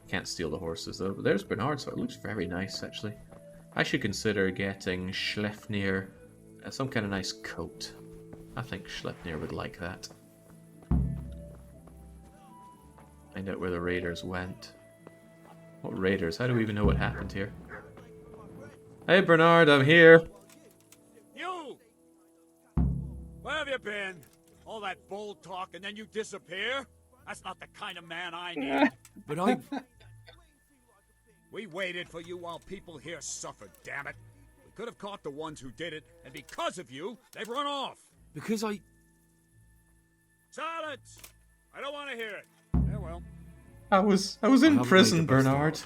Can't steal the horses though. But there's Bernard, so it looks very nice actually. I should consider getting Schlefnir some kind of nice coat. I think Schlefnir would like that. Find out where the raiders went. What raiders? How do we even know what happened here? Hey Bernard, I'm here. You! Where have you been? All that bold talk and then you disappear? That's not the kind of man I need. But I... We waited for you while people here suffered, damn it. We could have caught the ones who did it, and because of you, they've run off. Because I... Silence! I don't want to hear it. Yeah, well. I was in prison, Bernard.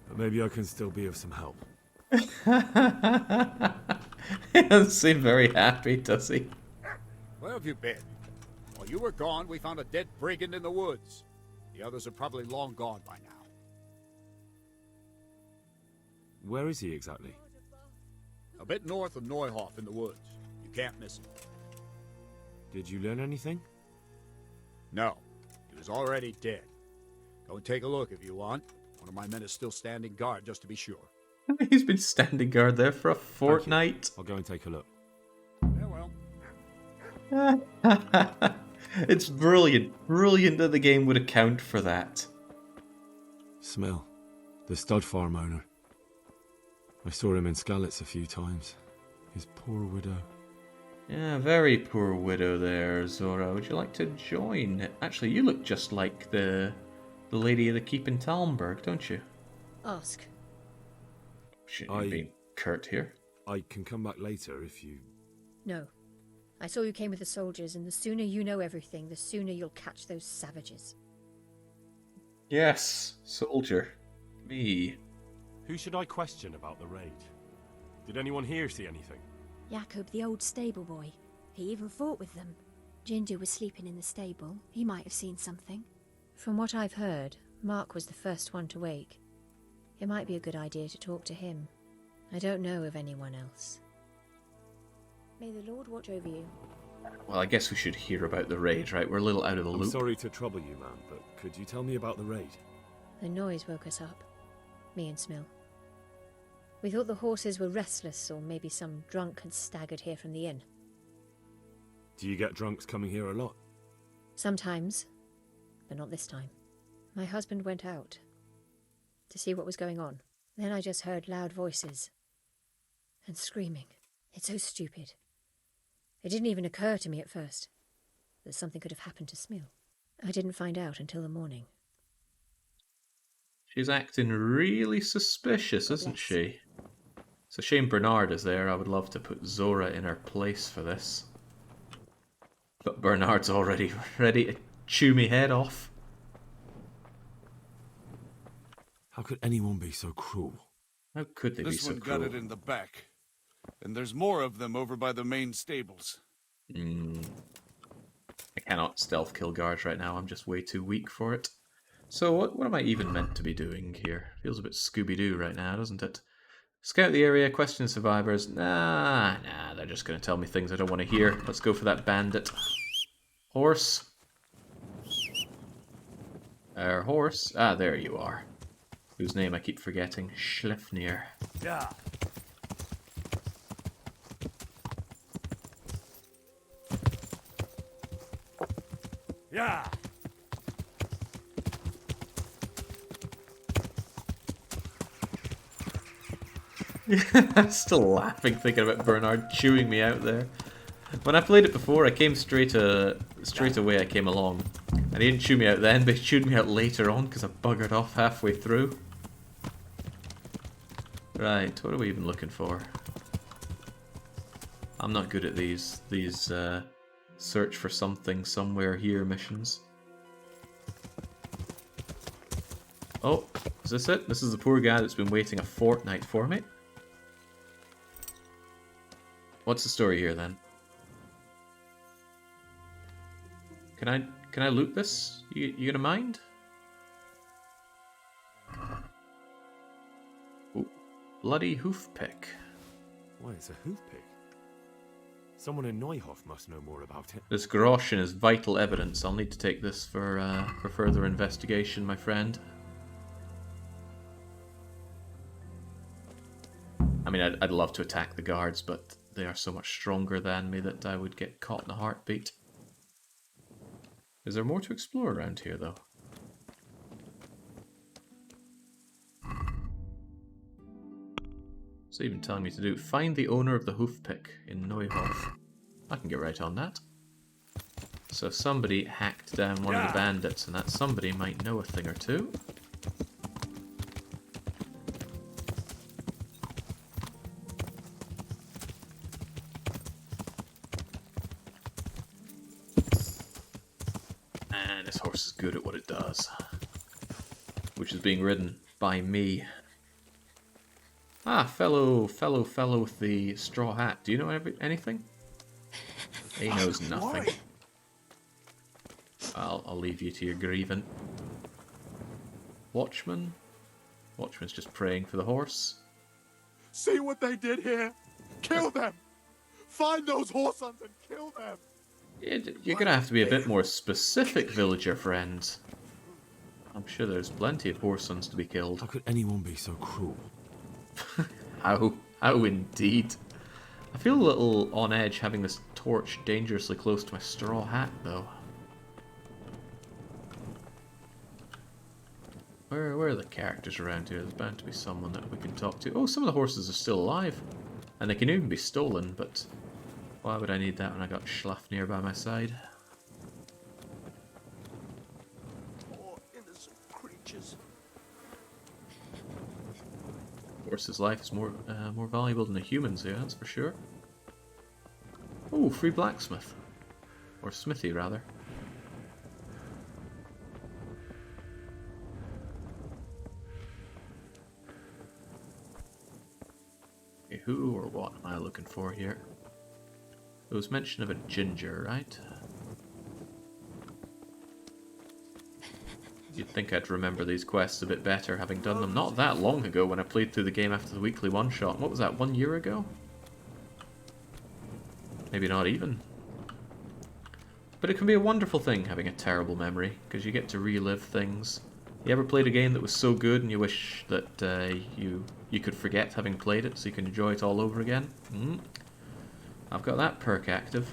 But maybe I can still be of some help. He doesn't seem very happy, does he? Where have you been? While you were gone, we found a dead brigand in the woods. The others are probably long gone by now. Where is he exactly? A bit north of Neuhof in the woods. You can't miss him. Did you learn anything? No. He was already dead. Go and take a look if you want. One of my men is still standing guard, just to be sure. He's been standing guard there for a fortnight. I'll go and take a look. Yeah, well. It's brilliant. Brilliant that the game would account for that. Smell. The stud farm owner. I saw him in Skalitz a few times. His poor widow. Yeah, very poor widow there, Zora. Would you like to join? Actually, you look just like the lady of the keep in Talmberg, don't you? Ask. Shouldn't you be curt here? I can come back later if you... No. I saw you came with the soldiers, and the sooner you know everything, the sooner you'll catch those savages. Yes, soldier. Me. Who should I question about the raid? Did anyone here see anything? Jakob, the old stable boy. He even fought with them. Ginger was sleeping in the stable. He might have seen something. From what I've heard, Mark was the first one to wake. It might be a good idea to talk to him. I don't know of anyone else. May the Lord watch over you. Well, I guess we should hear about the raid, right? We're a little out of the I'm loop. sorry to trouble you, man, but could you tell me about the raid? The noise woke us up. Me and Smill. We thought the horses were restless, or maybe some drunk had staggered here from the inn. Do you get drunks coming here a lot? Sometimes, but not this time. My husband went out to see what was going on. Then I just heard loud voices and screaming. It's so stupid. It didn't even occur to me at first that something could have happened to Smill. I didn't find out until the morning. She's acting really suspicious, isn't she? It's a shame Bernard is there. I would love to put Zora in her place for this. But Bernard's already ready to chew me head off. How could anyone be so cruel? How could they be This so one cruel? got it in the back. And there's more of them over by the main stables. I cannot stealth kill guards right now. I'm just way too weak for it. So what am I even meant to be doing here? Feels a bit Scooby-Doo right now, doesn't it? Scout the area, question survivors. Nah, they're just going to tell me things I don't want to hear. Let's go for that bandit. Horse. Horse. Ah, there you are. Whose name I keep forgetting. Schlefnir. Yeah. Yeah. I'm still laughing thinking about Bernard chewing me out there. When I played it before, I came straight away. I came along, and he didn't chew me out then, but he chewed me out later on because I buggered off halfway through. Right, what are we even looking for? I'm not good at these search for something somewhere here missions. Oh, is this it? This is the poor guy that's been waiting a fortnight for me. What's the story here then? Can I loot this? You gonna mind? Ooh, bloody hoof pick. Why, it's a hoof pick. Someone in Neuhof must know more about it. This groschen is vital evidence. I'll need to take this for further investigation, my friend. mean, I'd love to attack the guards, but they are so much stronger than me that I would get caught in a heartbeat. Is there more to explore around here, though? It's even telling me to do find the owner of the hoofpick in Neuhof. I can get right on that. So somebody hacked down one of the bandits, and that somebody might know a thing or two. And this horse is good at what it does, which is being ridden by me. Ah, fellow with the straw hat. Do you know anything? He knows nothing. I'll leave you to your grieving. Watchman? Watchman's just praying for the horse. See what they did here? Kill them! Find those horse sons and kill them! You're gonna have to be a bit more specific, villager friends. I'm sure there's plenty of horse sons to be killed. How could anyone be so cruel? How indeed. I feel a little on edge having this torch dangerously close to my straw hat, though. Where are the characters around here? There's bound to be someone that we can talk to. Oh, some of the horses are still alive. And they can even be stolen, but why would I need that when I got Schlafnir by my side? Poor innocent creatures. Horse's life is more valuable than a human's here, that's for sure. Oh, free blacksmith. Or smithy, rather. Okay, who or what am I looking for here? There was mention of a ginger, right? You'd think I'd remember these quests a bit better, having done them not that long ago when I played through the game after the weekly one-shot. What was that, 1 year ago? Maybe not even. But it can be a wonderful thing, having a terrible memory, because you get to relive things. You ever played a game that was so good and you wish that you could forget having played it so you can enjoy it all over again? I've got that perk active.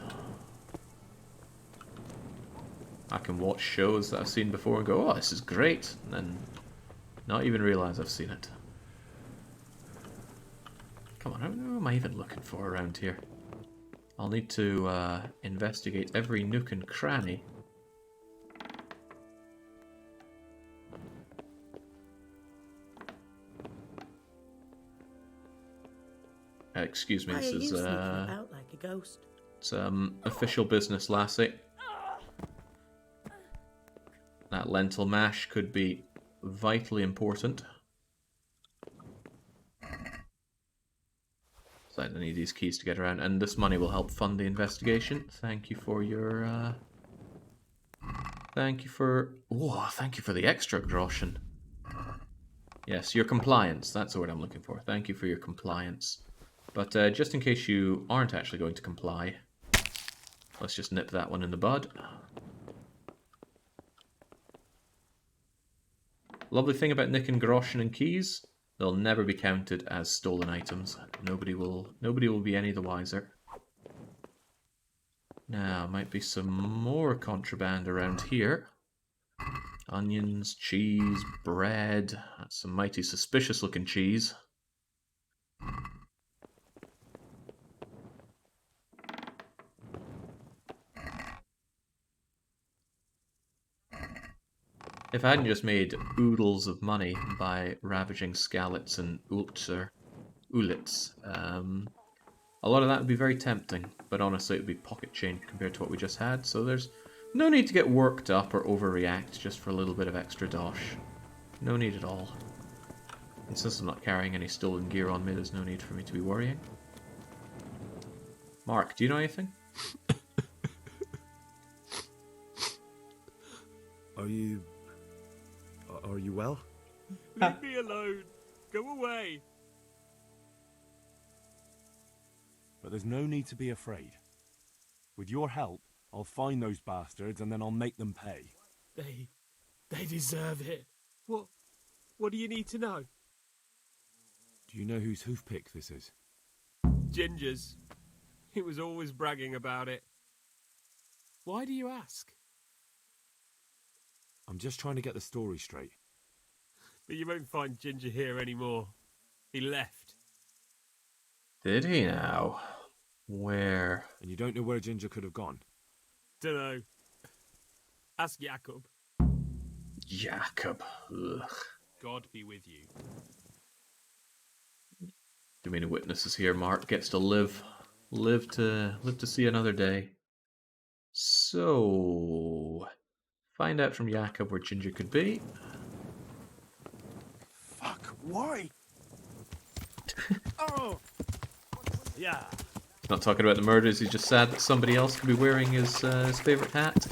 I can watch shows that I've seen before and go, oh, this is great, and then not even realise I've seen it. Come on, who am I even looking for around here? I'll need to investigate every nook and cranny. Excuse me, this is out like a ghost. it's official business, lassie. That lentil mash could be vitally important. So I need these keys to get around, and this money will help fund the investigation. Thank you for your thank you for the extra groschen. Yes, your compliance, that's the word I'm looking for. Thank you for your compliance. But just in case you aren't actually going to comply, let's just nip that one in the bud. Lovely thing about nicking groschen and keys, they'll never be counted as stolen items. Nobody will be any the wiser. Now, might be some more contraband around here. Onions, cheese, bread. That's some mighty suspicious looking cheese. If I hadn't just made oodles of money by ravaging Skalitz and Ulitz, a lot of that would be very tempting, but honestly it would be pocket change compared to what we just had, so there's no need to get worked up or overreact just for a little bit of extra dosh. No need at all. And since I'm not carrying any stolen gear on me, there's no need for me to be worrying. Mark, do you know anything? Are you well? Leave me alone. Go away. But there's no need to be afraid. With your help, I'll find those bastards and then I'll make them pay. They deserve it. What do you need to know? Do you know whose hoofpick this is? Ginger's. He was always bragging about it. Why do you ask? I'm just trying to get the story straight. But you won't find Ginger here anymore. He left. Did he now? Where? And you don't know where Ginger could have gone? Dunno. Ask Jakob. Jakob. Ugh. God be with you. Too many witnesses here. Mark gets to live to see another day. So, find out from Jakob where Ginger could be. Fuck, why? Oh! Yeah. He's not talking about the murders. He's just sad that somebody else could be wearing his favorite hat.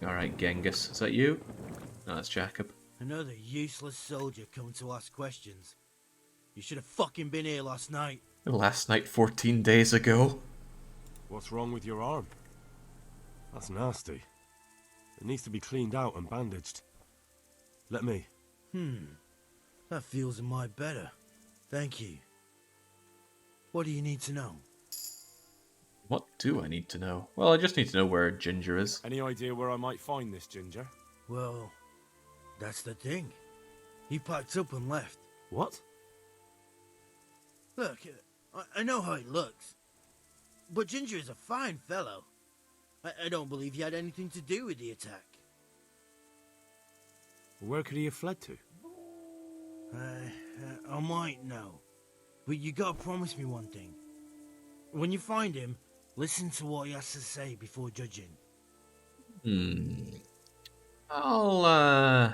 Alright, Genghis. Is that you? No, that's Jakob. Another useless soldier coming to ask questions. You should have fucking been here last night. Last night, 14 days ago. What's wrong with your arm? That's nasty. It needs to be cleaned out and bandaged. Let me. That feels a mite better. Thank you. What do you need to know? What do I need to know? Well, I just need to know where Ginger is. Any idea where I might find this Ginger? Well, that's the thing. He packed up and left. What? Look, I know how he looks. But Ginger is a fine fellow. I don't believe he had anything to do with the attack. Where could he have fled to? I might know. But you gotta promise me one thing. When you find him, listen to what he has to say before judging. I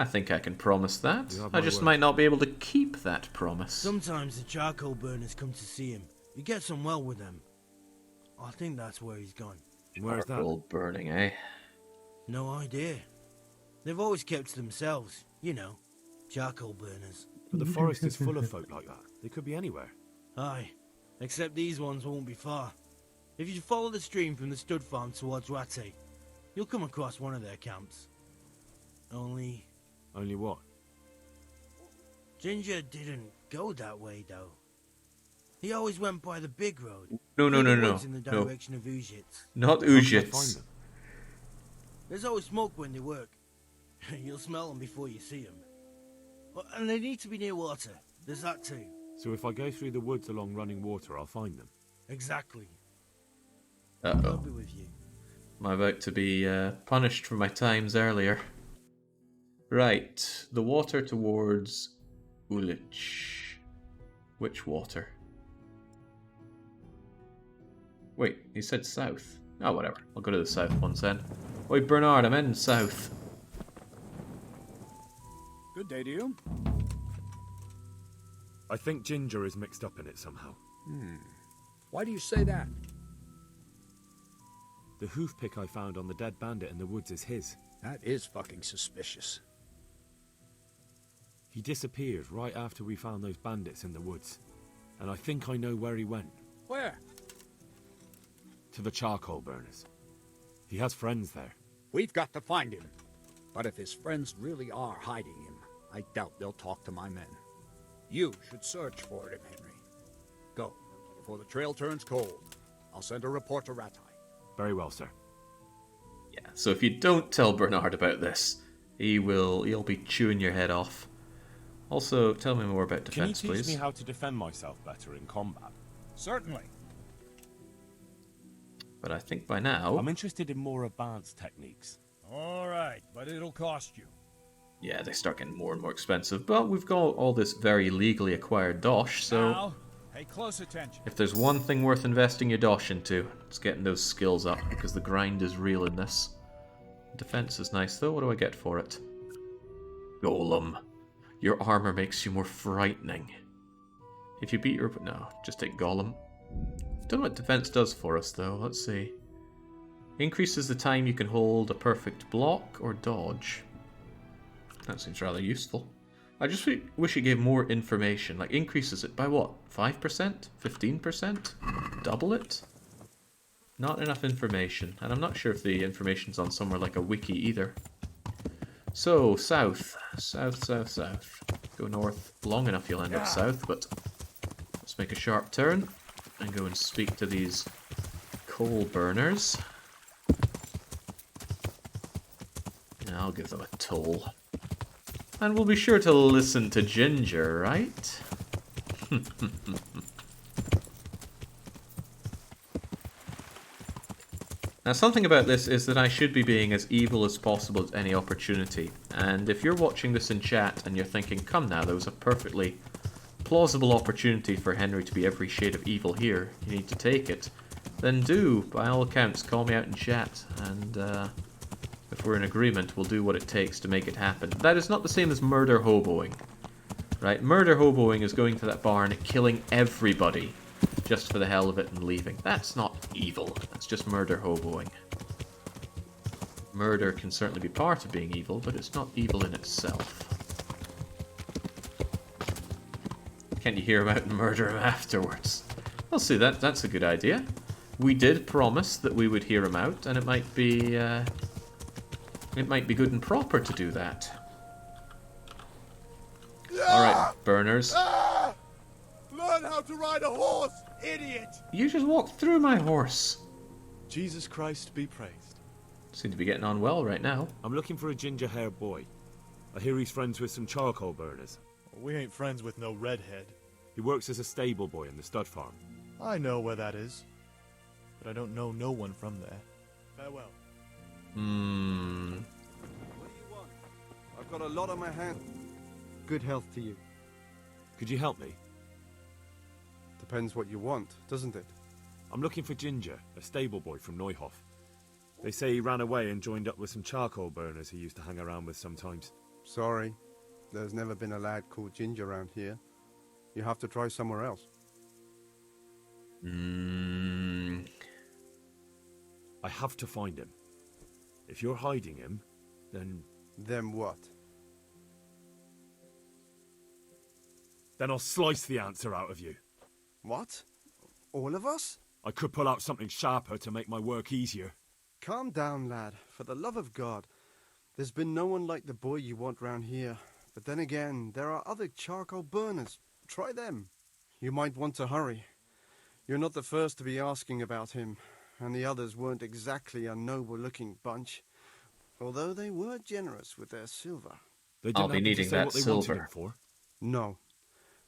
think I can promise that. You have I my just word. might not be able to keep that promise. Sometimes the charcoal burners come to see him. He gets on well with them. I think that's where he's gone. Where's that? Charcoal burning, eh? No idea. They've always kept to themselves, you know, charcoal burners. But the forest is full of folk like that. They could be anywhere. Aye, except these ones won't be far. If you follow the stream from the stud farm towards Rate, you'll come across one of their camps. Only Only what? Ginger didn't go that way, though. He always went by the big road. No, through the woods in the no. direction of Ujits. Not How can I find Ujits. them? There's always smoke when they work. You'll smell them before you see them. And they need to be near water. There's that too. So if I go through the woods along running water, I'll find them. Exactly. I'll Uh-oh. be with you. I'm about to be punished for my times earlier. Right, the water towards Ulich. Which water? Wait, he said south. Oh, whatever. I'll go to the south ones then. Oi, Bernard, I'm heading south. Good day to you. I think Ginger is mixed up in it somehow. Why do you say that? The hoofpick I found on the dead bandit in the woods is his. That is fucking suspicious. He disappeared right after we found those bandits in the woods. And I think I know where he went. Where? To the charcoal burners. He has friends there. We've got to find him. But if his friends really are hiding him, I doubt they'll talk to my men. You should search for him, Henry. Go, before the trail turns cold. I'll send a report to Ratai. Very well, sir. Yeah, so if you don't tell Bernard about this, he'll be chewing your head off. Also, tell me more about Can you defense, teach please. me how to defend myself better in combat? Certainly. But I think by now... I'm interested in more advanced techniques. All right, but it'll cost you. Yeah, they start getting more and more expensive. But we've got all this very legally acquired dosh, so... Now, pay close attention. If there's one thing worth investing your dosh into, it's getting those skills up, because the grind is real in this. Defense is nice, though. What do I get for it? Golem. Your armor makes you more frightening. If you beat your... No, just take Golem. Don't know what defense does for us, though. Let's see. Increases the time you can hold a perfect block or dodge. That seems rather useful. I just wish it gave more information. Like, increases it by what? 5%? 15%? Double it? Not enough information, and I'm not sure if the information's on somewhere like a wiki either. So, south. South, south, south. Go north long enough you'll end up south, but let's make a sharp turn and go and speak to these coal burners. And I'll give them a toll. And we'll be sure to listen to Ginger, right? Now, something about this is that I should be being as evil as possible at any opportunity. And if you're watching this in chat and you're thinking, come now, there was a perfectly plausible opportunity for Henry to be every shade of evil here, you need to take it, then do, by all accounts, call me out in chat. And if we're in agreement, we'll do what it takes to make it happen. That is not the same as murder hoboing. Right? Murder hoboing is going to that barn, killing everybody just for the hell of it and leaving. That's not evil. That's just murder hoboing. Murder can certainly be part of being evil, but it's not evil in itself. Can't you hear him out and murder him afterwards? Well, see, that's a good idea. We did promise that we would hear him out, and it might be good and proper to do that. Alright, burners. Learn how to ride a horse, idiot! You just walked through my horse. Jesus Christ be praised. Seem to be getting on well right now. I'm looking for a ginger-haired boy. I hear he's friends with some charcoal burners. We ain't friends with no redhead. He works as a stable boy in the stud farm. I know where that is, but I don't know no one from there. Farewell. What do you want? I've got a lot on my hands. Good health to you. Could you help me? Depends what you want, doesn't it? I'm looking for Ginger, a stable boy from Neuhof. They say he ran away and joined up with some charcoal burners he used to hang around with sometimes. Sorry, there's never been a lad called Ginger around here. You have to try somewhere else. I have to find him. If you're hiding him, then... Then what? Then I'll slice the answer out of you. What? All of us? I could pull out something sharper to make my work easier. Calm down, lad. For the love of God. There's been no one like the boy you want round here. But then again, there are other charcoal burners. Try them. You might want to hurry. You're not the first to be asking about him, and the others weren't exactly a noble-looking bunch, although they were generous with their silver. They I'll didn't be happen to needing say that what they silver. wanted him for. No,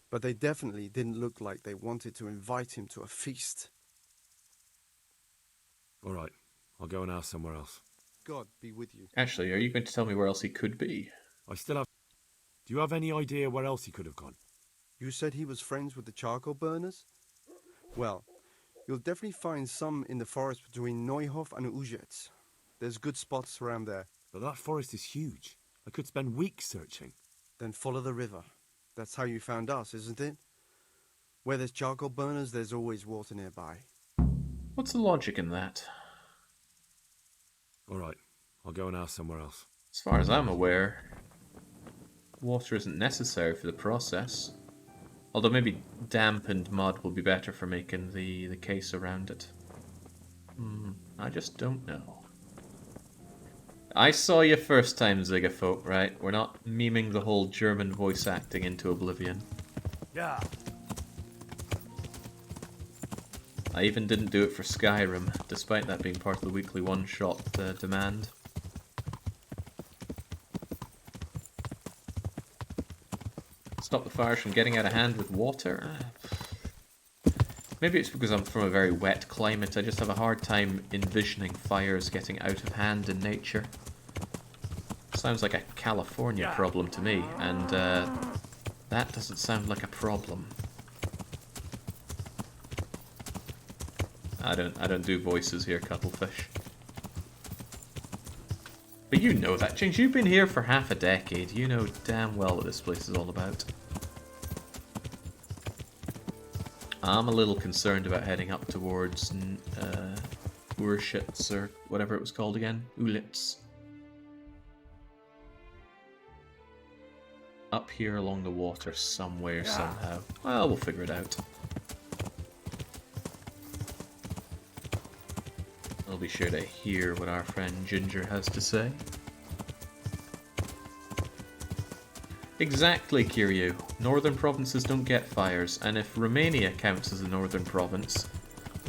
but they definitely didn't look like they wanted to invite him to a feast. All right, I'll go and ask somewhere else. God be with you. Actually, are you going to tell me where else he could be? I still have... Do you have any idea where else he could have gone? You said he was friends with the charcoal burners? Well, you'll definitely find some in the forest between Neuhof and Ujetz. There's good spots around there. But that forest is huge. I could spend weeks searching. Then follow the river. That's how you found us, isn't it? Where there's charcoal burners, there's always water nearby. What's the logic in that? All right, I'll go and ask somewhere else. As far as I'm aware, water isn't necessary for the process. Although maybe dampened mud will be better for making the case around it. I just don't know. I saw you first time, Zigafolk, right? We're not memeing the whole German voice acting into oblivion. Yeah. I even didn't do it for Skyrim, despite that being part of the weekly one-shot demand. Stop the fires from getting out of hand with water? Maybe it's because I'm from a very wet climate. I just have a hard time envisioning fires getting out of hand in nature. Sounds like a California problem to me, and that doesn't sound like a problem. I don't do voices here, Cuttlefish. But you know that, Jinx. You've been here for half a decade. You know damn well what this place is all about. I'm a little concerned about heading up towards Urschitz, or whatever it was called again. Ulitz. Up here along the water somewhere, somehow. Well, we'll figure it out. I'll be sure to hear what our friend Ginger has to say. Exactly, Kiryu. Northern provinces don't get fires, and if Romania counts as a northern province,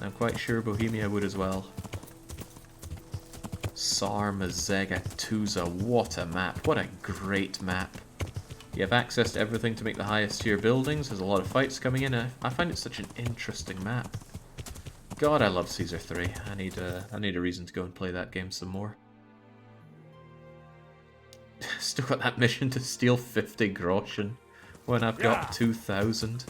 I'm quite sure Bohemia would as well. Sarmazega-Tuza, what a map. What a great map. You have access to everything to make the highest tier buildings. There's a lot of fights coming in. I find it such an interesting map. God, I love Caesar 3. I need a reason to go and play that game some more. Still got that mission to steal 50 groschen when I've got 2,000.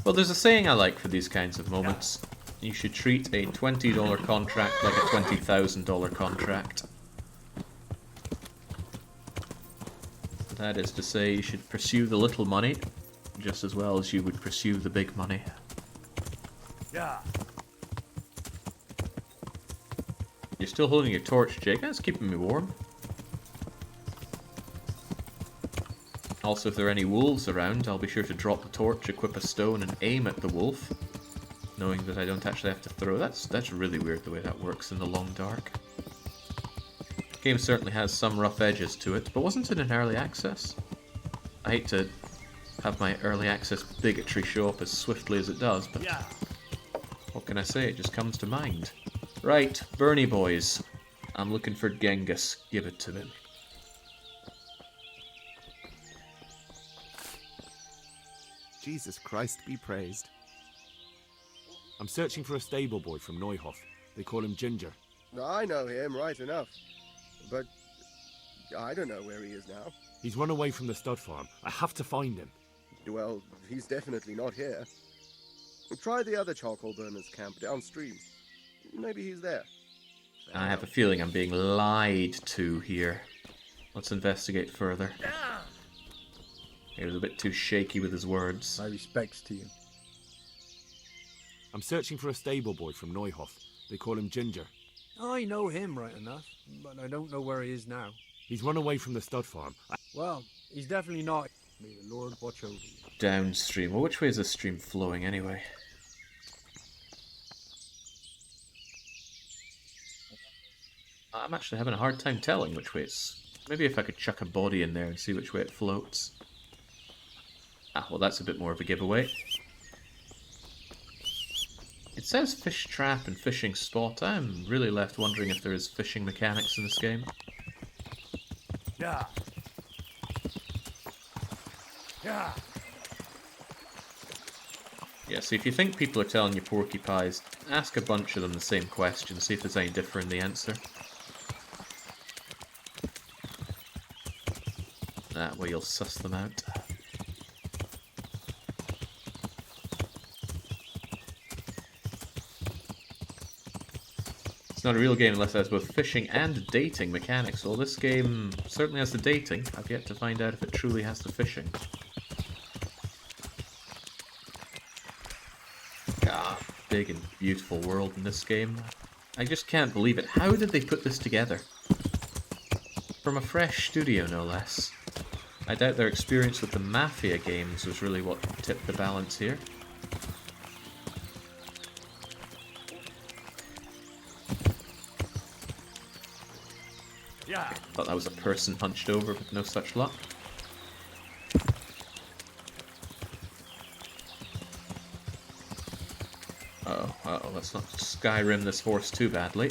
Well, there's a saying I like for these kinds of moments. You should treat a $20 contract like a $20,000 contract. That is to say, you should pursue the little money just as well as you would pursue the big money. Yeah. You're still holding your torch, Jake. That's keeping me warm. Also, if there are any wolves around, I'll be sure to drop the torch, equip a stone, and aim at the wolf, knowing that I don't actually have to throw. That's really weird the way that works in the long dark. The game certainly has some rough edges to it, but wasn't it in early access? I hate to have my early access bigotry show up as swiftly as it does, but what can I say? It just comes to mind. Right, Bernie boys. I'm looking for Genghis. Give it to me. Jesus Christ be praised. I'm searching for a stable boy from Neuhof. They call him Ginger. I know him right enough, but I don't know where he is now. He's run away from the stud farm. I have to find him. Well, he's definitely not here. Try the other charcoal burners camp downstream. Maybe he's there. I have a feeling I'm being lied to here. Let's investigate further. He was a bit too shaky with his words. My respects to you. I'm searching for a stable boy from Neuhof. They call him Ginger. I know him right enough, but I don't know where he is now. He's run away from the stud farm. Well, he's definitely not. May the Lord watch over you. Downstream. Well, which way is this stream flowing anyway? I'm actually having a hard time telling which way it's... Maybe if I could chuck a body in there and see which way it floats. Ah, well, that's a bit more of a giveaway. It says fish trap and fishing spot. I'm really left wondering if there is fishing mechanics in this game. Yeah. Yeah. Yeah, so if you think people are telling you porcupines, ask a bunch of them the same question, see if there's any differ in the answer. That way you'll suss them out. It's not a real game unless it has both fishing and dating mechanics. Well, this game certainly has the dating. I've yet to find out if it truly has the fishing. Ah, big and beautiful world in this game. I just can't believe it. How did they put this together? From a fresh studio, no less. I doubt their experience with the Mafia games was really what tipped the balance here. Yeah. Thought that was a person hunched over, but no such luck. Uh-oh, let's not Skyrim this horse too badly.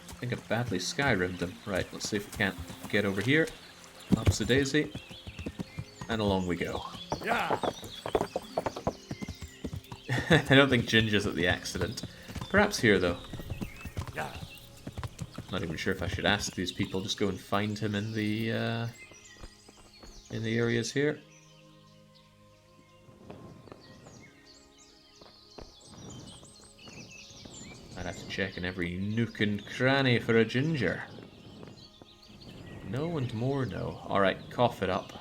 I think I've badly Skyrimmed him. Right, let's see if we can't get over here. Up's a daisy. And along we go. Yeah. I don't think Ginger's at the accident. Perhaps here, though. Yeah. Not even sure if I should ask these people. Just go and find him in the areas here. I'd have to check in every nook and cranny for a Ginger. No and more no. Alright, cough it up.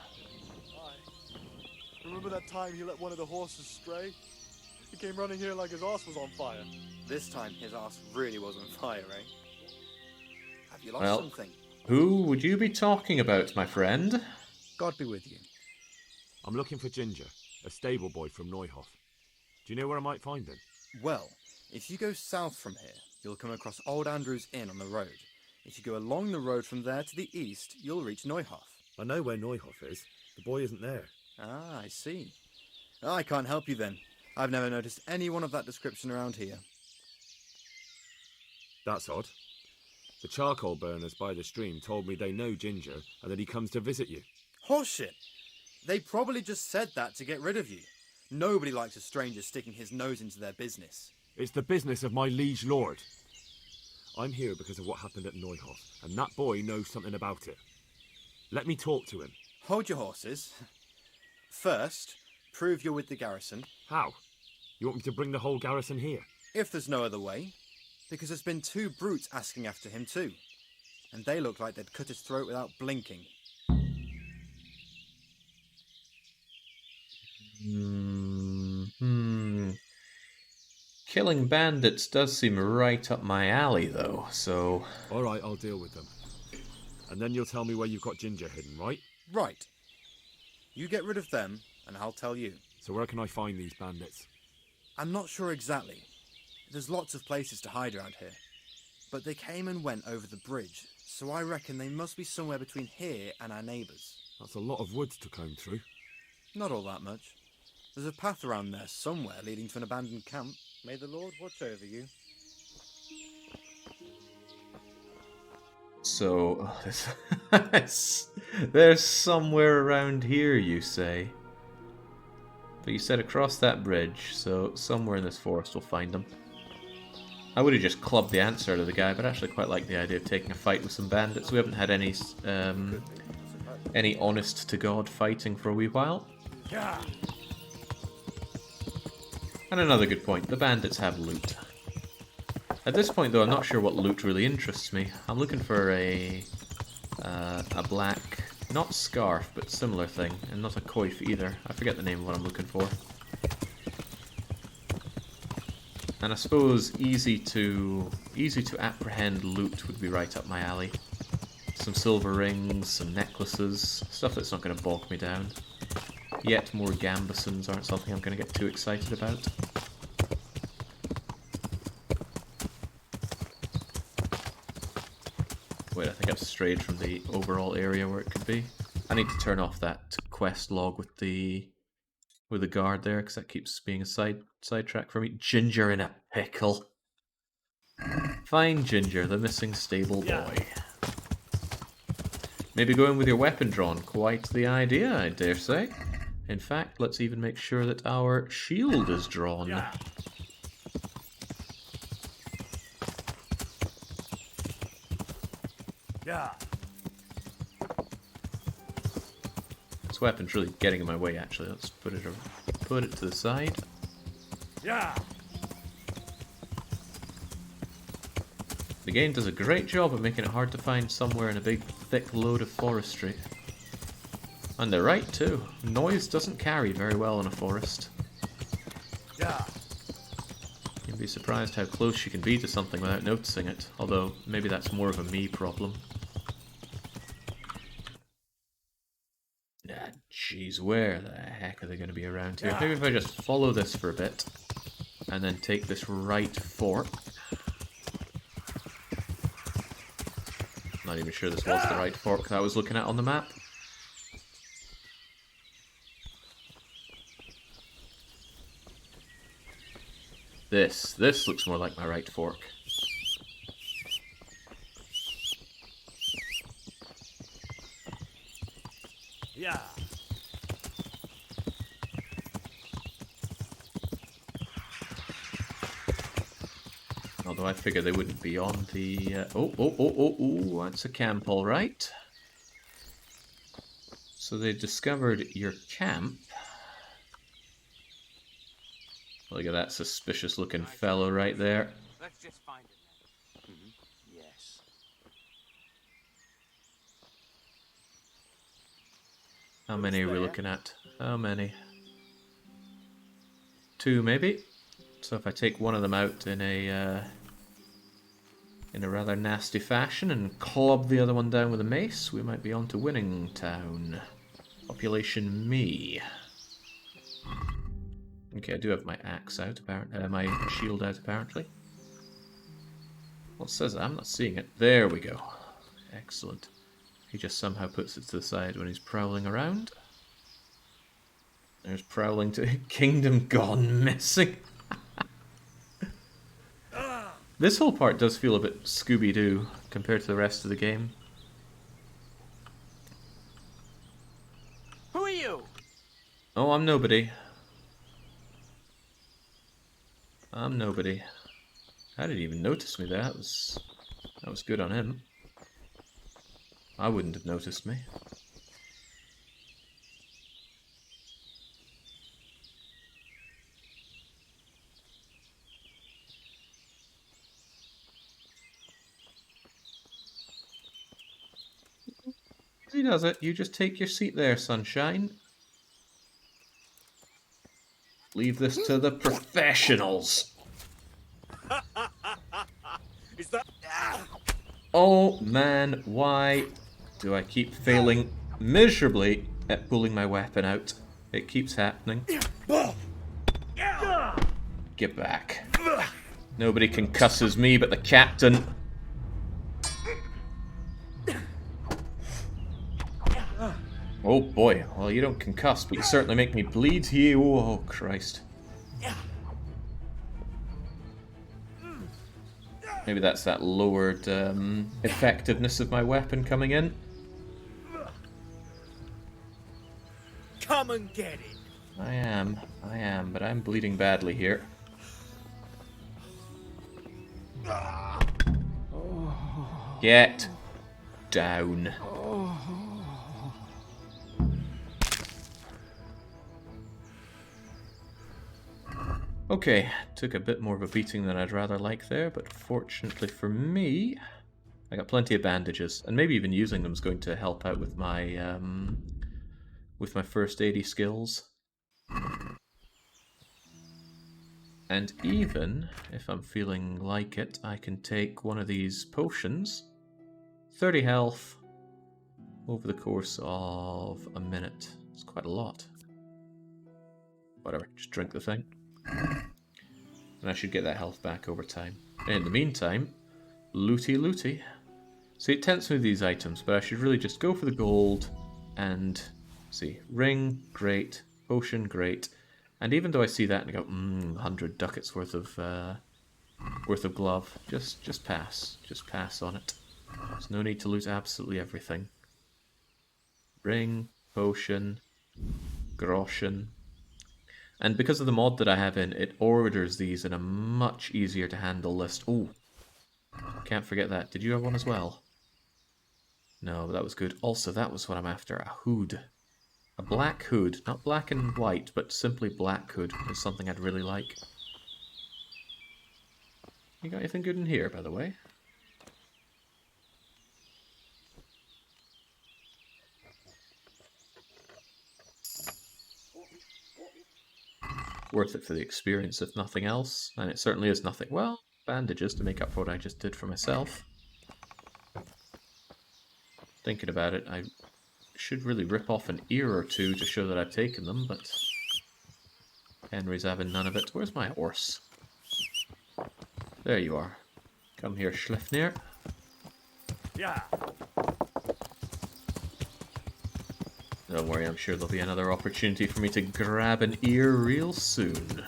Remember that time he let one of the horses stray? He came running here like his arse was on fire. This time his arse really was on fire, eh? Have you lost Well, something? Who would you be talking about, my friend? God be with you. I'm looking for Ginger, a stable boy from Neuhof. Do you know where I might find him? Well, if you go south from here, you'll come across Old Andrew's Inn on the road. If you go along the road from there to the east, you'll reach Neuhof. I know where Neuhof is. The boy isn't there. Ah, I see. I can't help you then. I've never noticed anyone of that description around here. That's odd. The charcoal burners by the stream told me they know Ginger and that he comes to visit you. Horseshit! They probably just said that to get rid of you. Nobody likes a stranger sticking his nose into their business. It's the business of my liege lord. I'm here because of what happened at Neuhof, and that boy knows something about it. Let me talk to him. Hold your horses. First, prove you're with the garrison. How? You want me to bring the whole garrison here? If there's no other way. Because there's been 2 brutes asking after him too. And they look like they'd cut his throat without blinking. Killing bandits does seem right up my alley, though, so... Alright, I'll deal with them. And then you'll tell me where you've got Ginger hidden, right? Right. You get rid of them, and I'll tell you. So where can I find these bandits? I'm not sure exactly. There's lots of places to hide around here. But they came and went over the bridge, so I reckon they must be somewhere between here and our neighbours. That's a lot of woods to comb through. Not all that much. There's a path around there somewhere leading to an abandoned camp. May the Lord watch over you. So, there's somewhere around here, you say? But you said across that bridge, so somewhere in this forest we'll find them. I would have just clubbed the answer out of the guy, but I actually quite like the idea of taking a fight with some bandits. We haven't had any honest-to-God fighting for a wee while. Yeah. And another good point, the bandits have loot. At this point, though, I'm not sure what loot really interests me. I'm looking for a black, not scarf, but similar thing, and not a coif either. I forget the name of what I'm looking for. And I suppose easy to apprehend loot would be right up my alley. Some silver rings, some necklaces, stuff that's not going to bog me down. Yet more gambesons aren't something I'm going to get too excited about. Wait, I think I've strayed from the overall area where it could be. I need to turn off that quest log with the guard there, because that keeps being a sidetrack for me. Ginger in a pickle. Find Ginger, the missing stable boy. Maybe going with your weapon drawn, quite the idea, I dare say. In fact, let's even make sure that our shield is drawn. Yeah. This weapon's really getting in my way, actually. Let's put it to the side. Yeah. The game does a great job of making it hard to find somewhere in a big, thick load of forestry. And they're right, too. Noise doesn't carry very well in a forest. Yeah. You'd be surprised how close you can be to something without noticing it, although maybe that's more of a me problem. Ah, jeez, where the heck are they going to be around here? Maybe if I just follow this for a bit, and then take this right fork. Not even sure this was the right fork that I was looking at on the map. This looks more like my right fork. Yeah. Although I figure they wouldn't be on the... Oh, that's a camp, all right. So they discovered your camp. Look at that suspicious-looking fellow right there. Let's just find him then. Yes. How many are we looking at? How many? 2, maybe? So if I take one of them out in a in a rather nasty fashion and club the other one down with a mace, we might be on to winning town. Population me. Okay, I do have my axe out, my shield out apparently. What says that? I'm not seeing it. There we go. Excellent. He just somehow puts it to the side when he's prowling around. There's prowling to Kingdom gone missing. This whole part does feel a bit Scooby-Doo compared to the rest of the game. Who are you? Oh, I'm nobody. I'm nobody. How did he even notice me there? That was good on him. I wouldn't have noticed me. He does it. You just take your seat there, sunshine. Leave this to the professionals. Is that... Oh man, why do I keep failing miserably at pulling my weapon out? It keeps happening. Get back. Nobody concusses me but the captain. Oh boy, well you don't concuss, but you certainly make me bleed here. Oh Christ. Maybe that's that lowered effectiveness of my weapon coming in. Come and get it. I am, but I'm bleeding badly here. Get down. Okay, took a bit more of a beating than I'd rather like there, but fortunately for me, I got plenty of bandages, and maybe even using them is going to help out with my first aid skills. And even if I'm feeling like it, I can take one of these potions, 30 health, over the course of a minute. It's quite a lot. Whatever, just drink the thing. And I should get that health back over time. In the meantime, looty. See, it tempts me with these items, but I should really just go for the gold and see. Ring, great. Potion, great. And even though I see that and I go, 100 ducats worth of glove, just pass. Just pass on it. There's no need to lose absolutely everything. Ring, potion, groschen. And because of the mod that I have in, it orders these in a much easier to handle list. Oh, can't forget that. Did you have one as well? No, but that was good. Also, that was what I'm after. A hood. A black hood. Not black and white, but simply black hood is something I'd really like. You got anything good in here, by the way? Worth it for the experience, if nothing else. And it certainly is nothing. Well, bandages to make up for what I just did for myself. Thinking about it, I should really rip off an ear or two to show that I've taken them, but Henry's having none of it. Where's my horse? There you are. Come here, Schlifnir. Yeah. Don't worry, I'm sure there'll be another opportunity for me to grab an ear real soon.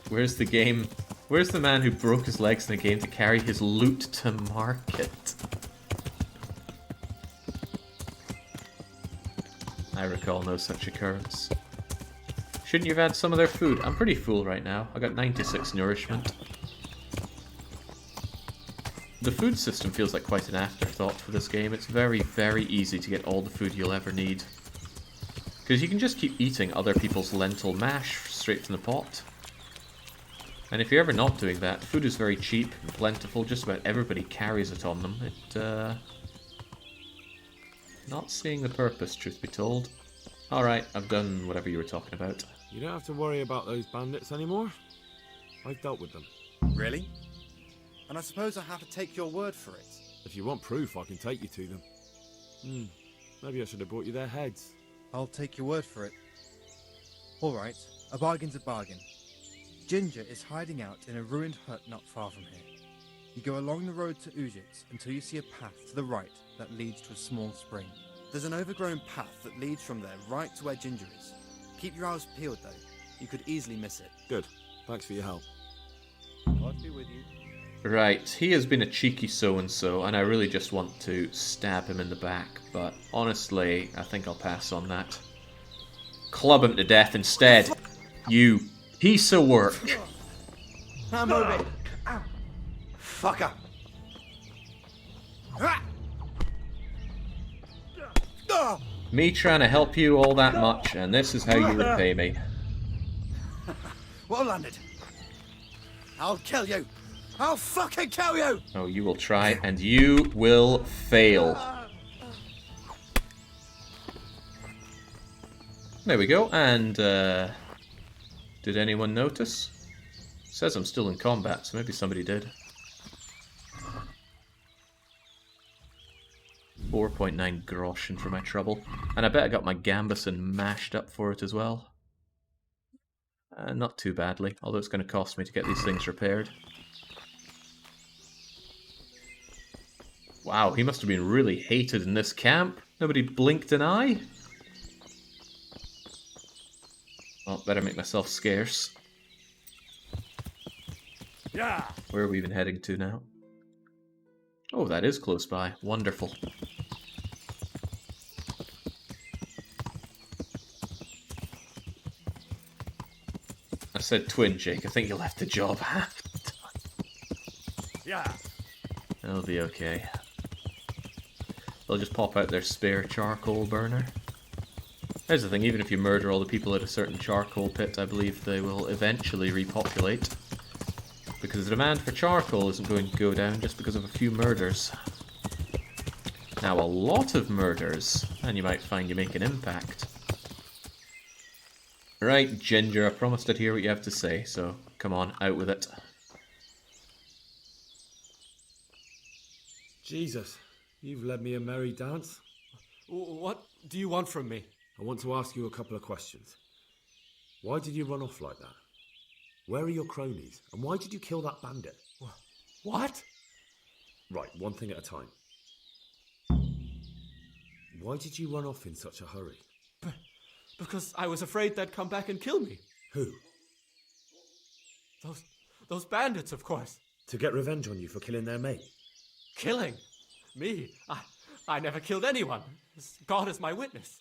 Where's the game? Where's the man who broke his legs in the game to carry his loot to market? I recall no such occurrence. Shouldn't you have had some of their food? I'm pretty full right now. I got 96 nourishment. The food system feels like quite an afterthought for this game. It's very, very easy to get all the food you'll ever need. Because you can just keep eating other people's lentil mash straight from the pot. And if you're ever not doing that, food is very cheap and plentiful. Just about everybody carries it on them. Not seeing the purpose, truth be told. Alright, I've done whatever you were talking about. You don't have to worry about those bandits anymore. I've dealt with them. Really? And I suppose I have to take your word for it. If you want proof, I can take you to them. Maybe I should have brought you their heads. I'll take your word for it. All right, a bargain's a bargain. Ginger is hiding out in a ruined hut not far from here. You go along the road to Ujits until you see a path to the right that leads to a small spring. There's an overgrown path that leads from there right to where Ginger is. Keep your eyes peeled though. You could easily miss it. Good. Thanks for your help. God be with you. Right, he has been a cheeky so-and-so, and I really just want to stab him in the back, but honestly, I think I'll pass on that. Club him to death instead. You piece of work. I'm over. Fucker! Me trying to help you all that much, and this is how you repay me. Well landed. I'll kill you. I'll fucking kill you! Oh, you will try, and you will fail. There we go, and did anyone notice? It says I'm still in combat, so maybe somebody did. 4.9 groschen for my trouble. And I bet I got my gambeson mashed up for it as well. Not too badly, although it's going to cost me to get these things repaired. Wow, he must have been really hated in this camp. Nobody blinked an eye. Well, better make myself scarce. Yeah. Where are we even heading to now? Oh, that is close by. Wonderful. I said twin, Jake. I think you left the job half the time. Yeah. It'll be okay. They'll just pop out their spare charcoal burner. Here's the thing, even if you murder all the people at a certain charcoal pit, I believe they will eventually repopulate. Because the demand for charcoal isn't going to go down just because of a few murders. Now, a lot of murders, and you might find you make an impact. Right, Ginger, I promised I'd hear what you have to say, so come on, out with it. Jesus, you've led me a merry dance. What do you want from me? I want to ask you a couple of questions. Why did you run off like that? Where are your cronies? And why did you kill that bandit? What? Right, one thing at a time. Why did you run off in such a hurry? Because I was afraid they'd come back and kill me. Who? Those bandits, of course. To get revenge on you for killing their mate? Killing? Me? I never killed anyone. God is my witness.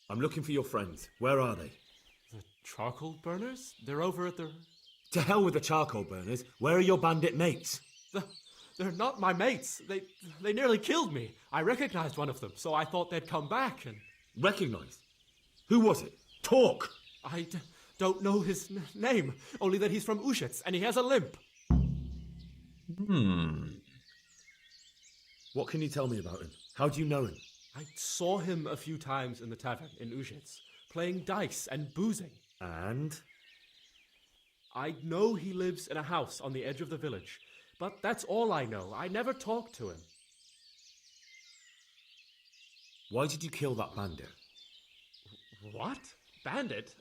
I'm looking for your friends. Where are they? The charcoal burners? They're over at the... To hell with the charcoal burners. Where are your bandit mates? They're not my mates. They nearly killed me. I recognized one of them, so I thought they'd come back and... Recognized? Who was it? Talk! I don't know his name, only that he's from Ujits and he has a limp. What can you tell me about him? How do you know him? I saw him a few times in the tavern in Ujits, playing dice and boozing. And? I know he lives in a house on the edge of the village, but that's all I know. I never talked to him. Why did you kill that bandit? What? Bandit?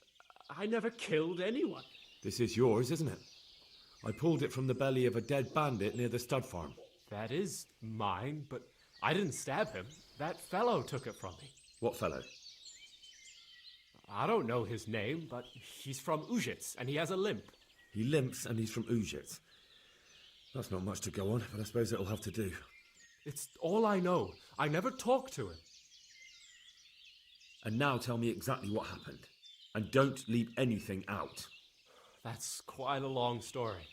I never killed anyone. This is yours, isn't it? I pulled it from the belly of a dead bandit near the stud farm. That is mine, but I didn't stab him. That fellow took it from me. What fellow? I don't know his name, but he's from Ujits, and he has a limp. He limps and he's from Ujits. That's not much to go on, but I suppose it'll have to do. It's all I know. I never talked to him. And now tell me exactly what happened. And don't leave anything out. That's quite a long story.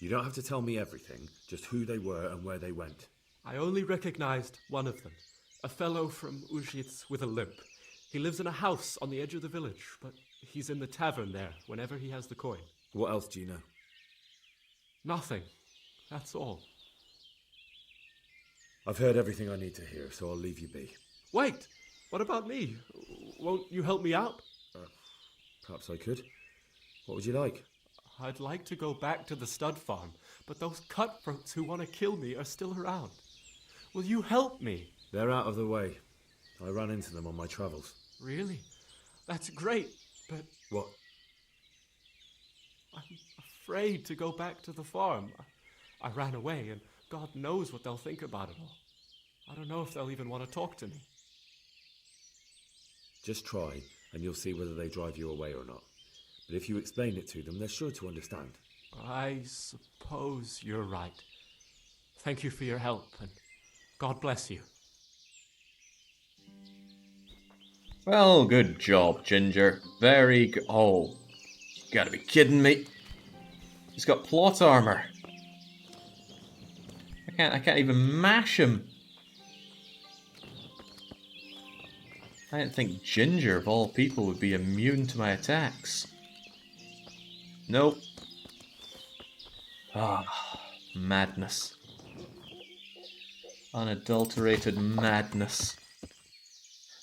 You don't have to tell me everything, just who they were and where they went. I only recognized one of them. A fellow from Ujits with a limp. He lives in a house on the edge of the village, but he's in the tavern there whenever he has the coin. What else do you know? Nothing. That's all. I've heard everything I need to hear, so I'll leave you be. Wait! What about me? Won't you help me out? Perhaps I could. What would you like? I'd like to go back to the stud farm, but those cutthroats who want to kill me are still around. Will you help me? They're out of the way. I ran into them on my travels. Really? That's great, but... What? I'm afraid to go back to the farm. I ran away, and God knows what they'll think about it all. I don't know if they'll even want to talk to me. Just try, and you'll see whether they drive you away or not. But if you explain it to them, they're sure to understand. I suppose you're right. Thank you for your help, and God bless you. Well, good job, Ginger. Very good. Oh, you gotta be kidding me. He's got plot armor. I can't even mash him. I didn't think Ginger, of all people, would be immune to my attacks. Nope. Ah, madness. Unadulterated madness.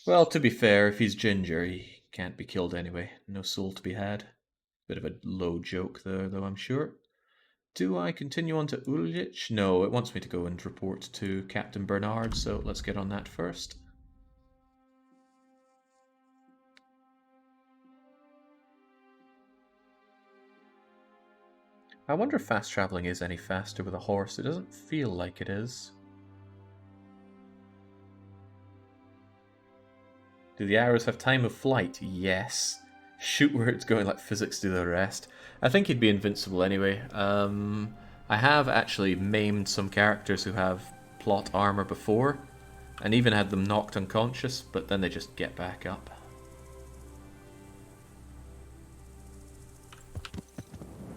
Well, to be fair, if he's Ginger, he can't be killed anyway. No soul to be had. Bit of a low joke there, though, I'm sure. Do I continue on to Uljich? No, it wants me to go and report to Captain Bernard, so let's get on that first. I wonder if fast traveling is any faster with a horse. It doesn't feel like it is. Do the arrows have time of flight? Yes. Shoot where it's going, let physics do the rest. I think he'd be invincible anyway. I have actually maimed some characters who have plot armor before, and even had them knocked unconscious, but then they just get back up.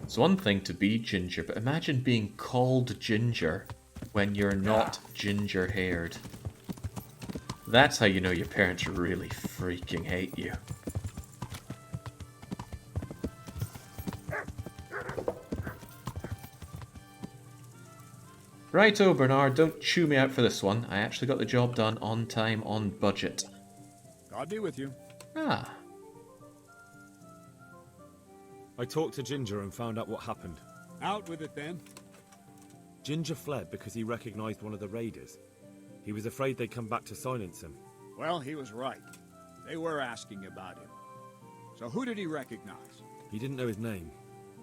It's one thing to be Ginger, but imagine being called Ginger when you're not ginger-haired. That's how you know your parents really freaking hate you. Righto, Bernard, don't chew me out for this one. I actually got the job done on time, on budget. God be with you. Ah. I talked to Ginger and found out what happened. Out with it then. Ginger fled because he recognized one of the raiders. He was afraid they'd come back to silence him. Well, he was right. They were asking about him. So who did he recognize? He didn't know his name.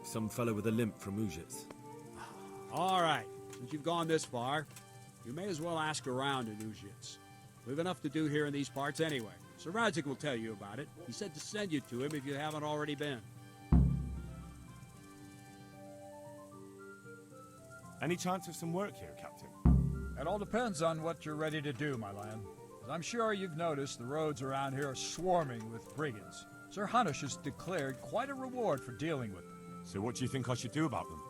Some fellow with a limp from Ujits. All right. Since you've gone this far, you may as well ask around in Ujits. We've enough to do here in these parts anyway. Sir Radzik will tell you about it. He said to send you to him if you haven't already been. Any chance of some work here, Captain? It all depends on what you're ready to do, my lad. As I'm sure you've noticed, the roads around here are swarming with brigands. Sir Hanush has declared quite a reward for dealing with them. So what do you think I should do about them?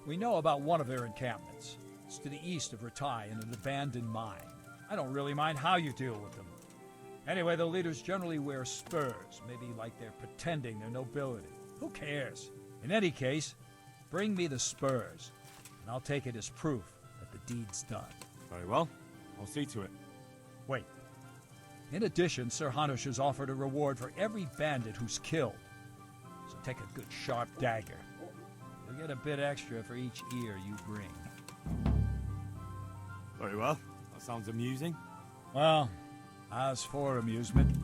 We know about one of their encampments. It's to the east of Ratai in an abandoned mine. I don't really mind how you deal with them. Anyway, the leaders generally wear spurs, maybe like they're pretending they're nobility. Who cares? In any case, bring me the spurs, and I'll take it as proof that the deed's done. Very well. I'll see to it. Wait. In addition, Sir Hanush has offered a reward for every bandit who's killed. So take a good sharp dagger. You'll get a bit extra for each ear you bring. Very well. That sounds amusing. Well, as for amusement,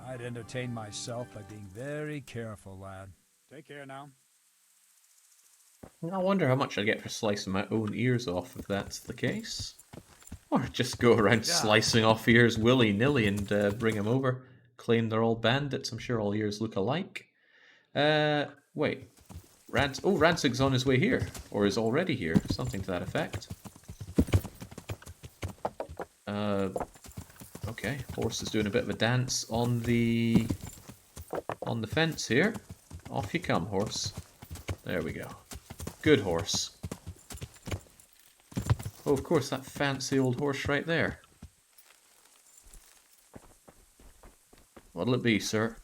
I'd entertain myself by being very careful, lad. Take care now. I wonder how much I get for slicing my own ears off if that's the case. Or just go around slicing off ears willy-nilly and bring them over. Claim they're all bandits. I'm sure all ears look alike. Wait. Ransig's on his way here. Or is already here. Something to that effect. Okay. Horse is doing a bit of a dance on the fence here. Off you come, horse. There we go. Good horse. Oh, of course, that fancy old horse right there. What'll it be, sir?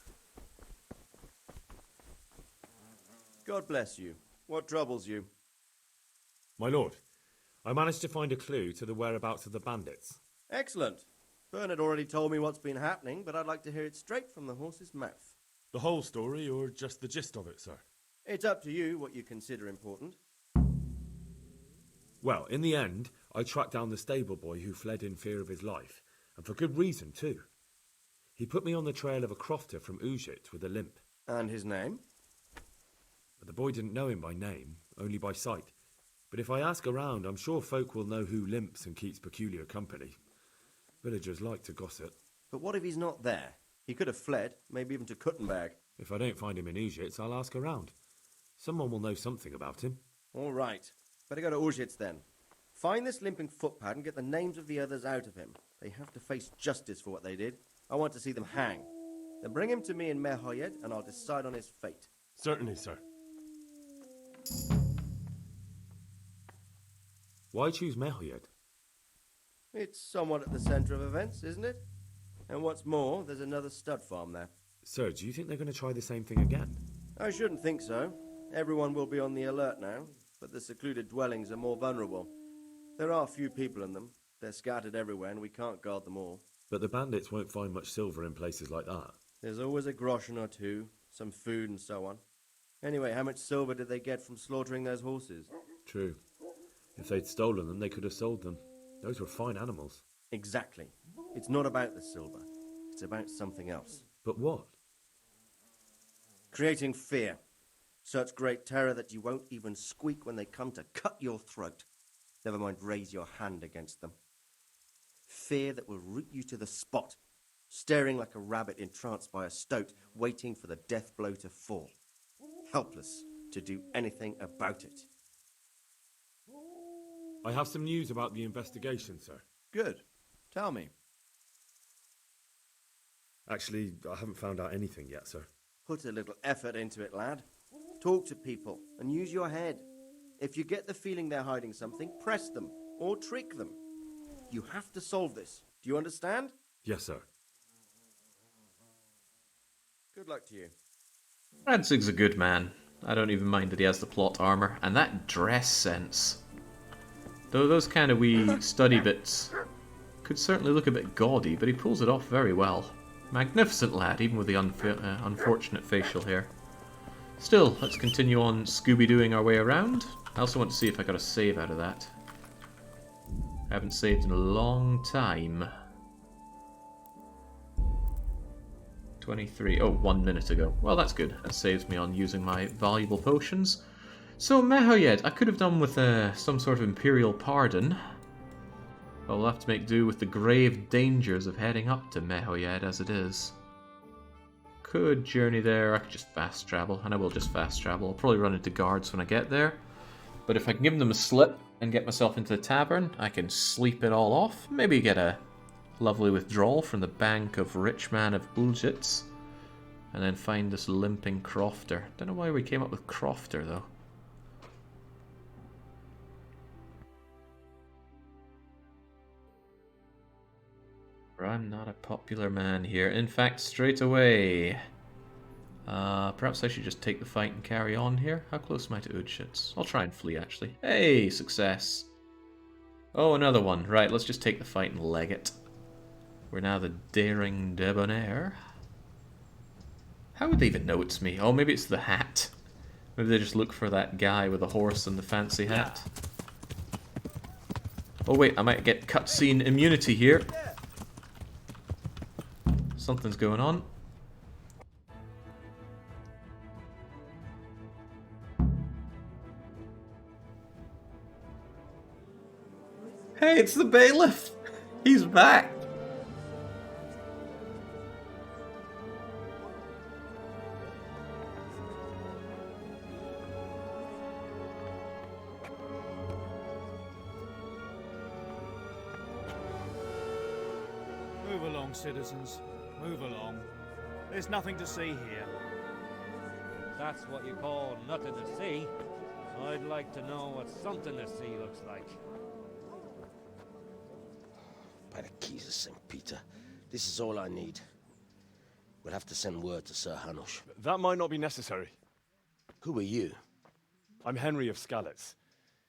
God bless you. What troubles you? My lord, I managed to find a clue to the whereabouts of the bandits. Excellent. Bernard already told me what's been happening, but I'd like to hear it straight from the horse's mouth. The whole story, or just the gist of it, sir? It's up to you what you consider important. Well, in the end, I tracked down the stable boy who fled in fear of his life, and for good reason, too. He put me on the trail of a crofter from Ujit with a limp. And his name? The boy didn't know him by name, only by sight. But if I ask around, I'm sure folk will know who limps and keeps peculiar company. Villagers like to gossip. But what if he's not there? He could have fled, maybe even to Kuttenberg. If I don't find him in Ujits, I'll ask around. Someone will know something about him. All right. Better go to Ujits then. Find this limping footpad and get the names of the others out of him. They have to face justice for what they did. I want to see them hang. Then bring him to me in Mehoyed and I'll decide on his fate. Certainly, sir. Why choose Mehoyed? It's somewhat at the centre of events, isn't it? And what's more, there's another stud farm there. Sir, do you think they're going to try the same thing again? I shouldn't think so. Everyone will be on the alert now, but the secluded dwellings are more vulnerable. There are few people in them. They're scattered everywhere and we can't guard them all. But the bandits won't find much silver in places like that. There's always a groschen or two, some food and so on. Anyway, how much silver did they get from slaughtering those horses? True. If they'd stolen them, they could have sold them. Those were fine animals. Exactly. It's not about the silver. It's about something else. But what? Creating fear. Such great terror that you won't even squeak when they come to cut your throat. Never mind raise your hand against them. Fear that will root you to the spot, staring like a rabbit entranced by a stoat, waiting for the death blow to fall. Helpless to do anything about it. I have some news about the investigation, sir. Good. Tell me. Actually, I haven't found out anything yet, sir. Put a little effort into it, lad. Talk to people and use your head. If you get the feeling they're hiding something, press them or trick them. You have to solve this. Do you understand? Yes, sir. Good luck to you. Radzig's a good man. I don't even mind that he has the plot armor. And that dress sense. Though those kind of wee study bits could certainly look a bit gaudy, but he pulls it off very well. Magnificent lad, even with the unfortunate facial hair. Still, let's continue on Scooby-Dooing our way around. I also want to see if I got a save out of that. I haven't saved in a long time. 23. Oh, 1 minute ago. Well, that's good. That saves me on using my valuable potions. So, Mehoyed, I could have done with some sort of imperial pardon. But we'll have to make do with the grave dangers of heading up to Mehoyed as it is. Could journey there, I could just fast travel, and I will just fast travel. I'll probably run into guards when I get there. But if I can give them a slip and get myself into the tavern, I can sleep it all off. Maybe get a lovely withdrawal from the bank of rich man of Uljits. And then find this limping crofter. Don't know why we came up with crofter, though. I'm not a popular man here. In fact, straight away. Perhaps I should just take the fight and carry on here. How close am I to Udshits? I'll try and flee, actually. Hey, success. Oh, another one. Right, let's just take the fight and leg it. We're now the daring debonair. How would they even know it's me? Oh, maybe it's the hat. Maybe they just look for that guy with the horse and the fancy hat. Oh wait, I might get cutscene immunity here. Something's going on. Hey, it's the bailiff! He's back! Move along, citizens. Move along. There's nothing to see here. That's what you call nothing to see. I'd like to know what something to see looks like. By the keys of St. Peter, this is all I need. We'll have to send word to Sir Hanush. That might not be necessary. Who are you? I'm Henry of Skalitz,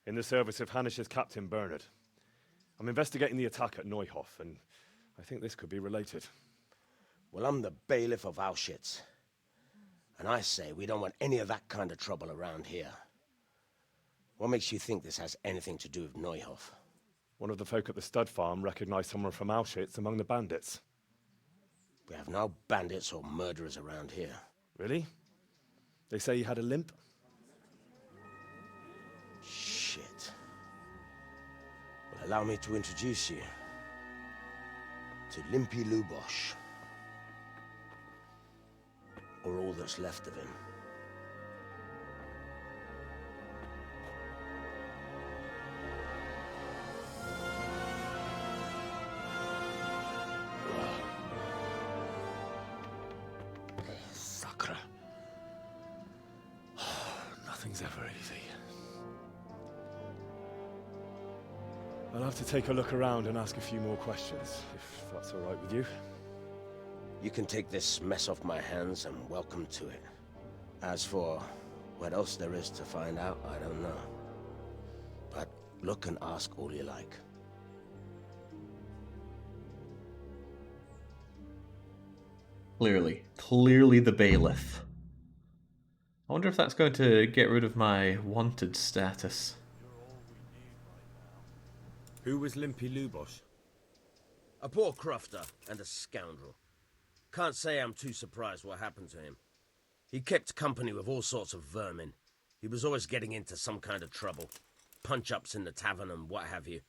in the service of Hanush's Captain Bernard. I'm investigating the attack at Neuhof, and I think this could be related. Well, I'm the bailiff of Auschwitz. And I say we don't want any of that kind of trouble around here. What makes you think this has anything to do with Neuhof? One of the folk at the stud farm recognized someone from Auschwitz among the bandits. We have no bandits or murderers around here. Really? They say he had a limp? Shit. Well, allow me to introduce you to Limpy Lubosh. Or all that's left of him. Sacre. Nothing's ever easy. I'll have to take a look around and ask a few more questions, if that's all right with you. You can take this mess off my hands and welcome to it. As for what else there is to find out, I don't know. But look and ask all you like. Clearly the bailiff. I wonder if that's going to get rid of my wanted status. Who was Limpy Lubosh? A poor crofter and a scoundrel. Can't say I'm too surprised what happened to him. He kept company with all sorts of vermin. He was always getting into some kind of trouble. Punch-ups in the tavern and what have you.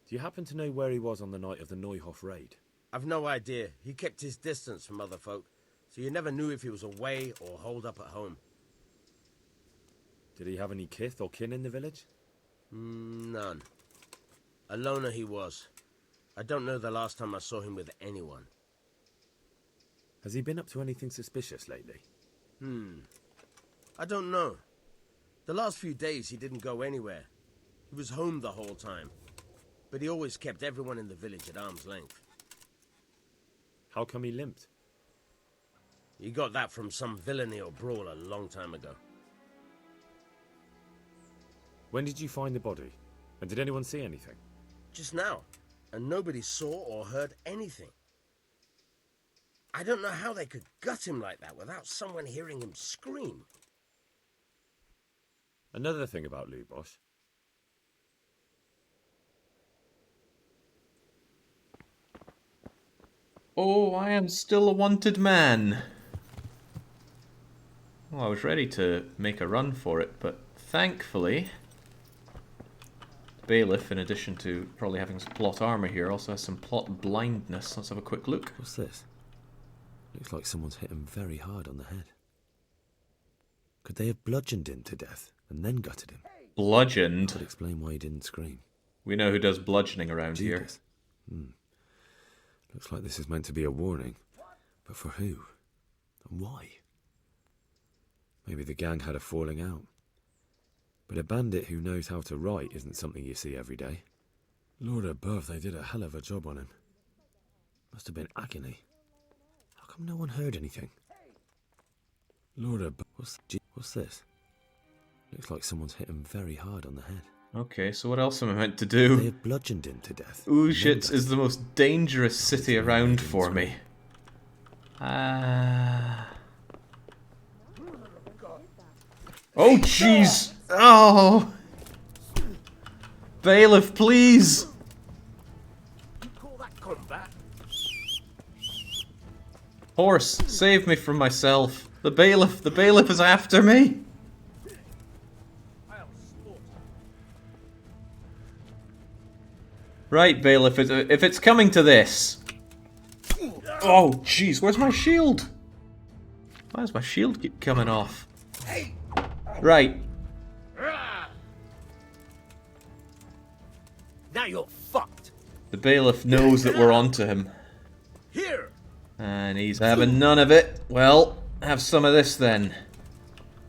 Do you happen to know where he was on the night of the Neuhof raid? I've no idea. He kept his distance from other folk, so you never knew if he was away or holed up at home. Did he have any kith or kin in the village? None. A loner he was. I don't know the last time I saw him with anyone. Has he been up to anything suspicious lately? I don't know. The last few days he didn't go anywhere. He was home the whole time. But he always kept everyone in the village at arm's length. How come he limped? He got that from some villainy or brawl a long time ago. When did you find the body? And did anyone see anything? Just now. And nobody saw or heard anything. I don't know how they could gut him like that without someone hearing him scream. Another thing about Lubosh. Oh, I am still a wanted man. Well, I was ready to make a run for it, but thankfully, the bailiff, in addition to probably having some plot armor here, also has some plot blindness. Let's have a quick look. What's this? Looks like someone's hit him very hard on the head. Could they have bludgeoned him to death and then gutted him? Bludgeoned? Could explain why he didn't scream. We know who does bludgeoning around here. Looks like this is meant to be a warning. But for who? And why? Maybe the gang had a falling out. But a bandit who knows how to write isn't something you see every day. Lord above, they did a hell of a job on him. Must have been agony. How come no one heard anything? Lord above, what's this? Looks like someone's hit him very hard on the head. Okay, so what else am I meant to do? They have bludgeoned him to death. Auschwitz is the most dangerous city around for me. Oh, jeez! Oh! Bailiff, please! Horse, save me from myself. The bailiff is after me! Right, bailiff, if it's coming to this... Oh, jeez, where's my shield? Why does my shield keep coming off? Right. Now you're fucked. The bailiff knows that we're onto him. Here. And he's having none of it. Well, have some of this then.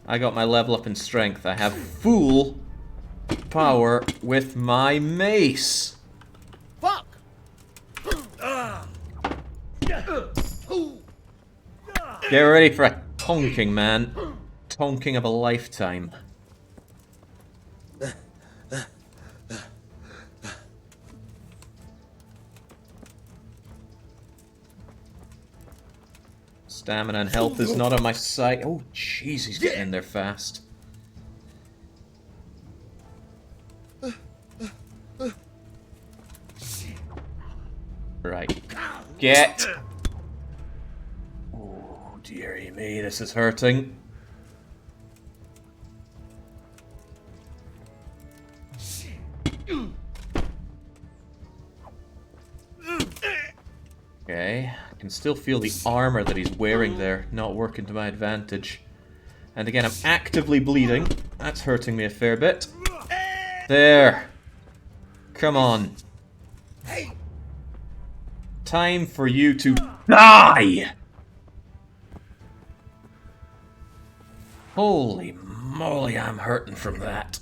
I got my level up in strength. I have full power with my mace. Fuck! Get ready for a tonking, man. Tonking of a lifetime. Stamina and health is not on my side. Oh, jeez, he's getting in there fast. Right. Get! Oh, dearie me, this is hurting. Okay, I can still feel the armor that he's wearing there not working to my advantage. And again, I'm actively bleeding. That's hurting me a fair bit. There. Come on. Time for you to die! Holy moly, I'm hurting from that.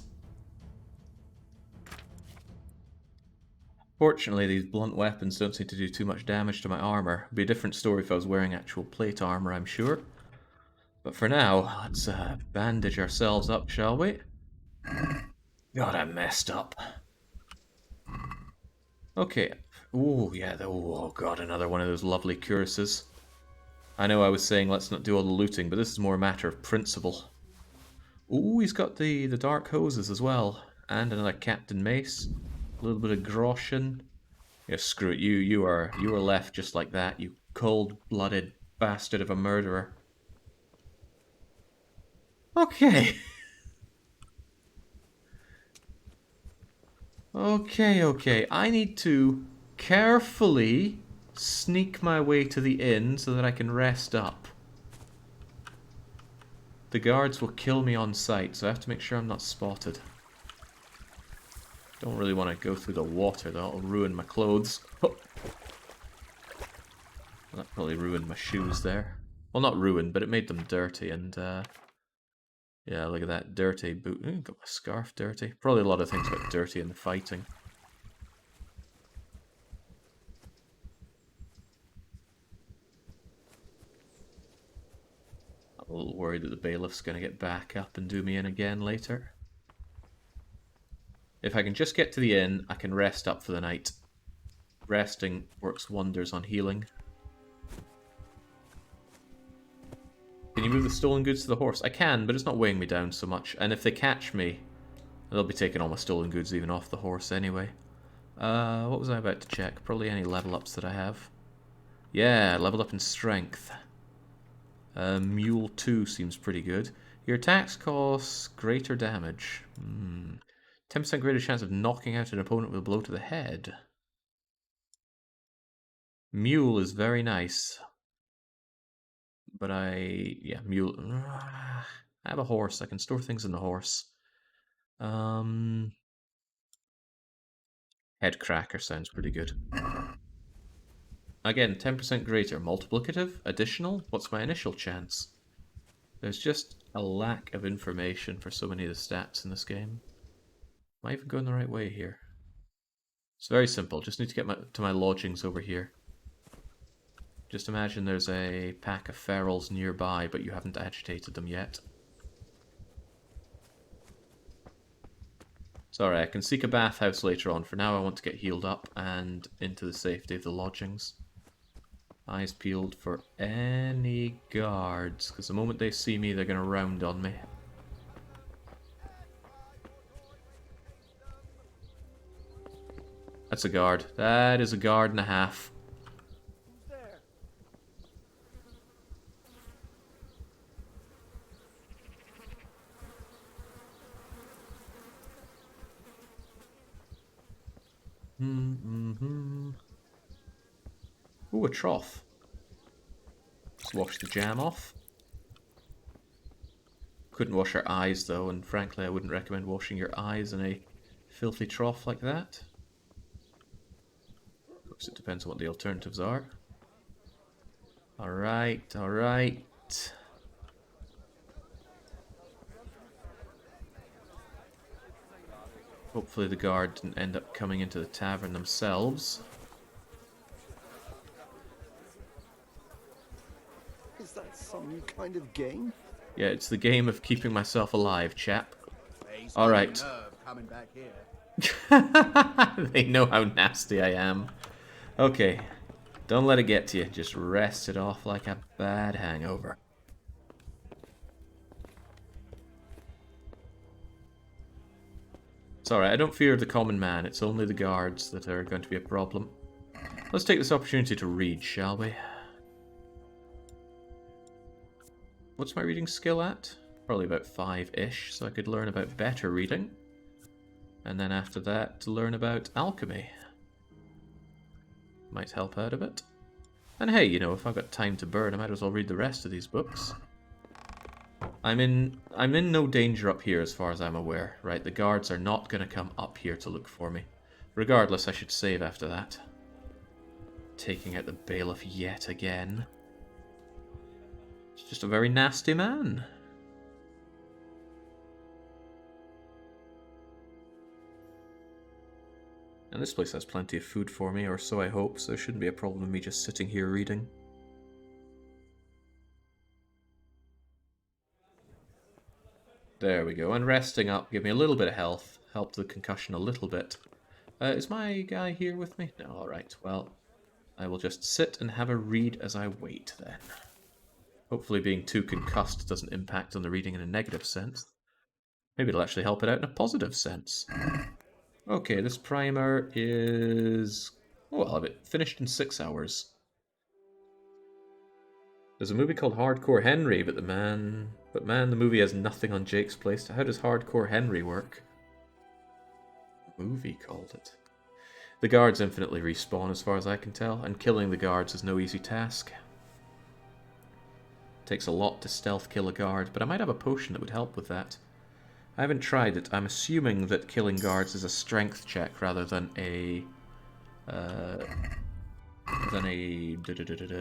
Fortunately, these blunt weapons don't seem to do too much damage to my armor. It'd be a different story if I was wearing actual plate armor, I'm sure. But for now, let's bandage ourselves up, shall we? God, I messed up. Okay. Ooh, yeah, oh god, another one of those lovely cuirasses. I know I was saying let's not do all the looting, but this is more a matter of principle. Ooh, he's got the dark hoses as well. And another Captain Mace. A little bit of Groschen. Yeah, screw it, you are left just like that, you cold-blooded bastard of a murderer. Okay. Okay. I need to carefully sneak my way to the inn so that I can rest up. The guards will kill me on sight, so I have to make sure I'm not spotted. Don't really want to go through the water, that'll ruin my clothes. Oh. That probably ruined my shoes there. Well, not ruined, but it made them dirty, and yeah, look at that dirty boot. Ooh, got my scarf dirty. Probably a lot of things got dirty in the fighting. I'm a little worried that the bailiff's going to get back up and do me in again later. If I can just get to the inn, I can rest up for the night. Resting works wonders on healing. Can you move the stolen goods to the horse? I can, but it's not weighing me down so much. And if they catch me, they'll be taking all my stolen goods even off the horse anyway. What was I about to check? Probably any level ups that I have. Yeah, level up in strength. Mule 2 seems pretty good. Your attacks cause greater damage. 10% greater chance of knocking out an opponent with a blow to the head. Mule is very nice. But mule. I have a horse. I can store things in the horse. Head cracker sounds pretty good. Again, 10% greater. Multiplicative? Additional? What's my initial chance? There's just a lack of information for so many of the stats in this game. Am I even going the right way here? It's very simple. Just need to get to my lodgings over here. Just imagine there's a pack of ferals nearby, but you haven't agitated them yet. Sorry, I can seek a bathhouse later on. For now, I want to get healed up and into the safety of the lodgings. Eyes peeled for any guards, because the moment they see me, they're going to round on me. That's a guard. That is a guard and a half. Ooh, a trough. Let's wash the jam off. Couldn't wash our eyes though, and frankly I wouldn't recommend washing your eyes in a filthy trough like that. Of course it depends on what the alternatives are. Alright. Hopefully the guard didn't end up coming into the tavern themselves. Is that some kind of game? Yeah, it's the game of keeping myself alive, chap. Alright. They know how nasty I am. Okay. Don't let it get to you. Just rest it off like a bad hangover. It's alright, I don't fear the common man. It's only the guards that are going to be a problem. Let's take this opportunity to read, shall we? What's my reading skill at? Probably about 5-ish, so I could learn about better reading. And then after that, to learn about alchemy. Might help out a bit. And hey, you know, if I've got time to burn, I might as well read the rest of these books. I'm in no danger up here as far as I'm aware, right? The guards are not going to come up here to look for me. Regardless, I should save after that. Taking out the bailiff yet again. He's just a very nasty man. And this place has plenty of food for me, or so I hope, so there shouldn't be a problem with me just sitting here reading. There we go, and resting up, give me a little bit of health, help the concussion a little bit. Is my guy here with me? No, alright, well, I will just sit and have a read as I wait then. Hopefully being too concussed doesn't impact on the reading in a negative sense. Maybe it'll actually help it out in a positive sense. Okay, this primer is... oh, I'll have it finished in 6 hours. There's a movie called Hardcore Henry, but man, the movie has nothing on Jake's place. How does Hardcore Henry work? Movie called it. The guards infinitely respawn as far as I can tell, and killing the guards is no easy task. Takes a lot to stealth kill a guard, but I might have a potion that would help with that. I haven't tried it. I'm assuming that killing guards is a strength check rather than a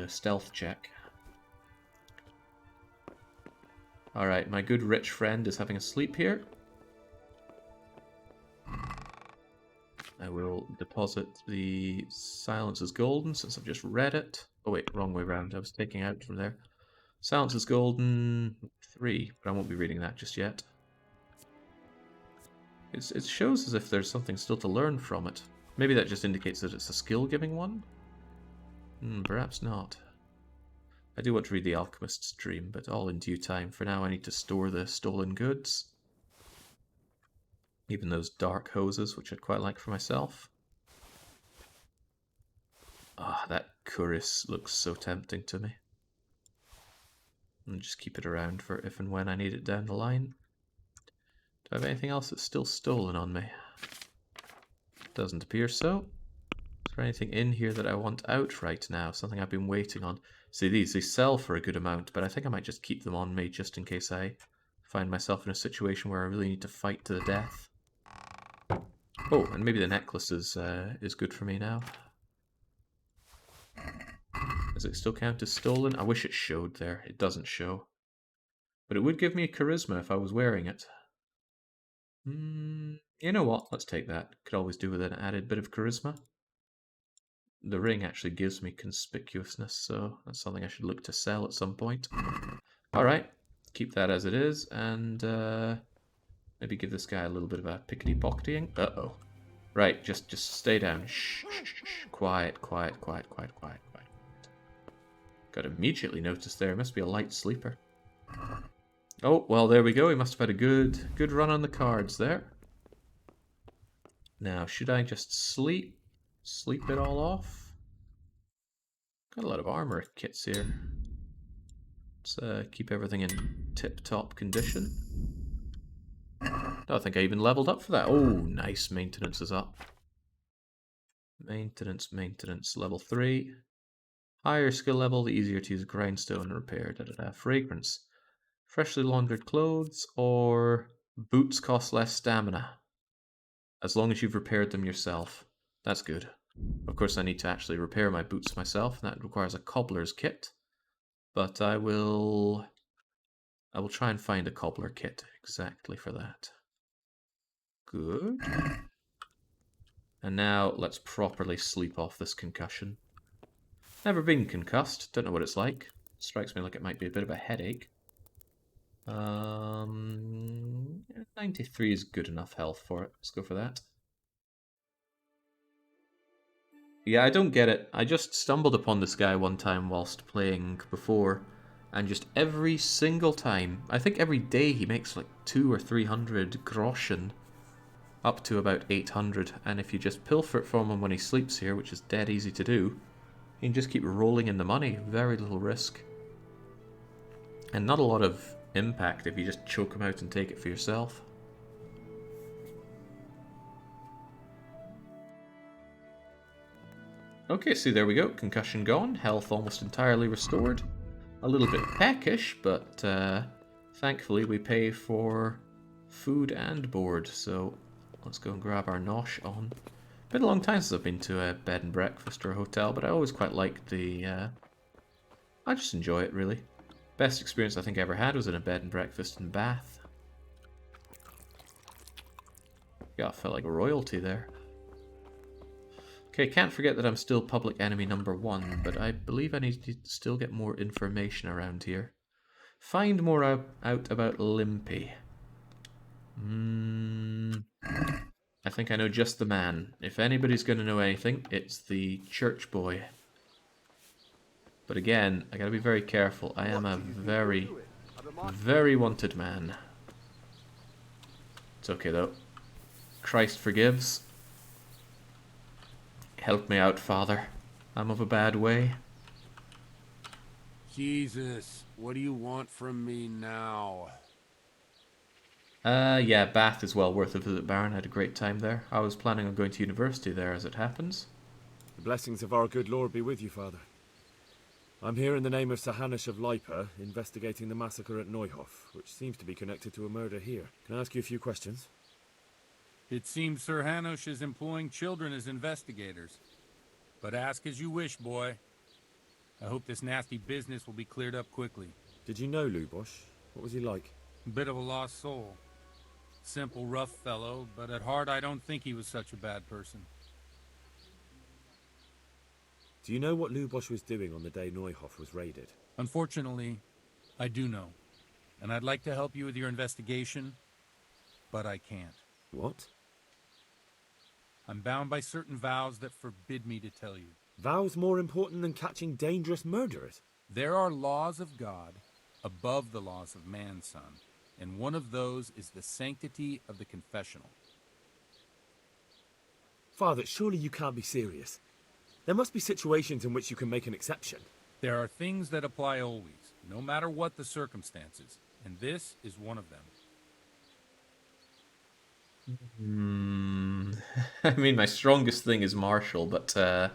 stealth check. Alright, my good rich friend is having a sleep here. I will deposit the Silence is Golden since I've just read it. Oh wait, wrong way around. I was taking out from there. Silence is Golden 3, but I won't be reading that just yet. It shows as if there's something still to learn from it. Maybe that just indicates that it's a skill-giving one? Perhaps not. I do want to read The Alchemist's Dream, but all in due time. For now, I need to store the stolen goods. Even those dark hoses, which I'd quite like for myself. Ah, that cuirass looks so tempting to me. And just keep it around for if and when I need it down the line. Do I have anything else that's still stolen on me? Doesn't appear so. Is there anything in here that I want out right now? Something I've been waiting on. See, they sell for a good amount, but I think I might just keep them on me just in case I find myself in a situation where I really need to fight to the death. Oh, and maybe the necklace is good for me now. Does it still count as stolen? I wish it showed there. It doesn't show. But it would give me charisma if I was wearing it. You know what? Let's take that. Could always do with an added bit of charisma. The ring actually gives me conspicuousness, so that's something I should look to sell at some point. Alright, keep that as it is, and maybe give this guy a little bit of a pickety-pocketying. Uh-oh. Right, just stay down. Shh, shh, shh. Quiet, quiet, quiet, quiet, quiet, quiet. Got immediately noticed there. Must be a light sleeper. Oh, well, there we go. He must have had a good run on the cards there. Now, should I just sleep it all off? Got a lot of armor kits here. Let's keep everything in tip-top condition. Don't think I even leveled up for that. Oh, nice. Maintenance is up. Maintenance, level 3. Higher skill level, the easier to use grindstone and repair. Fragrance. Freshly laundered clothes or boots cost less stamina. As long as you've repaired them yourself. That's good. Of course, I need to actually repair my boots myself, and that requires a cobbler's kit. But I will try and find a cobbler kit exactly for that. Good. And now let's properly sleep off this concussion. Never been concussed, don't know what it's like. Strikes me like it might be a bit of a headache. 93 is good enough health for it. Let's go for that. Yeah, I don't get it. I just stumbled upon this guy one time whilst playing before, and just every single time, I think every day he makes like 200 or 300 groschen, up to about 800, and if you just pilfer it from him when he sleeps here, which is dead easy to do, you can just keep rolling in the money, very little risk. And not a lot of impact if you just choke him out and take it for yourself. Okay, see, there we go. Concussion gone. Health almost entirely restored. A little bit peckish, but thankfully we pay for food and board. So let's go and grab our nosh on. Been a long time since I've been to a bed and breakfast or a hotel, but I always quite like the... I just enjoy it, really. Best experience I think I ever had was in a bed and breakfast in Bath. Yeah, I felt like royalty there. Okay, can't forget that I'm still public enemy #1, but I believe I need to still get more information around here. Find more out about Limpy. I think I know just the man. If anybody's going to know anything, it's the church boy. But again, I gotta be very careful. I am a very, very wanted man. It's okay though. Christ forgives. Help me out, Father. I'm of a bad way. Jesus, what do you want from me now? Yeah, Bath is well worth a visit, Baron. I had a great time there. I was planning on going to university there, as it happens. The blessings of our good Lord be with you, Father. I'm here in the name of Sir Hanush of Lipa, investigating the massacre at Neuhof, which seems to be connected to a murder here. Can I ask you a few questions? It seems Sir Hanush is employing children as investigators. But ask as you wish, boy. I hope this nasty business will be cleared up quickly. Did you know Lubosh? What was he like? Bit of a lost soul. Simple, rough fellow, but at heart I don't think he was such a bad person. Do you know what Lubosh was doing on the day Neuhof was raided? Unfortunately, I do know. And I'd like to help you with your investigation, but I can't. What? I'm bound by certain vows that forbid me to tell you. Vows more important than catching dangerous murderers? There are laws of God above the laws of man, son. And one of those is the sanctity of the confessional. Father, surely you can't be serious. There must be situations in which you can make an exception. There are things that apply always, no matter what the circumstances, and this is one of them. I mean, my strongest thing is martial, but I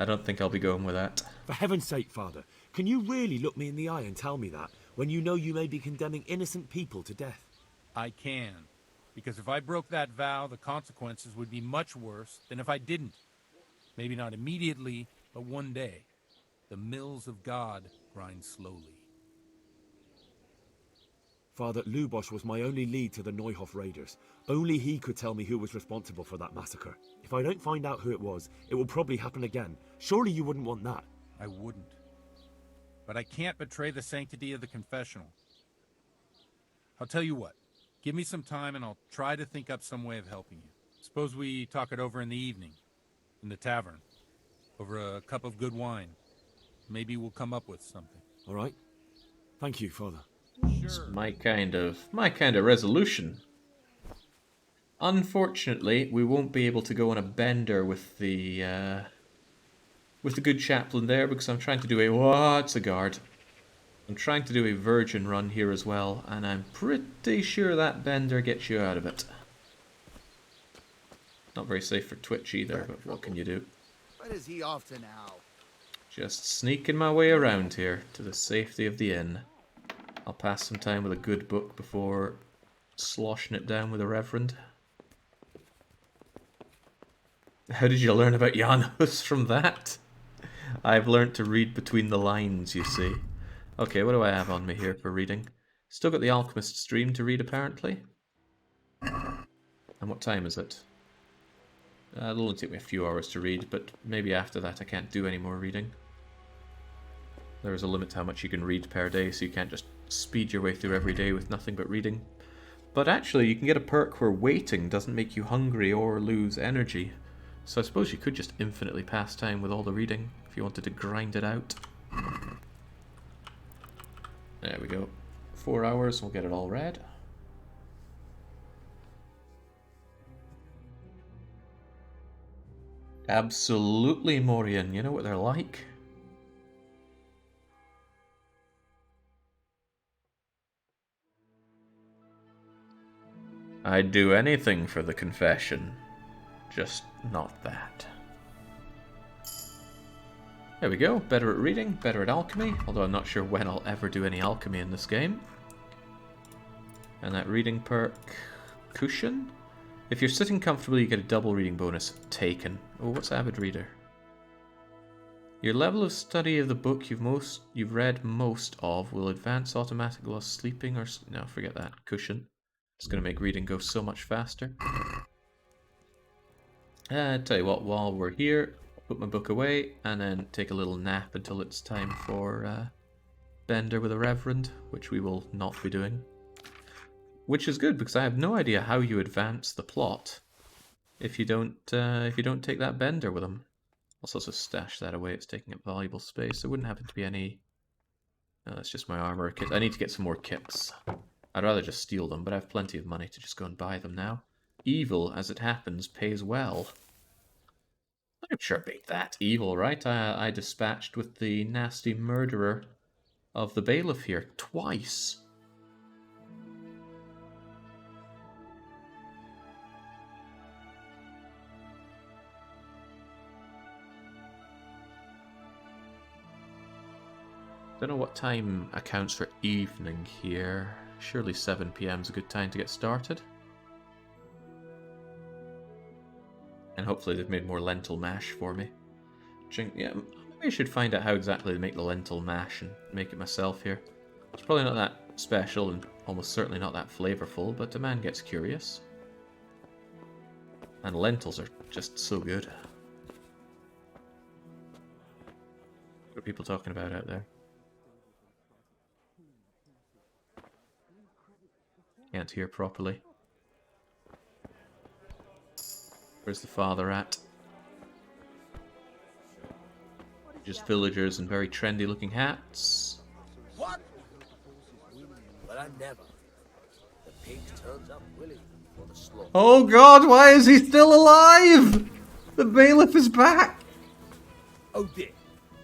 don't think I'll be going with that. For heaven's sake, Father, can you really look me in the eye and tell me that, when you know you may be condemning innocent people to death? I can, because if I broke that vow, the consequences would be much worse than if I didn't. Maybe not immediately, but one day. The mills of God grind slowly. Father, Lubosh was my only lead to the Neuhof raiders. Only he could tell me who was responsible for that massacre. If I don't find out who it was, it will probably happen again. Surely you wouldn't want that. I wouldn't. But I can't betray the sanctity of the confessional. I'll tell you what. Give me some time and I'll try to think up some way of helping you. Suppose we talk it over in the evening. In the tavern. Over a cup of good wine. Maybe we'll come up with something. All right. Thank you, Father. It's my kind of resolution. Unfortunately, we won't be able to go on a bender with the good chaplain there because I'm trying to do what's a guard? I'm trying to do a virgin run here as well, and I'm pretty sure that bender gets you out of it. Not very safe for Twitch either, but what can you do? What is he off to now? Just sneaking my way around here to the safety of the inn. I'll pass some time with a good book before sloshing it down with a reverend. How did you learn about Janos from that? I've learnt to read between the lines, you see. Okay, what do I have on me here for reading? Still got the Alchemist's Dream to read, apparently. And what time is it? It'll only take me a few hours to read, but maybe after that I can't do any more reading. There is a limit to how much you can read per day, so you can't just speed your way through every day with nothing but reading. But actually, you can get a perk where waiting doesn't make you hungry or lose energy. So I suppose you could just infinitely pass time with all the reading if you wanted to grind it out. There we go. 4 hours, we'll get it all read. Absolutely, Morian. You know what they're like. I'd do anything for the confession. Just not that. There we go. Better at reading, better at alchemy. Although I'm not sure when I'll ever do any alchemy in this game. And that reading perk... Cushion? If you're sitting comfortably, you get a double reading bonus. Taken. Oh, what's Avid Reader? Your level of study of the book you've read most of will advance automatically while sleeping or... No, forget that. Cushion. It's going to make reading go so much faster. Tell you what, while we're here, I'll put my book away and then take a little nap until it's time for Bender with a Reverend, which we will not be doing. Which is good because I have no idea how you advance the plot if you don't take that Bender with him. I'll also stash that away. It's taking up valuable space. There wouldn't happen to be any. No, that's just my armor kit. I need to get some more kits. I'd rather just steal them, but I have plenty of money to just go and buy them now. Evil, as it happens, pays well. I'm sure beat that. Evil, right? I dispatched with the nasty murderer of the bailiff here twice. Don't know what time accounts for evening here. Surely 7 PM is a good time to get started. And hopefully they've made more lentil mash for me. Yeah, maybe I should find out how exactly they make the lentil mash and make it myself here. It's probably not that special and almost certainly not that flavorful, but a man gets curious. And lentils are just so good. What are people talking about out there? Can't hear properly. Where's the father at? Just villagers in very trendy looking hats. What? But I never. The pig turns up willing for the slaughter. Oh god, why is he still alive? The bailiff is back. Oh dear.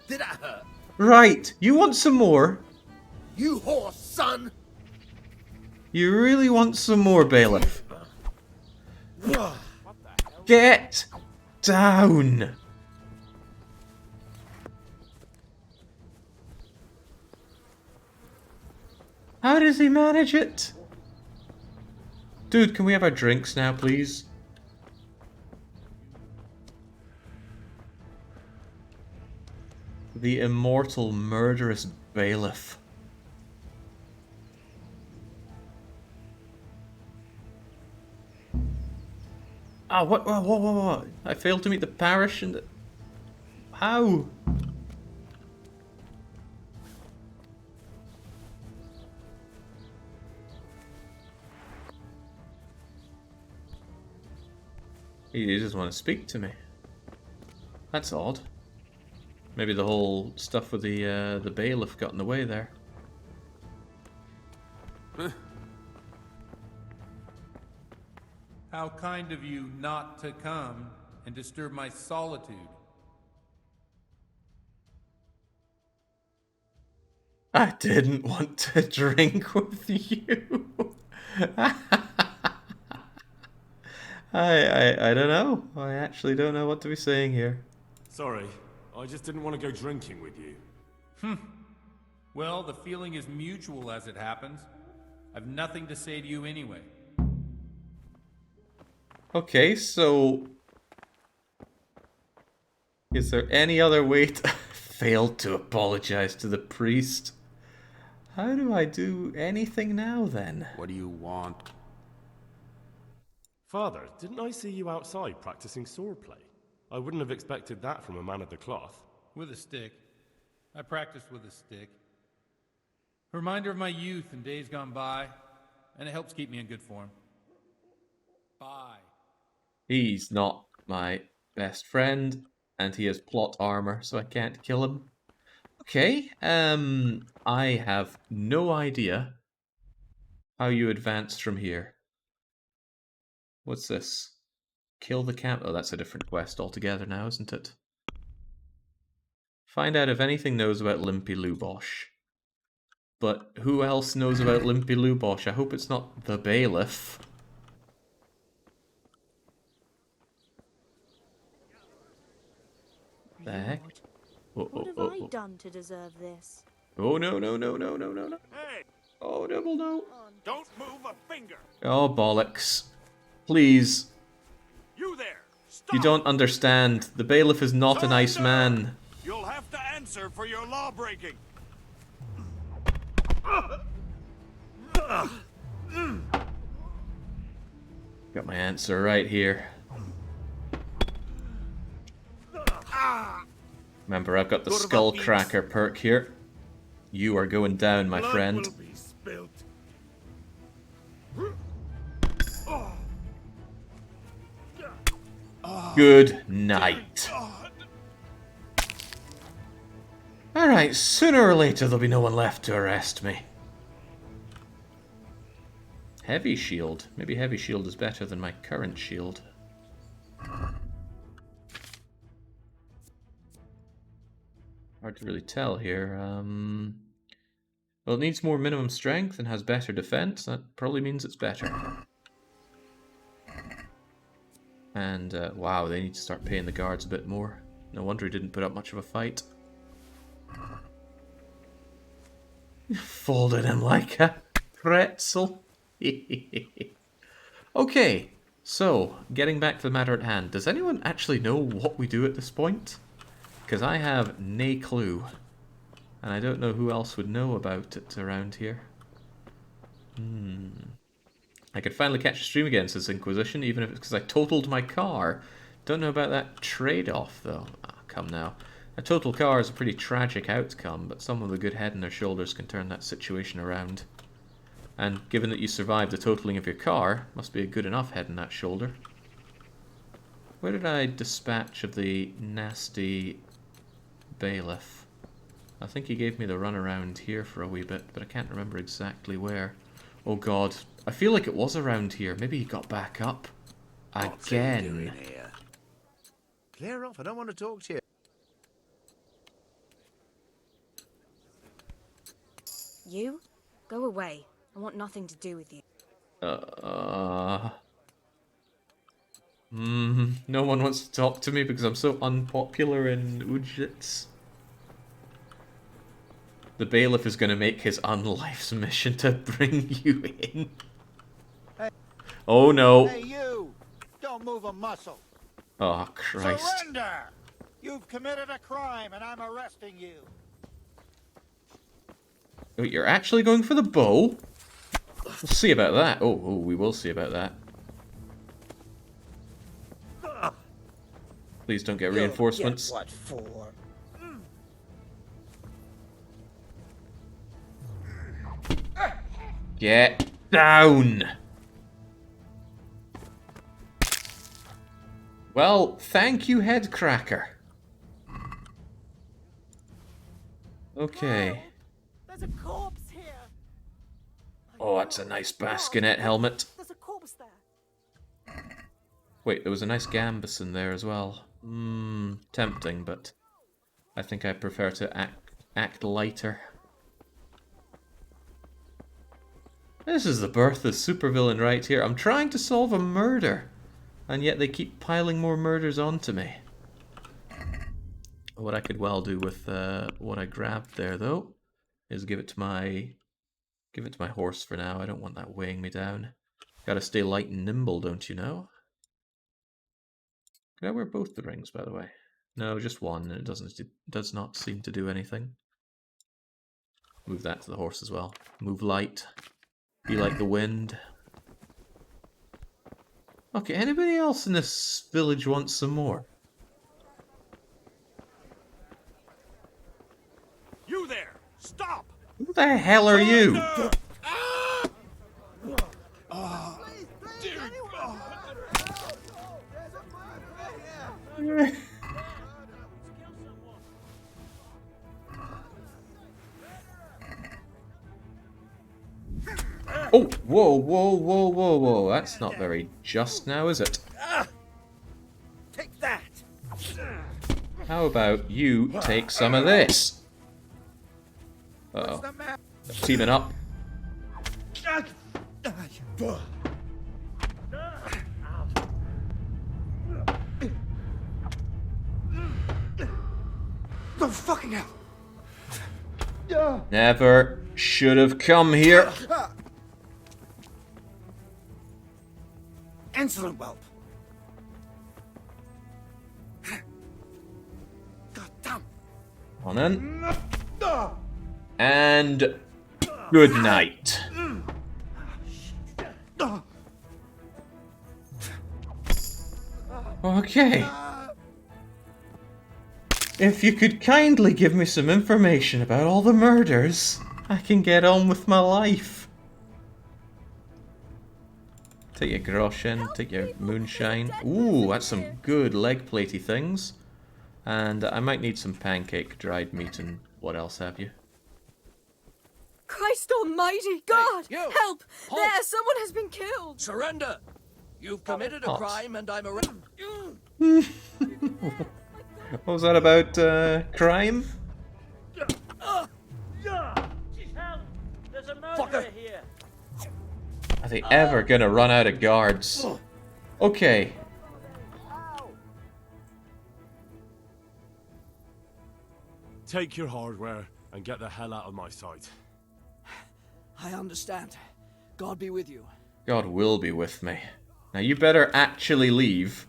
Did I hurt? Right, you want some more? You horse, son! You really want some more, bailiff? Get down! How does he manage it? Dude, can we have our drinks now, please? The immortal murderous bailiff. Ah, what? I failed to meet the parish and the... How? He doesn't want to speak to me. That's odd. Maybe the whole stuff with the bailiff got in the way there. How kind of you not to come and disturb my solitude. I didn't want to drink with you. I don't know. I actually don't know what to be saying here. Sorry, I just didn't want to go drinking with you. Well, the feeling is mutual as it happens. I've nothing to say to you anyway. Okay, so... Is there any other way to... Failed to apologize to the priest. How do I do anything now, then? What do you want? Father, didn't I see you outside practicing swordplay? I wouldn't have expected that from a man of the cloth. With a stick. I practiced with a stick. A reminder of my youth and days gone by, and it helps keep me in good form. Bye. He's not my best friend, and he has plot armor, so I can't kill him. Okay, I have no idea how you advance from here. What's this? Kill the camp. Oh, that's a different quest altogether now, isn't it? Find out if anything knows about Limpy Lubosh. But who else knows about Limpy Lubosh? I hope it's not the bailiff. The heck? What have I done to deserve this? Oh, no. Hey! Oh, double no. Don't move a finger! Oh, bollocks. Please. You there! You don't understand. The bailiff is not a nice man. You'll have to answer for your law breaking. Got my answer right here. Remember, I've got the Skull Cracker perk here. You are going down, my friend. Good night. Alright, sooner or later there'll be no one left to arrest me. Heavy shield. Maybe heavy shield is better than my current shield. Hard to really tell here. Well, it needs more minimum strength and has better defense. That probably means it's better. And, wow, they need to start paying the guards a bit more. No wonder he didn't put up much of a fight. Folded him like a pretzel. Okay, so, getting back to the matter at hand. Does anyone actually know what we do at this point? Because I have nay clue. And I don't know who else would know about it around here. I could finally catch a stream again, says Inquisition, even if it's because I totaled my car. Don't know about that trade-off, though. Ah, come now. A total car is a pretty tragic outcome, but someone with a good head on their shoulders can turn that situation around. And given that you survived the totaling of your car, must be a good enough head on that shoulder. Where did I dispatch of the nasty bailiff? I think he gave me the run around here for a wee bit, but I can't remember exactly where. Oh god, I feel like it was around here. Maybe he got back up. Again. Clear off, I don't want to talk to you. You? Go away. I want nothing to do with you. No one wants to talk to me because I'm so unpopular in Ujits. The bailiff is going to make his unlife's mission to bring you in. Hey. Oh no. Hey, you! Don't move a muscle. Oh, Christ. Surrender! You've committed a crime and I'm arresting you. Oh, you're actually going for the bow? We'll see about that. Oh, we will see about that. Please don't get reinforcements. Get what for? Get down! Well, thank you, Headcracker. Okay. There's a corpse here. Oh, that's a nice bassinet helmet. There's a corpse there. Wait, there was a nice gambus in there as well. Tempting, but I think I prefer to act lighter. This is the birth of supervillain right here. I'm trying to solve a murder, and yet they keep piling more murders onto me. What I could well do with what I grabbed there, though, is give it to my horse for now. I don't want that weighing me down. Gotta stay light and nimble, don't you know? Can I wear both the rings, by the way? No, just one, and it does not seem to do anything. Move that to the horse as well. Move light. Be like the wind. Okay, anybody else in this village want some more? You there! Stop! Who the hell are you? Oh, whoa, whoa, whoa, whoa, whoa. That's not very just now, is it? Take that! How about you take some of this? Uh-oh. Teaming up. No fucking hell! Never should have come here. Insolent whelp! On in. And good night. Okay. If you could kindly give me some information about all the murders, I can get on with my life. Take your groschen, take your moonshine. Ooh, that's some good leg platey things. And I might need some pancake, dried meat, and what else have you? Christ almighty! God! you! Help! Halt! There! Someone has been killed! Surrender! You've committed a Halt. crime and I'm arrested. What was that about, crime? There's a murderer here. Are they ever gonna run out of guards? Okay. Take your hardware and get the hell out of my sight. I understand. God be with you. God will be with me. Now you better actually leave.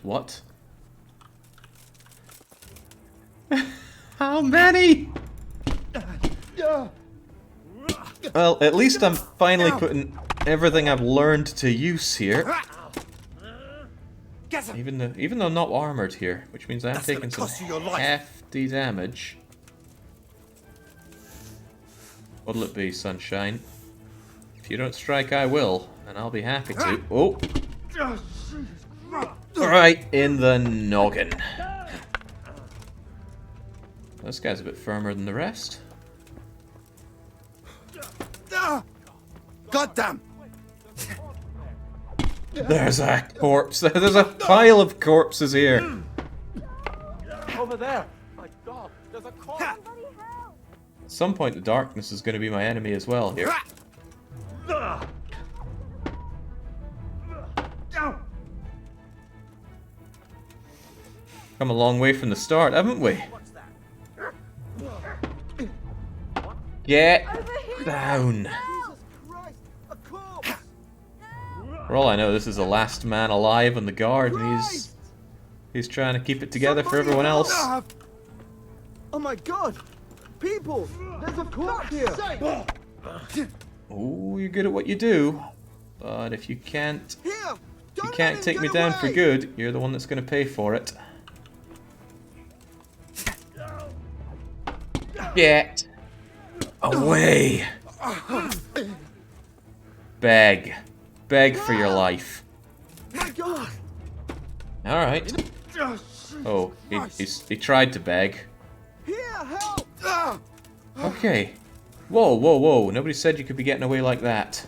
What? How many? Well, at least I'm finally putting everything I've learned to use here. Even though I'm not armored here, which means I'm taking some hefty damage. What'll it be, sunshine? If you don't strike, I will, and I'll be happy to. Oh! Right in the noggin. This guy's a bit firmer than the rest. Goddamn! There's a corpse. There's a pile of corpses here. Over there! My God, there's a corpse! At some point, the darkness is going to be my enemy as well here. Come a long way from the start, haven't we? Get down. For all I know, this is the last man alive on the guard, and he's trying to keep it together for everyone else. Oh my God! People! There's a corpse here! Oh, you're good at what you do, but if you can't take me down for good, you're the one that's going to pay for it. Get away! Beg. Beg for your life. My God! Alright. Oh, he tried to beg. Here, help! Okay. Whoa, whoa, whoa. Nobody said you could be getting away like that.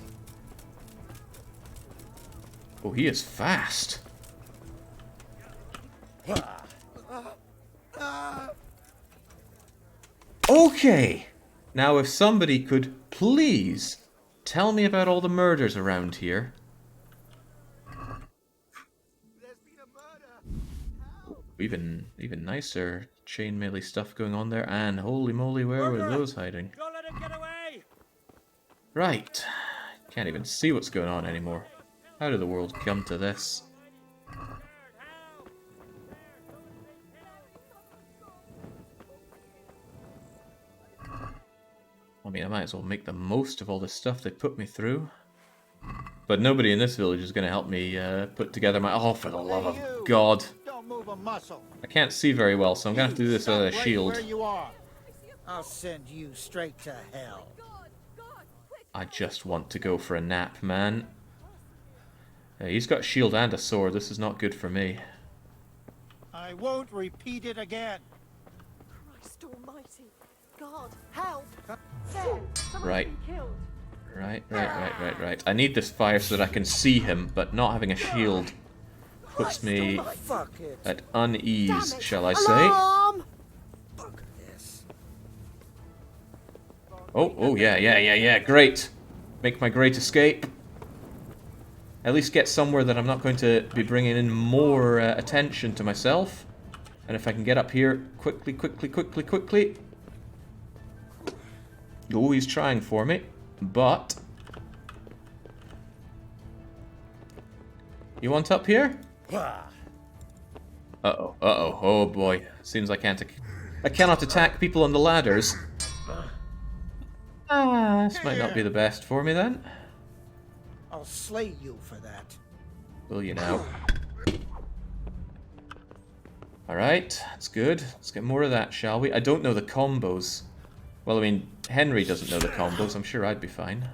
Oh, he is fast. Okay. Now, if somebody could please tell me about all the murders around here. Even nicer chainmail stuff going on there, and holy moly, where were those hiding? Don't let him get away! Right. Can't even see what's going on anymore. How did the world come to this? I mean, I might as well make the most of all the stuff they put me through. But nobody in this village is going to help me put together my... Oh, for the love of God. Don't move a muscle. I can't see very well, so I'm going to have to do this with a shield. Where you are. I'll send you straight to hell. I just want to go for a nap, man. Yeah, he's got a shield and a sword. This is not good for me. I won't repeat it again. Christ almighty. God, help! There, someone's Right. been killed. Right. I need this fire so that I can see him, but not having a shield puts me at unease, shall I say. Oh, yeah, great. Make my great escape. At least get somewhere that I'm not going to be bringing in more attention to myself. And if I can get up here quickly. Oh, he's trying for me, but... You want up here? Uh-oh, oh boy. Seems I cannot attack people on the ladders. This might not be the best for me then. I'll slay you for that. Will you now? Alright, that's good. Let's get more of that, shall we? I don't know the combos. Well, I mean, Henry doesn't know the combos. I'm sure I'd be fine.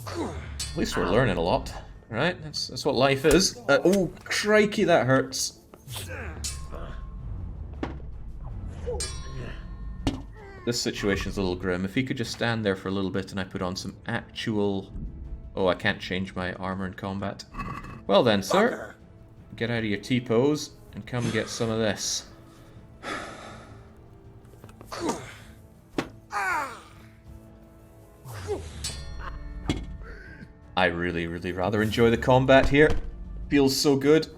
At least we're learning a lot, right? That's what life is. Oh, crikey, that hurts. This situation's a little grim. If he could just stand there for a little bit and I put on some actual... Oh, I can't change my armor in combat. Well then, sir. Get out of your T-pose and come and get some of this. I really rather enjoy the combat here. Feels so good.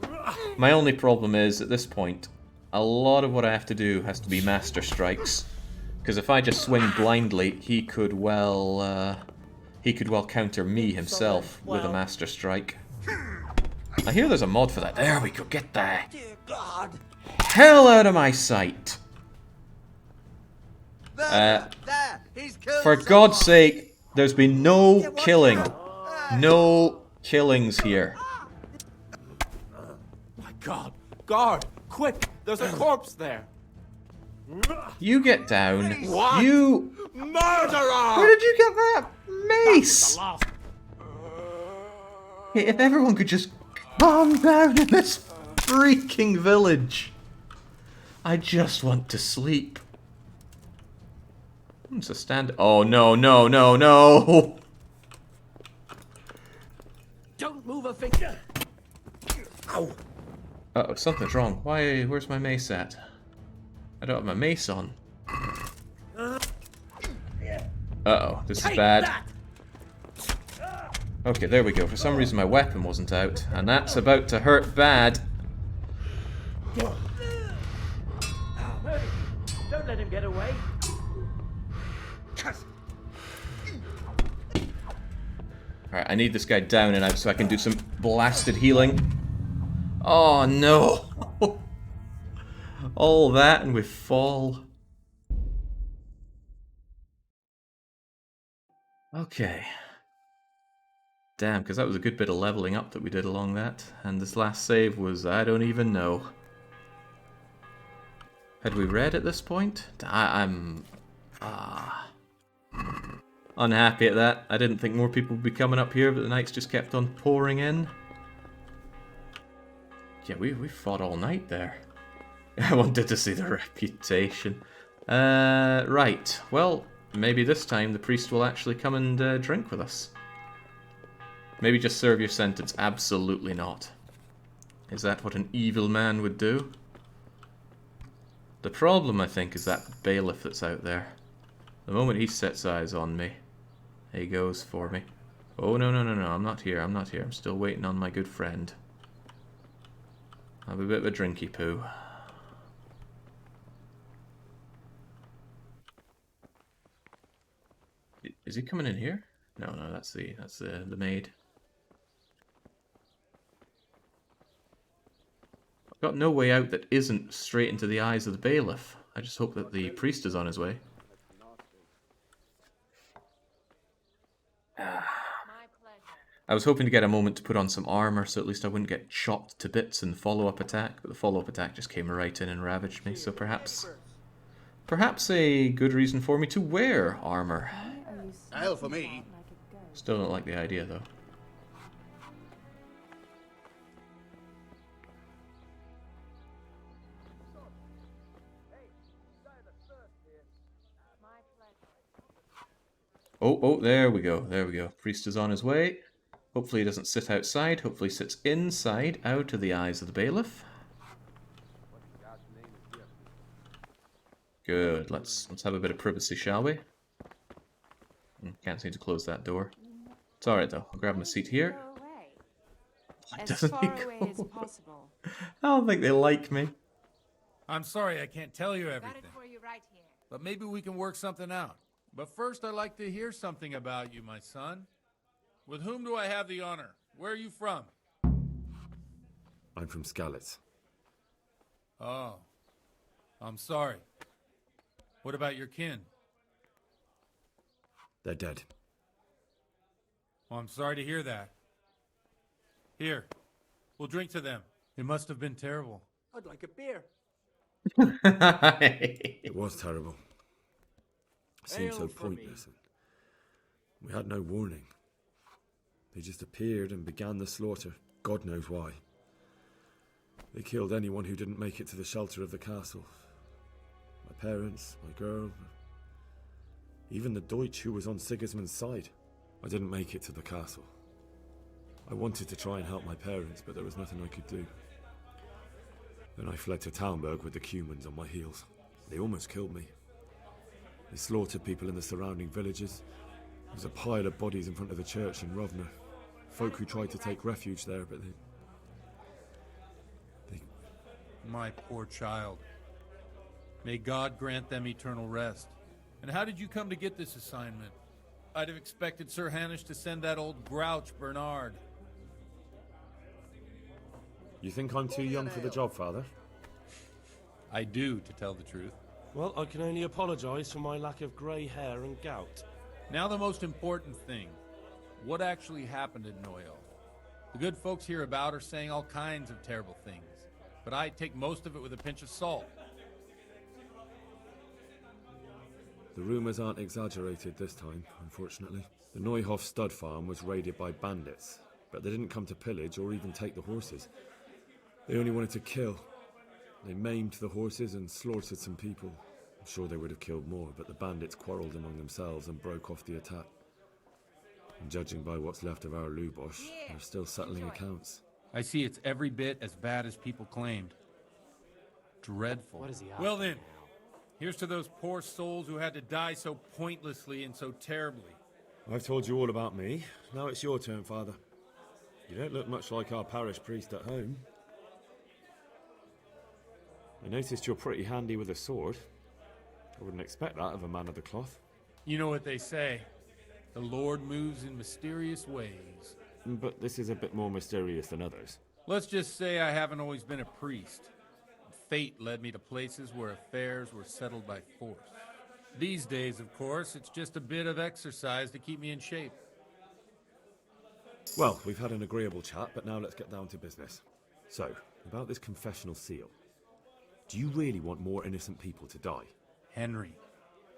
My only problem is, at this point, a lot of what I have to do has to be master strikes. Because if I just swing blindly, he could well counter me himself with a master strike. I hear there's a mod for that. There we go, get that hell out of my sight. For God's sake, there's been no killing. No killings here. My God, guard, quick! There's a corpse there. You get down. What? You Murderer! Where did you get that mace? Hey, if everyone could just calm down in this freaking village. I just want to sleep. It's a stand. Oh no. Don't move a finger. Ow. Uh-oh, something's wrong. Where's my mace at? I don't have my mace on. Uh-oh, this is bad. Okay, there we go. For some reason my weapon wasn't out, and that's about to hurt bad. Don't let him get away. Alright, I need this guy down and out so I can do some blasted healing. Oh no! All that and we fall. Okay. Damn, because that was a good bit of leveling up that we did along that. And this last save was, I don't even know. Had we read at this point? I'm unhappy at that. I didn't think more people would be coming up here, but the knights just kept on pouring in. Yeah, we fought all night there. I wanted to see the reputation. Right. Well, maybe this time the priest will actually come and drink with us. Maybe just serve your sentence. Absolutely not. Is that what an evil man would do? The problem, I think, is that bailiff that's out there. The moment he sets eyes on me, he goes for me. Oh, no, I'm not here, I'm still waiting on my good friend. I'll have a bit of a drinky poo. Is he coming in here? No, that's the maid. I've got no way out that isn't straight into the eyes of the bailiff. I just hope that the priest is on his way. I was hoping to get a moment to put on some armor, so at least I wouldn't get chopped to bits in the follow-up attack, but the follow-up attack just came right in and ravaged me, so perhaps a good reason for me to wear armor. Hell for me. Still don't like the idea, though. Oh, there we go. There we go. Priest is on his way. Hopefully he doesn't sit outside. Hopefully he sits inside, out of the eyes of the bailiff. Good. Let's have a bit of privacy, shall we? Can't seem to close that door. It's alright though. I'll grab my seat here. Why As doesn't he far away as go? possible. I don't think they like me. I'm sorry I can't tell you Got everything, it for you right here. but maybe we can work something out. But first, I'd like to hear something about you, my son. With whom do I have the honor? Where are you from? I'm from Skalitz. Oh, I'm sorry. What about your kin? They're dead. Well, I'm sorry to hear that. Here, we'll drink to them. It must have been terrible. I'd like a beer. It was terrible. It seemed so pointless. And we had no warning. They just appeared and began the slaughter. God knows why. They killed anyone who didn't make it to the shelter of the castle. My parents, my girl, even the Deutsch who was on Sigismund's side. I didn't make it to the castle. I wanted to try and help my parents, but there was nothing I could do. Then I fled to Talmberg with the Cumans on my heels. They almost killed me. They slaughtered people in the surrounding villages. There was a pile of bodies in front of the church in Rovna. Folk who tried to take refuge there, but they... My poor child. May God grant them eternal rest. And how did you come to get this assignment? I'd have expected Sir Hanish to send that old grouch, Bernard. You think I'm too young for the job, Father? I do, to tell the truth. Well, I can only apologise for my lack of grey hair and gout. Now the most important thing. What actually happened at Noel? The good folks hereabout are saying all kinds of terrible things, but I take most of it with a pinch of salt. The rumours aren't exaggerated this time, unfortunately. The Neuhof stud farm was raided by bandits, but they didn't come to pillage or even take the horses. They only wanted to kill. They maimed the horses and slaughtered some people. I'm sure they would have killed more, but the bandits quarrelled among themselves and broke off the attack. And judging by what's left of our Lubosh, they're still settling accounts. I see it's every bit as bad as people claimed. Dreadful. What is he Well then, here's to those poor souls who had to die so pointlessly and so terribly. I've told you all about me. Now it's your turn, Father. You don't look much like our parish priest at home. I noticed you're pretty handy with a sword. I wouldn't expect that of a man of the cloth. You know what they say. The Lord moves in mysterious ways. But this is a bit more mysterious than others. Let's just say I haven't always been a priest. Fate led me to places where affairs were settled by force. These days, of course, it's just a bit of exercise to keep me in shape. Well, we've had an agreeable chat, but now let's get down to business. So, about this confessional seal. Do you really want more innocent people to die? Henry,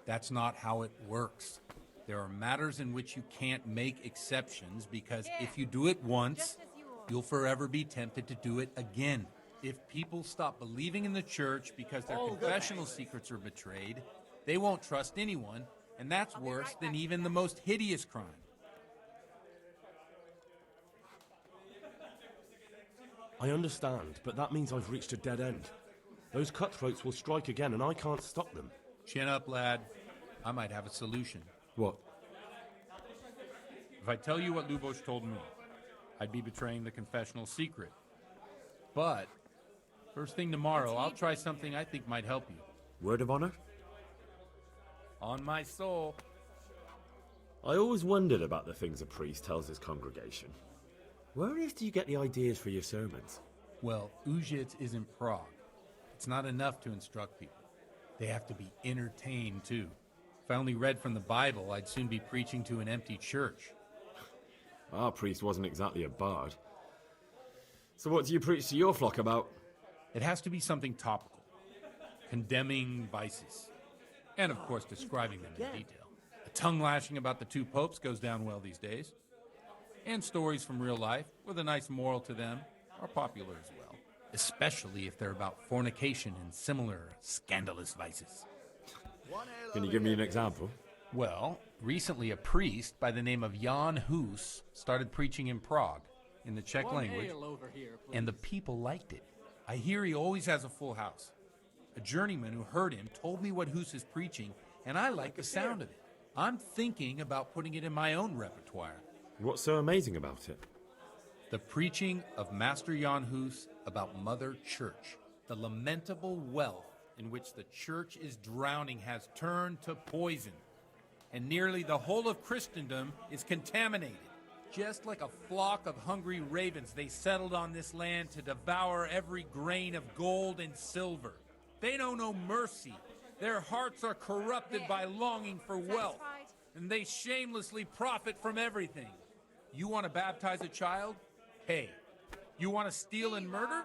that's not how it works. There are matters in which you can't make exceptions because if you do it once, you'll forever be tempted to do it again. If people stop believing in the church because their confessional secrets are betrayed, they won't trust anyone, and that's worse than even the most hideous crime. I understand, but that means I've reached a dead end. Those cutthroats will strike again, and I can't stop them. Chin up, lad. I might have a solution. What? If I tell you what Lubosh told me, I'd be betraying the confessional secret. But, first thing tomorrow, I'll try something I think might help you. Word of honor? On my soul. I always wondered about the things a priest tells his congregation. Where on earth do you get the ideas for your sermons? Well, Ujits isn't Prague. It's not enough to instruct people. They have to be entertained, too. If I only read from the Bible, I'd soon be preaching to an empty church. Our priest wasn't exactly a bard. So what do you preach to your flock about? It has to be something topical. Condemning vices. And, of course, describing them in detail. A tongue lashing about the two popes goes down well these days. And stories from real life, with a nice moral to them, are popular as well. Especially if they're about fornication and similar scandalous vices. Can you give me an example? Well, recently a priest by the name of Jan Hus started preaching in Prague, in the Czech language, and the people liked it. I hear he always has a full house. A journeyman who heard him told me what Hus is preaching, and I like the sound of it. I'm thinking about putting it in my own repertoire. What's so amazing about it? The preaching of Master Jan Hus about Mother Church. The lamentable wealth in which the Church is drowning has turned to poison, and nearly the whole of Christendom is contaminated. Just like a flock of hungry ravens, they settled on this land to devour every grain of gold and silver. They know no mercy. Their hearts are corrupted by longing for wealth, and they shamelessly profit from everything. You want to baptize a child? Pay. You want to steal and murder?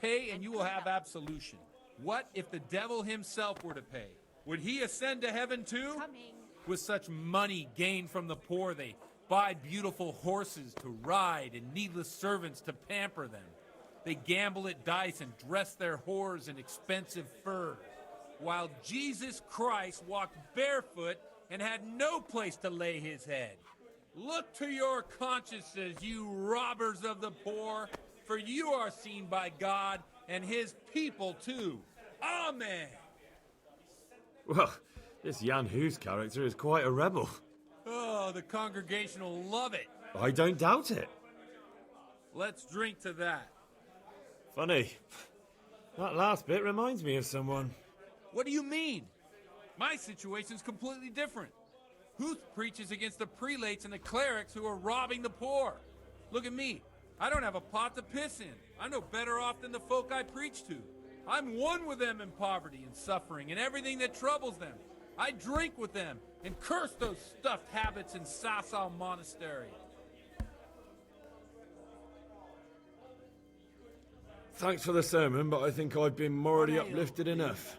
Pay and you will have absolution. What if the devil himself were to pay? Would he ascend to heaven too? With such money gained from the poor, they buy beautiful horses to ride and needless servants to pamper them. They gamble at dice and dress their whores in expensive furs, while Jesus Christ walked barefoot and had no place to lay his head. Look to your consciences, you robbers of the poor, for you are seen by God and his people too. Amen. Well, this Jan Hus character is quite a rebel. Oh, the congregation will love it. I don't doubt it. Let's drink to that. Funny. That last bit reminds me of someone. What do you mean? My situation's completely different. Huth preaches against the prelates and the clerics who are robbing the poor. Look at me. I don't have a pot to piss in. I'm no better off than the folk I preach to. I'm one with them in poverty and suffering and everything that troubles them. I drink with them and curse those stuffed habits in Sasau Monastery. Thanks for the sermon, but I think I've been morally uplifted enough.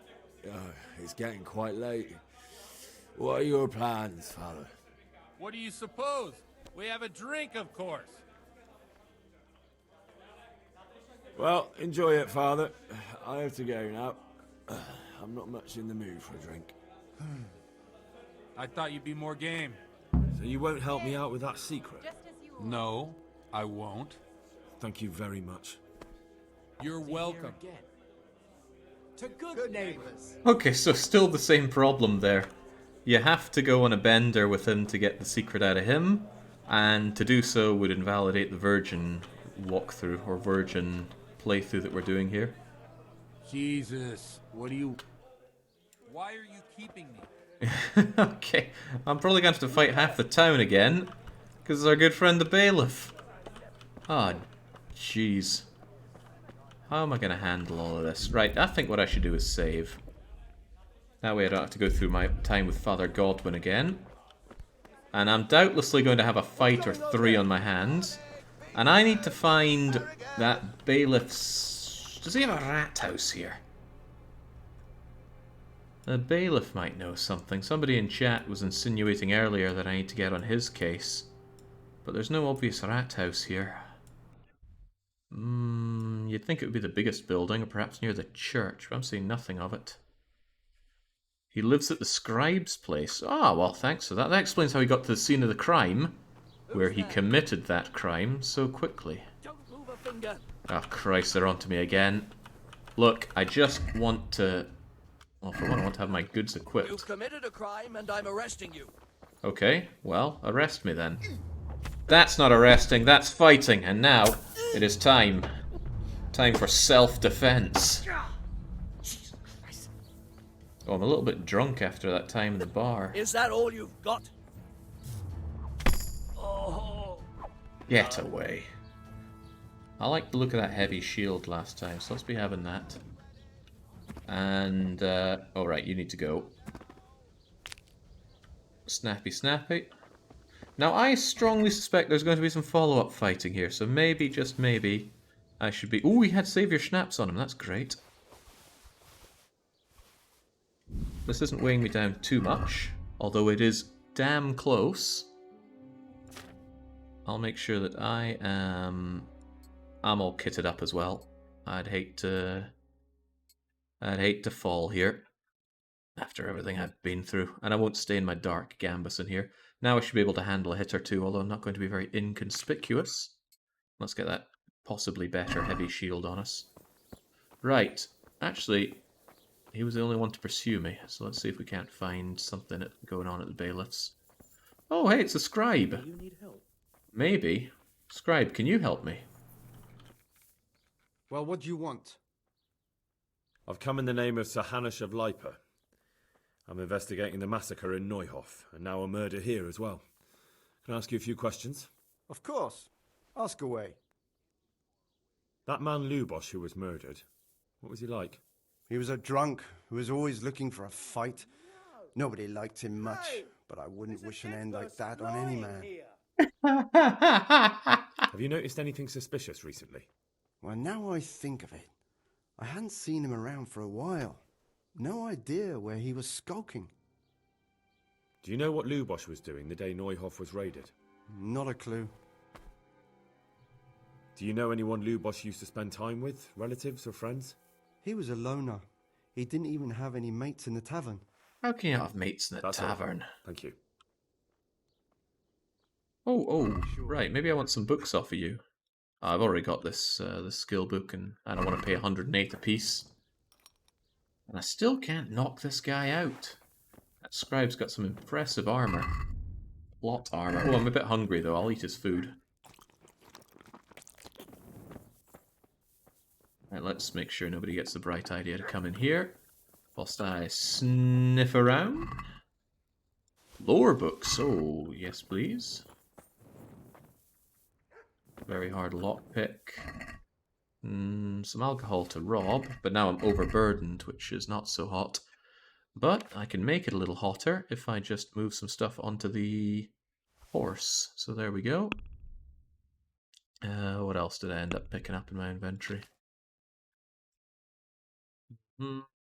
It's getting quite late. What are your plans, Father? What do you suppose? We have a drink, of course. Well, enjoy it, Father. I have to go now. I'm not much in the mood for a drink. I thought you'd be more game. So you won't help me out with that secret? No, I won't. Thank you very much. You're welcome. To good neighbors. Okay, so still the same problem there. You have to go on a bender with him to get the secret out of him, and to do so would invalidate the virgin walkthrough or virgin playthrough that we're doing here. Jesus, what do you... Why are you keeping me? Okay, I'm probably going to have to fight half the town again, because it's our good friend the bailiff. Ah, jeez. How am I going to handle all of this? Right, I think what I should do is save. That way I don't have to go through my time with Father Godwin again. And I'm doubtlessly going to have a fight or three on my hands. And I need to find that bailiff's... Does he have a rat house here? The bailiff might know something. Somebody in chat was insinuating earlier that I need to get on his case. But there's no obvious rat house here. You'd think it would be the biggest building, or perhaps near the church, but I'm seeing nothing of it. He lives at the scribe's place. Ah, well, thanks for that. That explains how he got to the scene of the crime, where he committed that crime so quickly. Oh, Christ, they're onto me again. Look, I just want to... Well, for one, I want to have my goods equipped. You've committed a crime and I'm arresting you. Okay, well, arrest me then. That's not arresting, that's fighting, and now it is time. Time for self-defense. Oh, I'm a little bit drunk after that time in the bar. Is that all you've got? Oh. Get away. I like the look of that heavy shield last time, so let's be having that. And, alright, you need to go. Snappy, snappy. Now, I strongly suspect there's going to be some follow-up fighting here, so maybe, just maybe, I should be... Ooh, he had Save Your Schnapps on him, that's great. This isn't weighing me down too much, although it is damn close. I'll make sure that I am... I'm all kitted up as well. I'd hate to fall here. After everything I've been through. And I won't stay in my dark gambus in here. Now I should be able to handle a hit or two, although I'm not going to be very inconspicuous. Let's get that possibly better heavy shield on us. Right. Actually, he was the only one to pursue me, so let's see if we can't find something going on at the bailiff's. Oh, hey, it's a scribe. You need help. Maybe. Scribe, can you help me? Well, what do you want? I've come in the name of Sir Hanush of Lipa. I'm investigating the massacre in Neuhof, and now a murder here as well. Can I ask you a few questions? Of course. Ask away. That man Lubosh who was murdered, what was he like? He was a drunk who was always looking for a fight. Nobody liked him much, but I wouldn't wish an end like that on any man. Have you noticed anything suspicious recently? Well, now I think of it, I hadn't seen him around for a while. No idea where he was skulking. Do you know what Lubosh was doing the day Neuhof was raided? Not a clue. Do you know anyone Lubosh used to spend time with? Relatives or friends? He was a loner. He didn't even have any mates in the tavern. How can you have mates in a That's all. tavern? Thank you. Oh, right. Maybe I want some books off of you. I've already got this skill book, and I don't want to pay 108 apiece. And I still can't knock this guy out. That scribe's got some impressive armor. Plot armor. Oh, I'm a bit hungry though. I'll eat his food. Right, let's make sure nobody gets the bright idea to come in here. Whilst I sniff around. Lore books. Oh, yes please. Very hard lockpick. Some alcohol to rob, but now I'm overburdened, which is not so hot. But I can make it a little hotter if I just move some stuff onto the horse. So there we go. What else did I end up picking up in my inventory?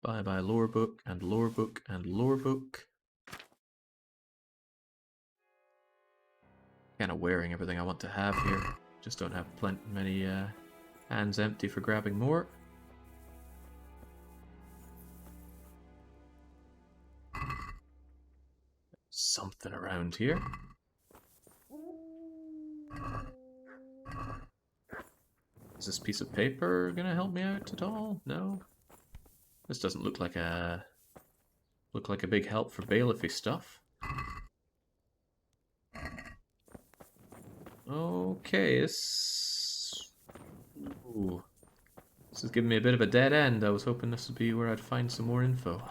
Bye-bye lore book, and lore book, and lore book. Kind of wearing everything I want to have here. Just don't have many hands empty for grabbing more. Something around here. Is this piece of paper gonna help me out at all? No. This doesn't look like a big help for bailiffy stuff. Okay, this is giving me a bit of a dead end. I was hoping this would be where I'd find some more info.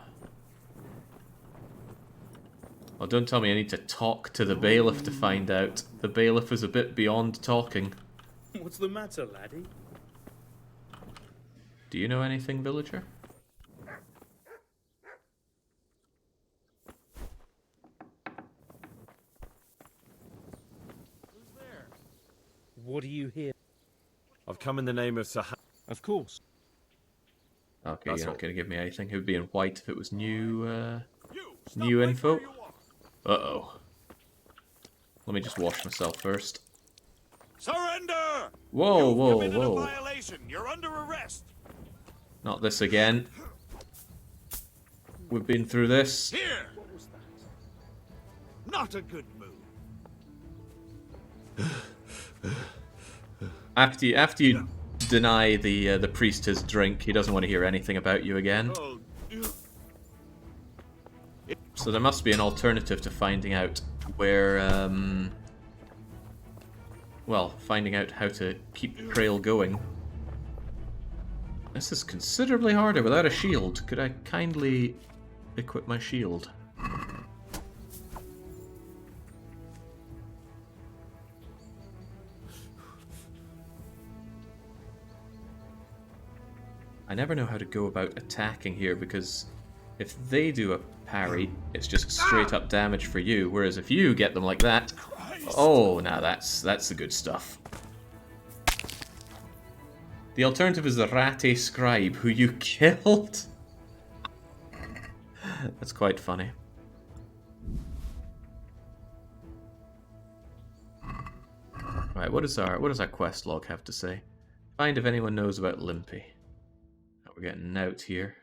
Well, don't tell me I need to talk to the bailiff to find out. The bailiff is a bit beyond talking. What's the matter, laddie? Do you know anything, villager? What do you hear? I've come in the name of Sir Of course. Okay, That's you're all. not going to give me anything. It would be in white if it was new, new info. Uh-oh. Let me just wash myself first. Surrender! Whoa, You've whoa, committed a whoa. violation. You're under arrest. Not this again. We've been through this. Here! Not a good move. After you deny the priest his drink, he doesn't want to hear anything about you again. So there must be an alternative to finding out where, well, finding out how to keep the trail going. This is considerably harder without a shield. Could I kindly equip my shield? I never know how to go about attacking here, because if they do a parry, it's just straight up damage for you, whereas if you get them like that, oh, now that's the good stuff. The alternative is the Rate Scribe, who you killed. That's quite funny. Right, what does our quest log have to say? Find if anyone knows about Limpy. We're getting out here.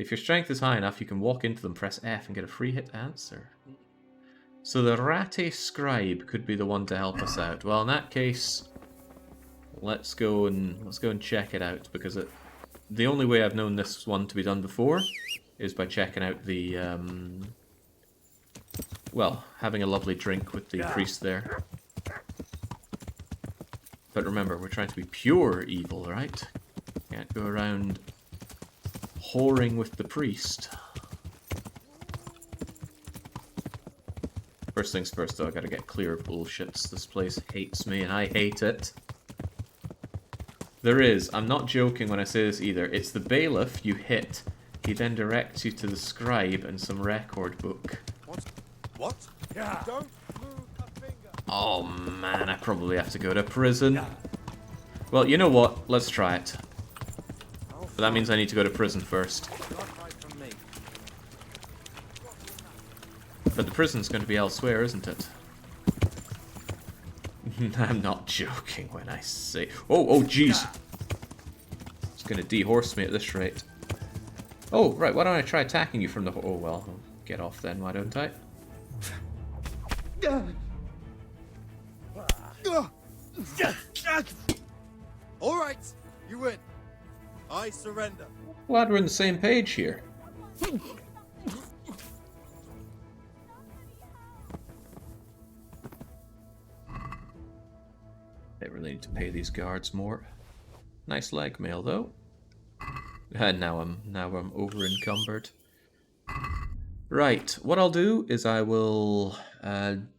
If your strength is high enough, you can walk into them, press F, and get a free hit answer. So the ratty scribe could be the one to help us out. Well, in that case, let's go and check it out, because the only way I've known this one to be done before is by checking out the well, having a lovely drink with the priest there. But remember, we're trying to be pure evil, right? Can't go around whoring with the priest. First things first, though, I gotta get clear of bullshits. This place hates me, and I hate it. There is. I'm not joking when I say this either. It's the bailiff you hit. He then directs you to the scribe and some record book. What? Yeah. Don't move a finger. Oh man, I probably have to go to prison. Well, you know what? Let's try it. But that means I need to go to prison first. But the prison's going to be elsewhere, isn't it? I'm not joking when I say... Oh, jeez. It's going to dehorse me at this rate. Oh, right, why don't I try attacking you from the... Oh, well, I'll get off then, why don't I? All right, you win. I surrender. Glad we're on the same page here. They really need to pay these guards more. Nice leg mail though. And now I'm over encumbered. Right, what I'll do is I will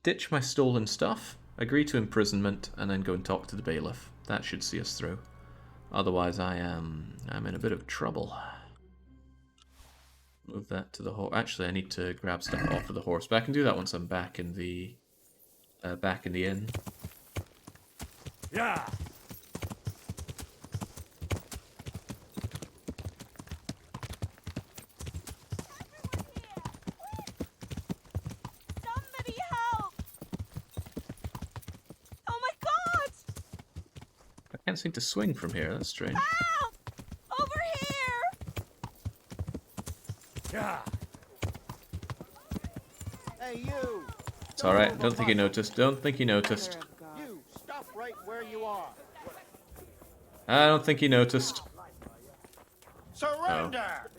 ditch my stolen stuff, agree to imprisonment, and then go and talk to the bailiff. That should see us through. Otherwise, I'm in a bit of trouble. Move that to the horse. Actually, I need to grab stuff off of the horse, but I can do that once I'm back in the inn. Yeah. Somebody help! Oh my God! I can't seem to swing from here. That's strange. Help! Over here! Yeah. Hey, you! It's alright. Don't think he noticed. Don't think he noticed. You, stop right where you are. I don't think he noticed. Surrender!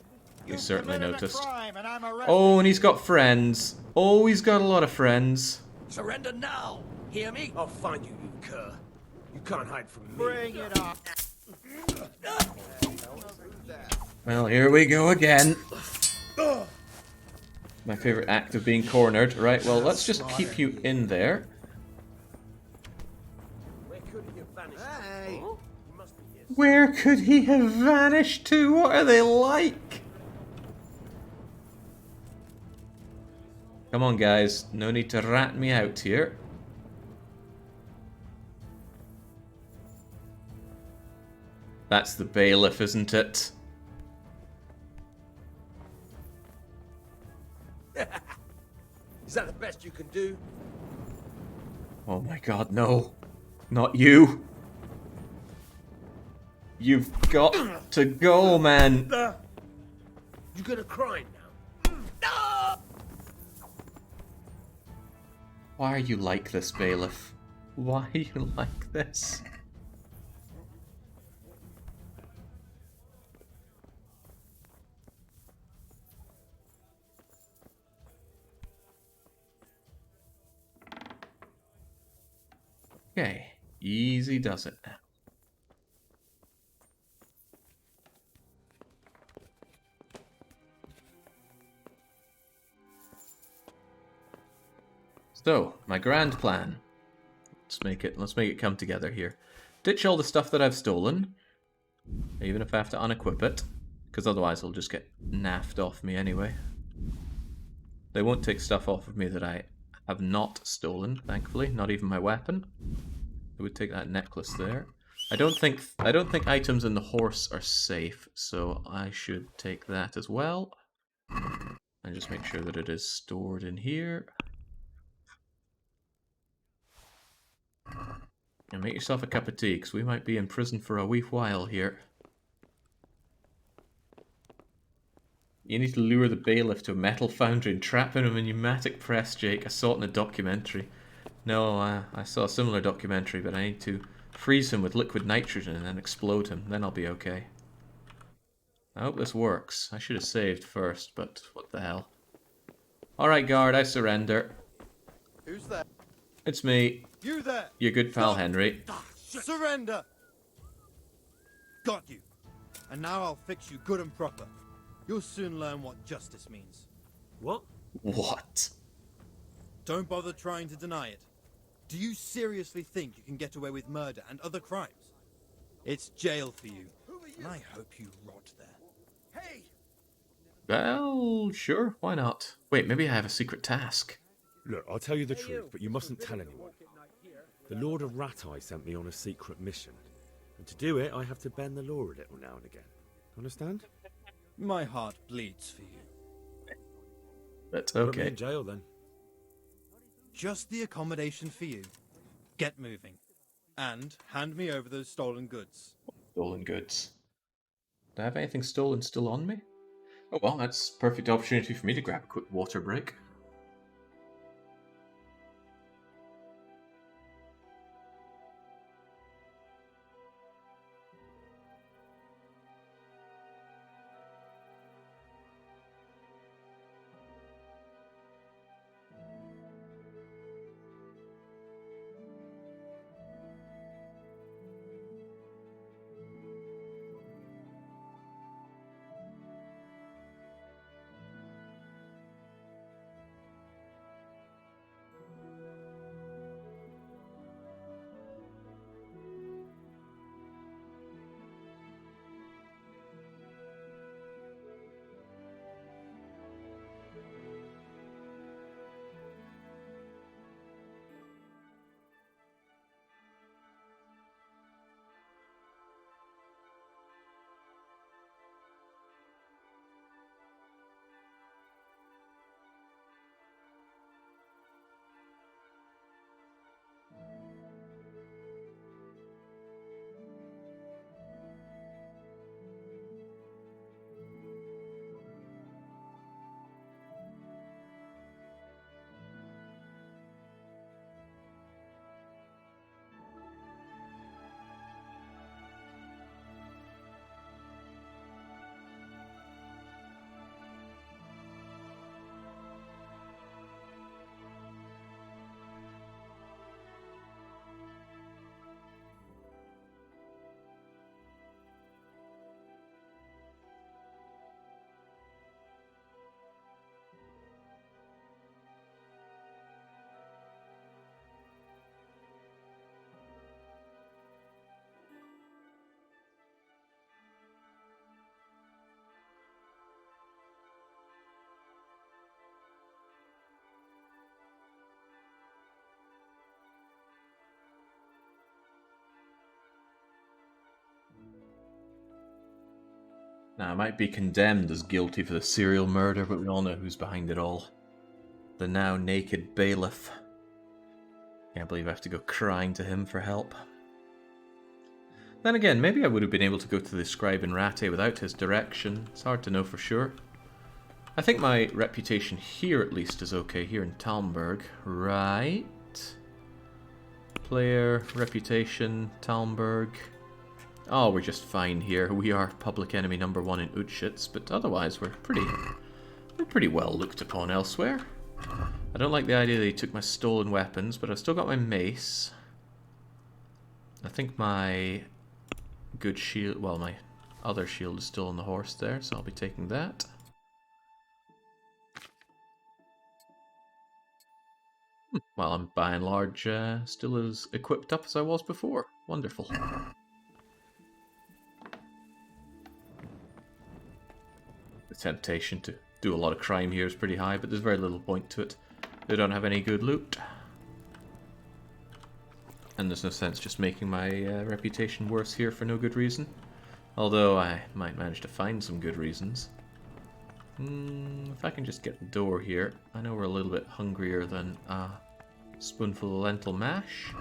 He certainly noticed. Crime and I'm arrested. Oh, and he's got friends. Oh, he's got a lot of friends. Surrender now! Hear me? I'll find you, you cur. You can't hide from me. Bring it on. Well, here we go again. My favorite act of being cornered. Right, well, let's just keep you in there. Where could he have vanished to? What are they like? Come on, guys. No need to rat me out here. That's the bailiff, isn't it? Is that the best you can do? Oh my god, no. Not you. You've got to go, man. You gonna cry now? Why are you like this, bailiff? Why are you like this? Okay, easy does it now. So, my grand plan. Let's make it come together here. Ditch all the stuff that I've stolen, even if I have to unequip it, because otherwise it'll just get naffed off me anyway. They won't take stuff off of me that I have not stolen, thankfully, not even my weapon. They would take that necklace there. I don't think items in the horse are safe, so I should take that as well. And just make sure that it is stored in here. And make yourself a cup of tea, because we might be in prison for a wee while here. You need to lure the bailiff to a metal foundry and trap him in a pneumatic press, Jake. I saw it in a documentary. No, I saw a similar documentary, but I need to freeze him with liquid nitrogen and then explode him. Then I'll be okay. I hope this works. I should have saved first, but what the hell. Alright, guard, I surrender. Who's there? It's me. You there! Your good pal Stop. Henry. Surrender! Got you. And now I'll fix you good and proper. You'll soon learn what justice means. What? What? Don't bother trying to deny it. Do you seriously think you can get away with murder and other crimes? It's jail for you, and I hope you rot there. Hey! Well, sure, why not? Wait, maybe I have a secret task. Look, I'll tell you the truth, but you mustn't tell anyone. The Lord of Ratai sent me on a secret mission, and to do it, I have to bend the law a little now and again. Understand? My heart bleeds for you. That's Put me okay. in jail then. Just the accommodation for you. Get moving. And hand me over those stolen goods. Stolen goods. Do I have anything stolen still on me? Oh well, that's a perfect opportunity for me to grab a quick water break. Now, I might be condemned as guilty for the serial murder, but we all know who's behind it all. The now naked bailiff. Can't believe I have to go crying to him for help. Then again, maybe I would have been able to go to the scribe in Rate without his direction. It's hard to know for sure. I think my reputation here, at least, is okay, here in Talmberg. Right. Player, reputation, Talmberg. Oh, we're just fine here. We are public enemy #1 in Utschitz, but otherwise we're pretty well looked upon elsewhere. I don't like the idea that he took my stolen weapons, but I've still got my mace. I think my good shield, well, my other shield is still on the horse there, so I'll be taking that. Well, I'm by and large still as equipped up as I was before. Wonderful. The temptation to do a lot of crime here is pretty high, but there's very little point to it. They don't have any good loot. And there's no sense just making my reputation worse here for no good reason. Although I might manage to find some good reasons. If I can just get the door here. I know we're a little bit hungrier than a spoonful of lentil mash.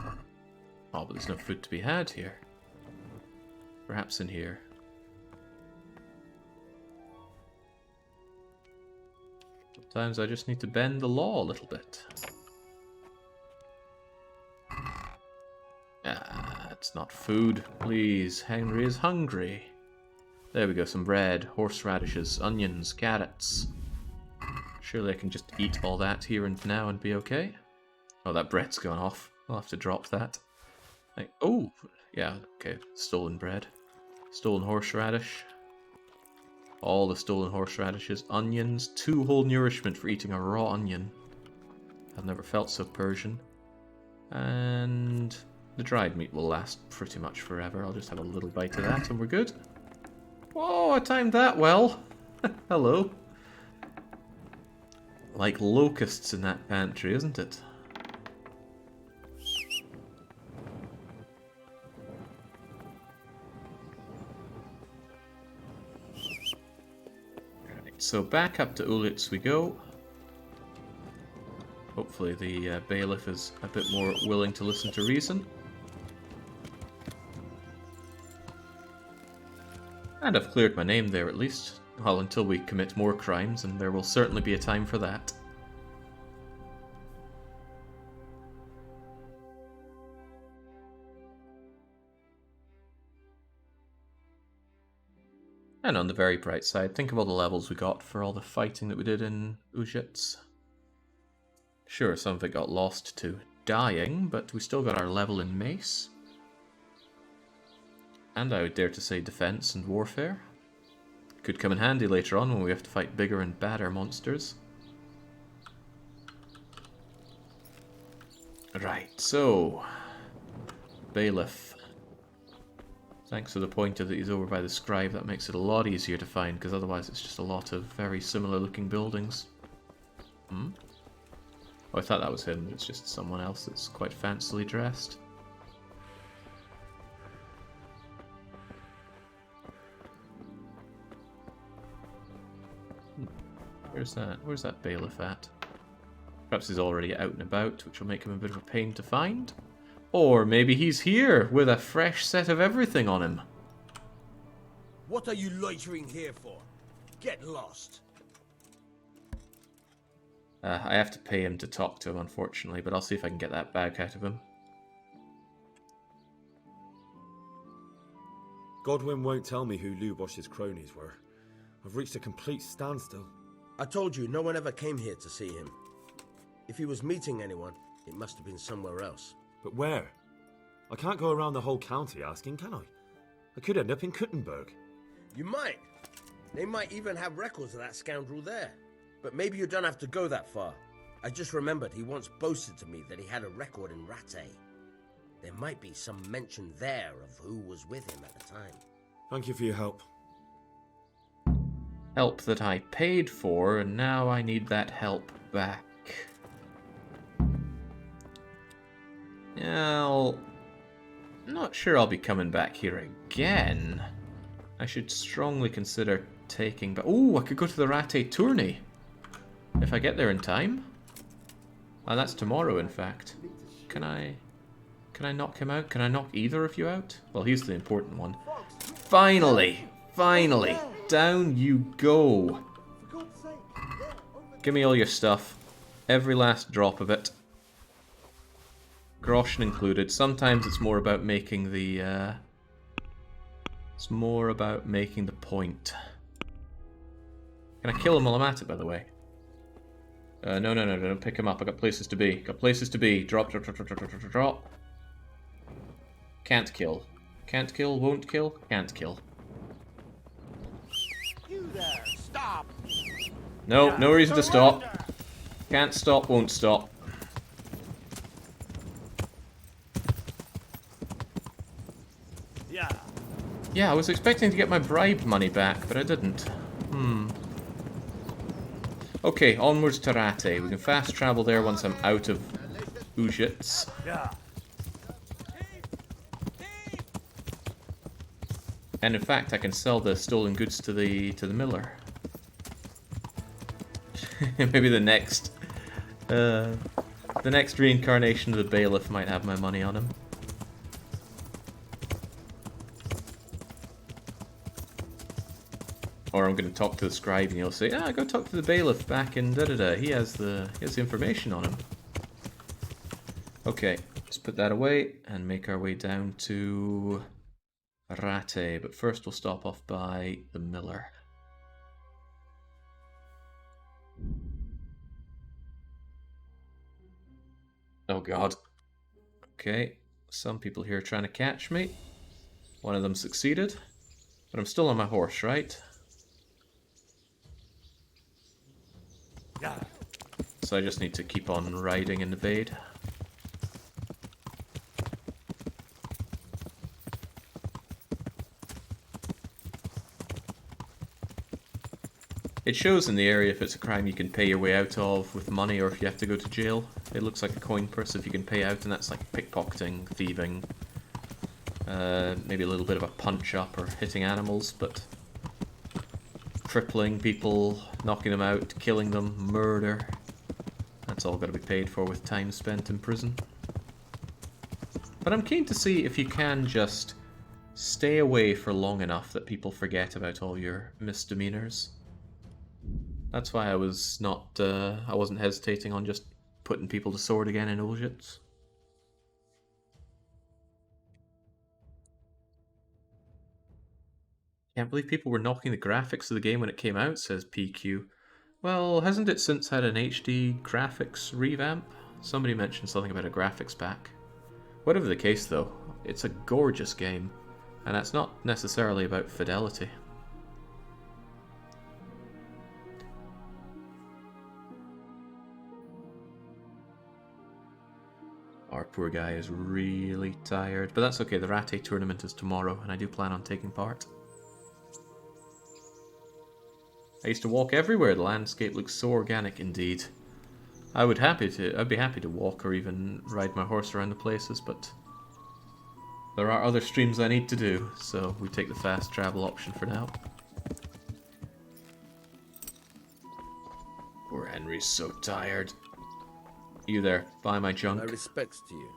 Oh, but there's no food to be had here. Perhaps in here. Sometimes I just need to bend the law a little bit. Ah, it's not food. Please, Henry is hungry. There we go, some bread, horseradishes, onions, carrots. Surely I can just eat all that here and now and be okay. Oh, that bread's gone off. I'll have to drop that. Oh, yeah, okay. Stolen bread. Stolen horseradish. All the stolen horseradishes. Onions. 2 whole nourishment for eating a raw onion. I've never felt so Persian. And the dried meat will last pretty much forever. I'll just have a little bite of that and we're good. Whoa, I timed that well. Hello. Like locusts in that pantry, isn't it? So back up to Ulitz we go. Hopefully the bailiff is a bit more willing to listen to reason. And I've cleared my name there at least. Well, until we commit more crimes, and there will certainly be a time for that. And on the very bright side, think of all the levels we got for all the fighting that we did in Ujits. Sure, some of it got lost to dying, but we still got our level in Mace. And I would dare to say defense and warfare. Could come in handy later on when we have to fight bigger and badder monsters. Right, so... Bailiff. Thanks for the pointer that he's over by the scribe. That makes it a lot easier to find, because otherwise it's just a lot of very similar looking buildings. Hmm? Oh, I thought that was him. It's just someone else that's quite fancily dressed. Where's that? Where's that bailiff at? Perhaps he's already out and about, which will make him a bit of a pain to find. Or maybe he's here with a fresh set of everything on him. What are you loitering here for? Get lost. I have to pay him to talk to him, unfortunately, but I'll see if I can get that back out of him. Godwin won't tell me who Lubosh's cronies were. I've reached a complete standstill. I told you, no one ever came here to see him. If he was meeting anyone, it must have been somewhere else. But where? I can't go around the whole county asking, can I? I could end up in Kuttenberg. You might. They might even have records of that scoundrel there. But maybe you don't have to go that far. I just remembered he once boasted to me that he had a record in Rattay. There might be some mention there of who was with him at the time. Thank you for your help. Help that I paid for, and now I need that help back. Well, not sure I'll be coming back here again. I should strongly consider taking... Oh, I could go to the Rattay tourney. If I get there in time. And that's tomorrow, in fact. Can I knock him out? Can I knock either of you out? Well, he's the important one. Finally! Finally! Down you go! Give me all your stuff. Every last drop of it. Groschen included. Sometimes it's more about making the, it's more about making the point. Can I kill him while I'm at it, by the way? No, don't pick him up. I got places to be. Got places to be. Drop. Can't kill. Can't kill, won't kill, can't kill. You there, stop! No, no reason to stop. Can't stop, won't stop. Yeah, I was expecting to get my bribe money back, but I didn't. Okay, onwards to Rattay. We can fast travel there once I'm out of Ujits. And in fact, I can sell the stolen goods to the miller. Maybe the next reincarnation of the bailiff might have my money on him. Or I'm going to talk to the scribe and he'll say, ah, go talk to the bailiff back in da-da-da. He has the information on him. Okay, let's put that away and make our way down to Rate. But first we'll stop off by the miller. Oh god. Okay, some people here are trying to catch me. One of them succeeded. But I'm still on my horse, right? So I just need to keep on riding in the bade. It shows in the area if it's a crime you can pay your way out of with money or if you have to go to jail. It looks like a coin purse if you can pay out, and that's like pickpocketing, thieving, maybe a little bit of a punch-up or hitting animals, but crippling people, knocking them out, killing them, murder, that's all got to be paid for with time spent in prison. But I'm keen to see if you can just stay away for long enough that people forget about all your misdemeanors. That's why I was not, I wasn't hesitating on just putting people to sword again in Uljitz. Can't believe people were knocking the graphics of the game when it came out, says PQ. Well, hasn't it since had an HD graphics revamp? Somebody mentioned something about a graphics pack. Whatever the case though, it's a gorgeous game, and that's not necessarily about fidelity. Our poor guy is really tired, but that's okay, the Rate tournament is tomorrow, and I do plan on taking part. I used to walk everywhere, the landscape looks so organic indeed. I'd be happy to walk or even ride my horse around the places, but there are other streams I need to do, so we take the fast travel option for now. Poor Henry's so tired. You there, buy my junk. My respects to you.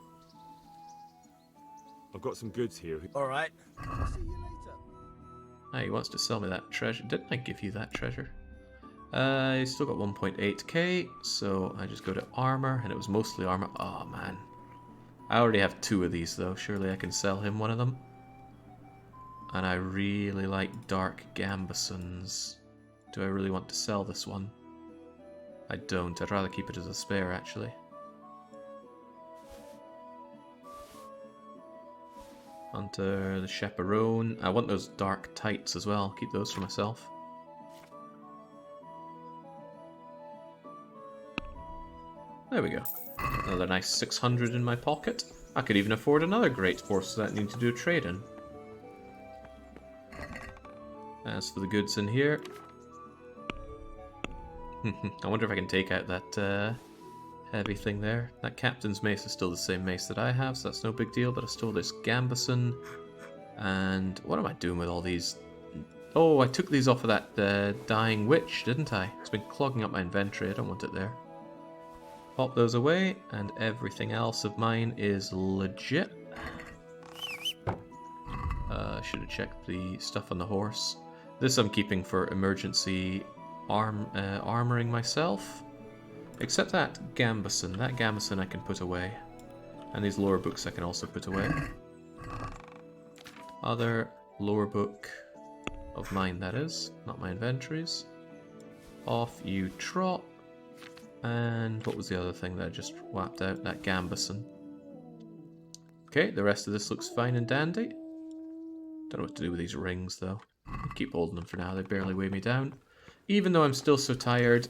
I've got some goods here. All right. Ah, he wants to sell me that treasure. Didn't I give you that treasure? I still got 1.8k, so I just go to armor, and it was mostly armor. Oh man. I already have 2 of these though, surely I can sell him one of them. And I really like dark gambesons. Do I really want to sell this one? I don't, I'd rather keep it as a spare actually. Hunter, the chaperone. I want those dark tights as well, keep those for myself. There we go. Another nice 600 in my pocket. I could even afford another great horse that I need to do a trade in. As for the goods in here, I wonder if I can take out that heavy thing there. That captain's mace is still the same mace that I have, so that's no big deal, but I stole this gambeson. And what am I doing with all these? Oh, I took these off of that dying witch, didn't I? It's been clogging up my inventory, I don't want it there. Pop those away, and everything else of mine is legit. Should have checked the stuff on the horse. This I'm keeping for emergency armoring myself. Except that gambeson. That gambeson I can put away. And these lore books I can also put away. Other lore book of mine, that is. Not my inventories. Off you trot. And what was the other thing that I just whapped out? That gambeson. Okay, the rest of this looks fine and dandy. Don't know what to do with these rings though. Keep holding them for now, they barely weigh me down. Even though I'm still so tired,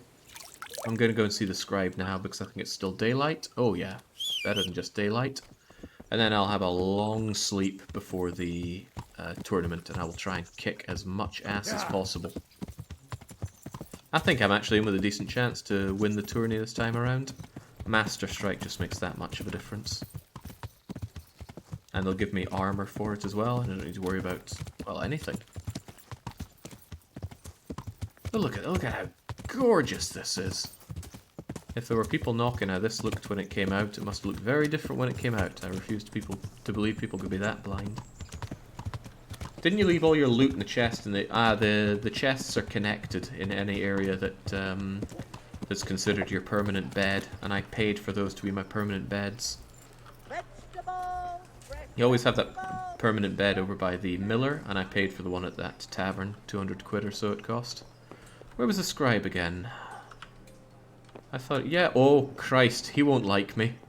I'm going to go and see the scribe now because I think it's still daylight. Oh yeah, better than just daylight. And then I'll have a long sleep before the tournament, and I will try and kick as much ass as possible. I think I'm actually in with a decent chance to win the tourney this time around. Master Strike just makes that much of a difference. And they'll give me armor for it as well, and I don't need to worry about, well, anything. But look at how gorgeous this is. If there were people knocking how this looked when it came out, it must look very different when it came out. I refuse to believe people could be that blind. Didn't you leave all your loot in the chest? And the chests are connected in any area that that's considered your permanent bed, and I paid for those to be my permanent beds. You always have that permanent bed over by the miller, and I paid for the one at that tavern. 200 quid or so it cost. Where was the scribe again? I thought, yeah, oh Christ, he won't like me.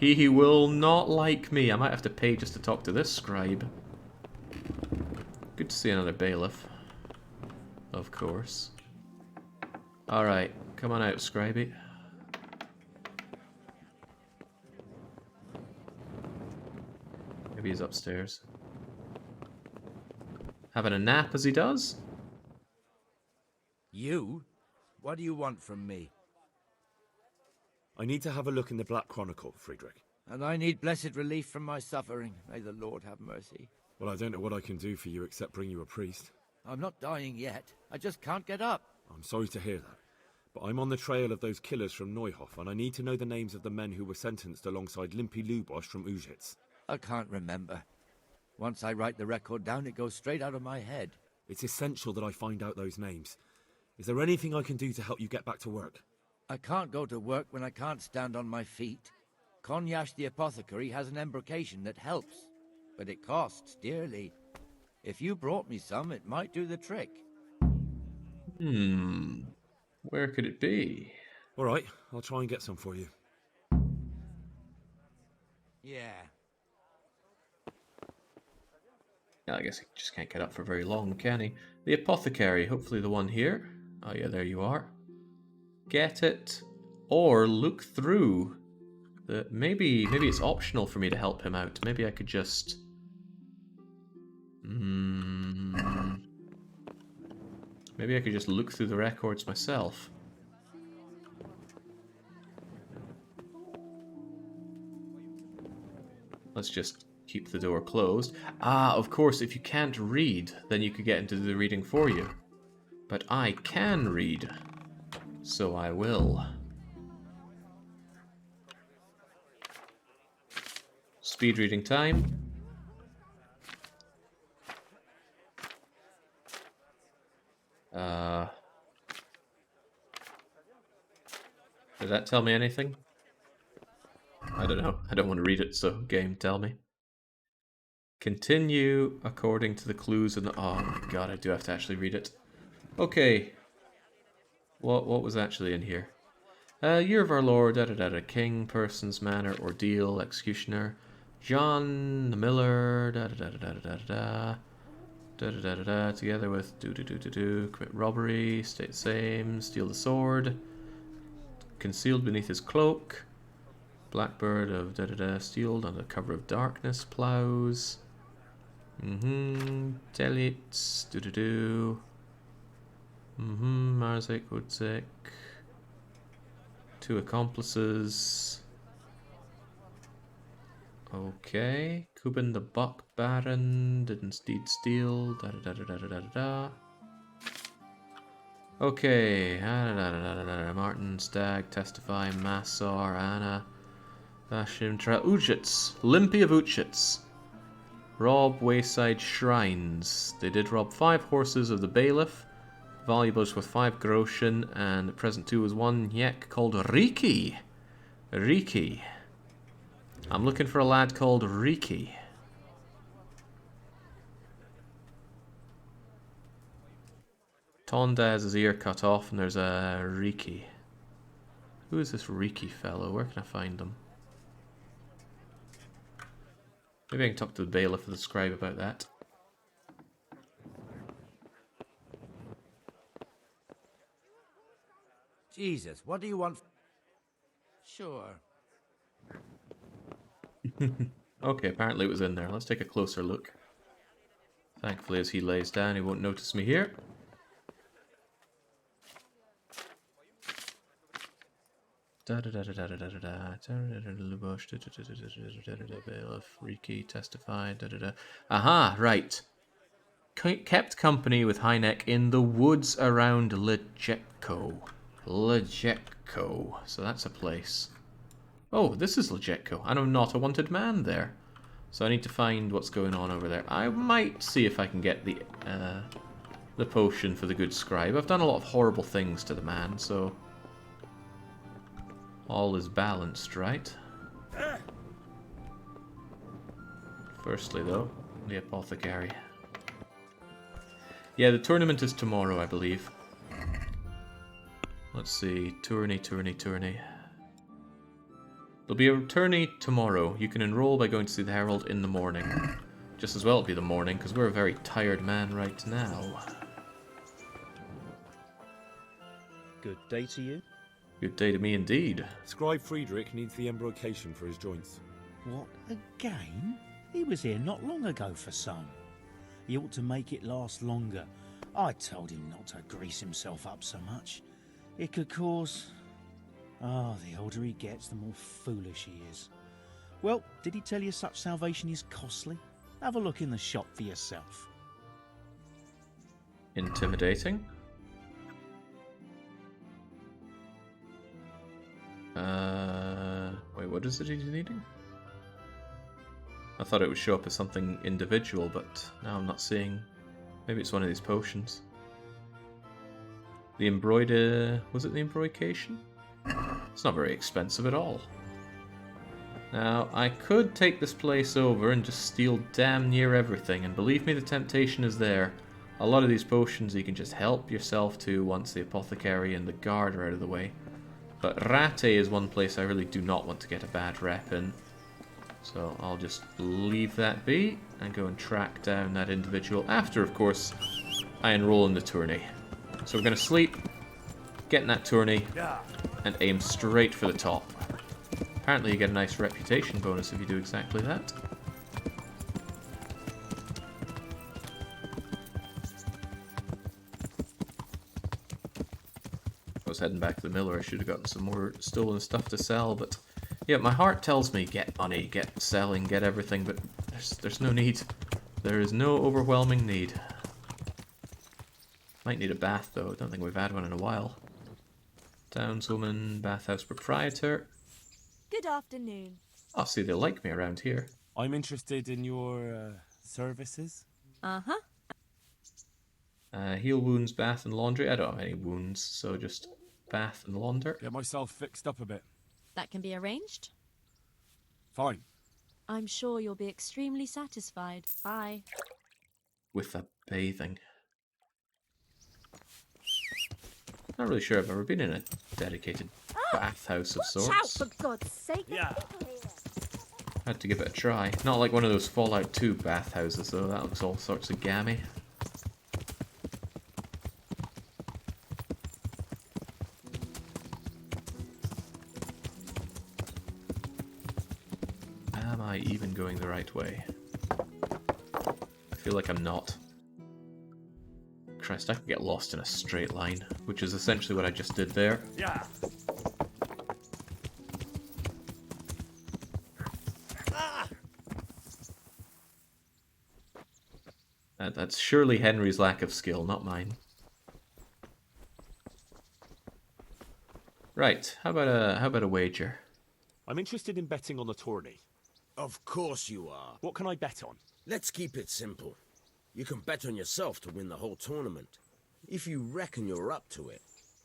He will not like me. I might have to pay just to talk to this scribe. Good to see another bailiff. Of course. Alright, come on out, scribey. Maybe he's upstairs. Having a nap as he does? You? What do you want from me? I need to have a look in the Black Chronicle, Friedrich. And I need blessed relief from my suffering. May the Lord have mercy. Well, I don't know what I can do for you except bring you a priest. I'm not dying yet. I just can't get up. I'm sorry to hear that. But I'm on the trail of those killers from Neuhof, and I need to know the names of the men who were sentenced alongside Limpy Lubosch from Ujitz. I can't remember. Once I write the record down, it goes straight out of my head. It's essential that I find out those names. Is there anything I can do to help you get back to work? I can't go to work when I can't stand on my feet. Konyash the apothecary has an embrocation that helps, but it costs dearly. If you brought me some, it might do the trick. Where could it be? All right, I'll try and get some for you. Yeah. I guess he just can't get up for very long, can he? The apothecary, hopefully the one here. Oh yeah, there you are. Get it, or look through. Maybe it's optional for me to help him out. Maybe I could just... Maybe I could just look through the records myself. Let's just keep the door closed. Ah, of course, if you can't read, then you could get into the reading for you. But I can read, so I will. Speed reading time. Did that tell me anything? I don't know. I don't want to read it, so game, tell me. Continue according to the clues in the... Oh my god, I do have to actually read it. Okay. What was actually in here? Year of our Lord, da-da-da-da, King, Persons, Manor, Ordeal, Executioner, John, the Miller, da-da-da-da-da-da-da, da-da-da-da-da, together with do-do-do-do-do, commit robbery, state the same, steal the sword, concealed beneath his cloak, Blackbird of da-da-da, stealed under cover of darkness, plows, Delete, do-do-do, Marzek, Woodzik, 2 accomplices. Okay. Kuben the Buck Baron did indeed steal. Da da da da da da da da. Okay. Martin, Stag, Testify, Massar, Anna, Bashim, Ujitz, Limpy of Ujitz. Rob Wayside Shrines. They did rob 5 horses of the bailiff. Valuables with 5 groschen, and the present 2 was 1 yek called Riki. Riki. I'm looking for a lad called Riki. Tonda has his ear cut off, and there's a Riki. Who is this Riki fellow? Where can I find him? Maybe I can talk to the bailiff or the scribe about that. Jesus, what do you want? Sure. Okay, apparently it was in there. Let's take a closer look. Thankfully, as he lays down, he won't notice me here. Bailiff, Riki, testify. Aha, right. Kept company with Hynek in the woods around Lejetko. So that's a place. Oh, this is Lejetko, and I'm not a wanted man there. So I need to find what's going on over there. I might see if I can get the potion for the good scribe. I've done a lot of horrible things to the man, so all is balanced, right? Firstly, though, the apothecary. Yeah, the tournament is tomorrow, I believe. Let's see, tourney. There'll be a tourney tomorrow. You can enroll by going to see the Herald in the morning. Just as well it'll be the morning, because we're a very tired man right now. Good day to you. Good day to me indeed. Scribe Friedrich needs the embrocation for his joints. What, again? He was here not long ago for some. He ought to make it last longer. I told him not to grease himself up so much. It could cause... Ah, the older he gets, the more foolish he is. Well, did he tell you such salvation is costly? Have a look in the shop for yourself. Intimidating? Wait, what is it he's needing? I thought it would show up as something individual, but now I'm not seeing... Maybe it's one of these potions. The embroider... Was it the embroication? It's not very expensive at all. Now, I could take this place over and just steal damn near everything, and believe me, the temptation is there. A lot of these potions you can just help yourself to once the apothecary and the guard are out of the way. But Rate is one place I really do not want to get a bad rep in. So I'll just leave that be and go and track down that individual after, of course, I enroll in the tourney. So we're going to sleep, get in that tourney, and aim straight for the top. Apparently you get a nice reputation bonus if you do exactly that. I was heading back to the miller. I should have gotten some more stolen stuff to sell, but yeah, my heart tells me get money, get selling, get everything, but there's no need. There is no overwhelming need. Might need a bath though. I don't think we've had one in a while. Townswoman, bathhouse proprietor. Good afternoon. Oh, see, they like me around here. I'm interested in your services. Uh-huh. Heal wounds, bath and laundry. I don't have any wounds, so just bath and launder. Get myself fixed up a bit. That can be arranged. Fine. I'm sure you'll be extremely satisfied. Bye. With the bathing. Not really sure I've ever been in a dedicated bathhouse of sorts. Watch out, for God's sake! Yeah. Had to give it a try. Not like one of those Fallout 2 bathhouses though, that looks all sorts of gammy. Am I even going the right way? I feel like I'm not. Christ, I could get lost in a straight line, which is essentially what I just did there. Yeah. That's surely Henry's lack of skill, not mine. Right, how about a wager? I'm interested in betting on the tourney. Of course you are. What can I bet on? Let's keep it simple. You can bet on yourself to win the whole tournament. If you reckon you're up to it.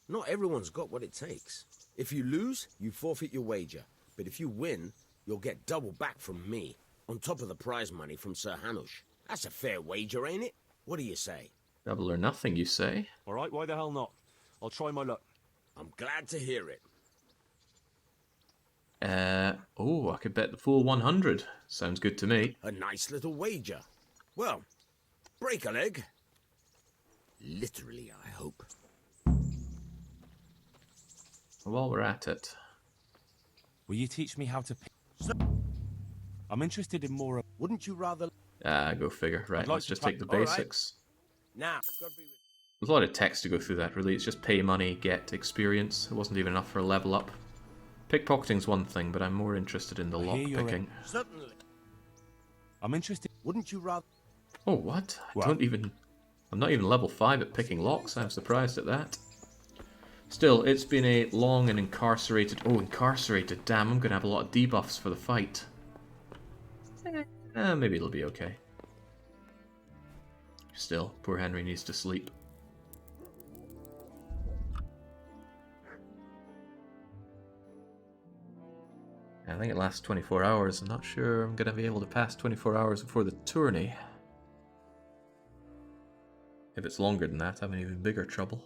Not everyone's got what it takes. If you lose, you forfeit your wager. But if you win, you'll get double back from me, on top of the prize money from Sir Hanush. That's a fair wager, ain't it? What do you say? Double or nothing, you say? All right, why the hell not? I'll try my luck. I'm glad to hear it. Oh, I could bet the full 100. Sounds good to me. A nice little wager. Well, break a leg. Literally, I hope. While we're at it. Will you teach me how to pick? I'm interested in more... Wouldn't you rather... Go figure. Right, let's just take the basics. Now, There's a lot of text to go through that, really. It's just pay money, get experience. It wasn't even enough for a level up. Pickpocketing's one thing, but I'm more interested in the lockpicking. Certainly. I'm interested... Wouldn't you rather... Oh, what? I'm not even level 5 at picking locks. I'm surprised at that. Still, it's been a long and incarcerated... Oh, incarcerated. Damn, I'm going to have a lot of debuffs for the fight. Maybe it'll be okay. Still, poor Henry needs to sleep. I think it lasts 24 hours. I'm not sure I'm going to be able to pass 24 hours before the tourney. If it's longer than that, I'm in even bigger trouble.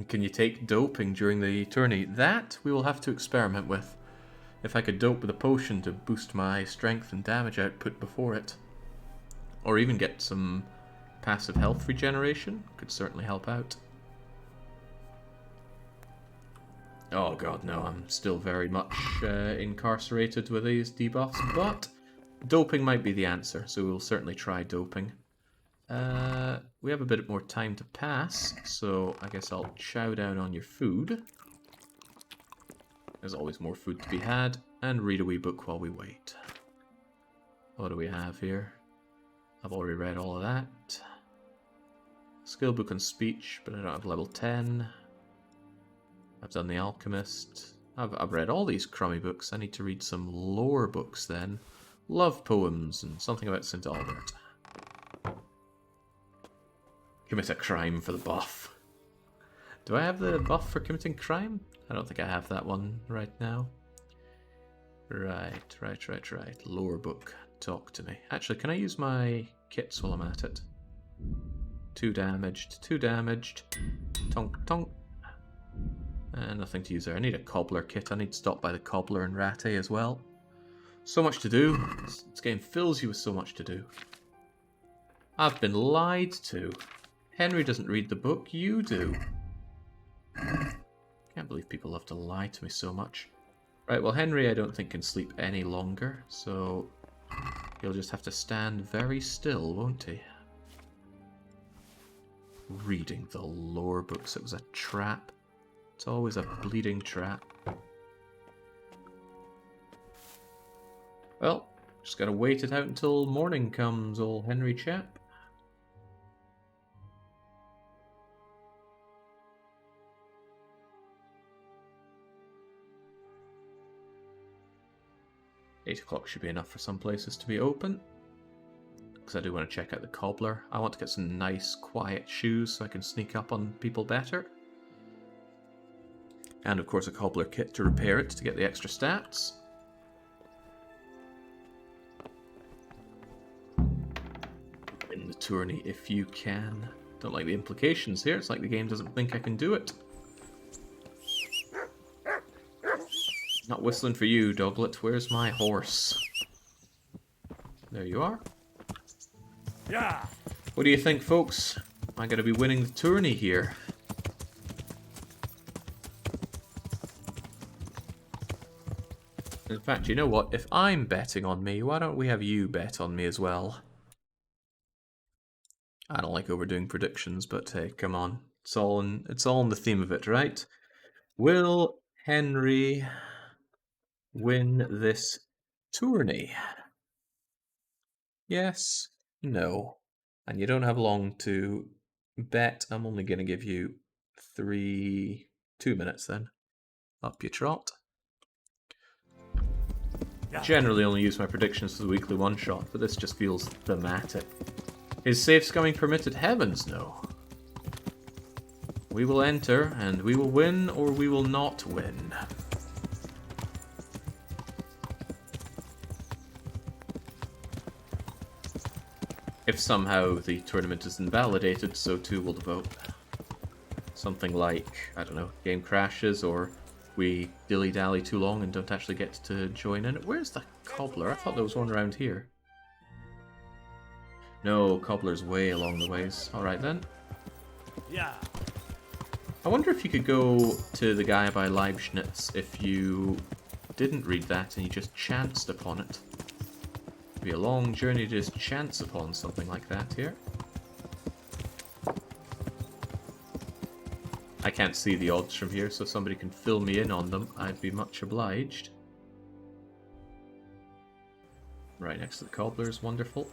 Can you take doping during the tourney? That we will have to experiment with. If I could dope with a potion to boost my strength and damage output before it. Or even get some passive health regeneration, could certainly help out. Oh god, no, I'm still very much incarcerated with these debuffs, but doping might be the answer, so we'll certainly try doping. We have a bit more time to pass, so I guess I'll chow down on your food. There's always more food to be had, and read a wee book while we wait. What do we have here? I've already read all of that. Skill book on speech, but I don't have level 10. I've done The Alchemist. I've read all these crummy books. I need to read some lore books then. Love poems and something about St. Albert. Commit a crime for the buff. Do I have the buff for committing crime? I don't think I have that one right now. Right. Lore book. Talk to me. Actually, can I use my kits while I'm at it? 2 damaged. Tonk, tonk. Nothing to use there. I need a cobbler kit. I need to stop by the cobbler and Ratte as well. So much to do. This game fills you with so much to do. I've been lied to. Henry doesn't read the book, you do. Can't believe people love to lie to me so much. Right, well Henry I don't think can sleep any longer, so he'll just have to stand very still, won't he? Reading the lore books, it was a trap. It's always a bleeding trap. Well, just gotta wait it out until morning comes, old Henry chap. Eight o'clock should be enough for some places to be open. Because I do want to check out the cobbler. I want to get some nice, quiet shoes so I can sneak up on people better. And of course a cobbler kit to repair it to get the extra stats. Win the tourney if you can. Don't like the implications here. It's like the game doesn't think I can do it. Not whistling for you, Doglet. Where's my horse? There you are. Yeah. What do you think, folks? Am I going to be winning the tourney here? In fact, you know what? If I'm betting on me, why don't we have you bet on me as well? I don't like overdoing predictions, but hey, come on. It's all in the theme of it, right? Will Henry win this tourney? Yes, no. And you don't have long to bet. I'm only going to give you 2 minutes then. Up you trot. Generally only use my predictions for the weekly one-shot, but this just feels thematic. Is safe scumming permitted? Heavens no. We will enter, and we will win, or we will not win. If somehow the tournament is invalidated, so too will the vote. Something like, I don't know, game crashes, or we dilly-dally too long and don't actually get to join in. Where's the cobbler? I thought there was one around here. No, cobbler's way along the ways. Alright then. Yeah. I wonder if you could go to the guy by Leibschnitz if you didn't read that and you just chanced upon it. It'd be a long journey to just chance upon something like that here. I can't see the odds from here, so if somebody can fill me in on them, I'd be much obliged. Right next to the cobbler's wonderful.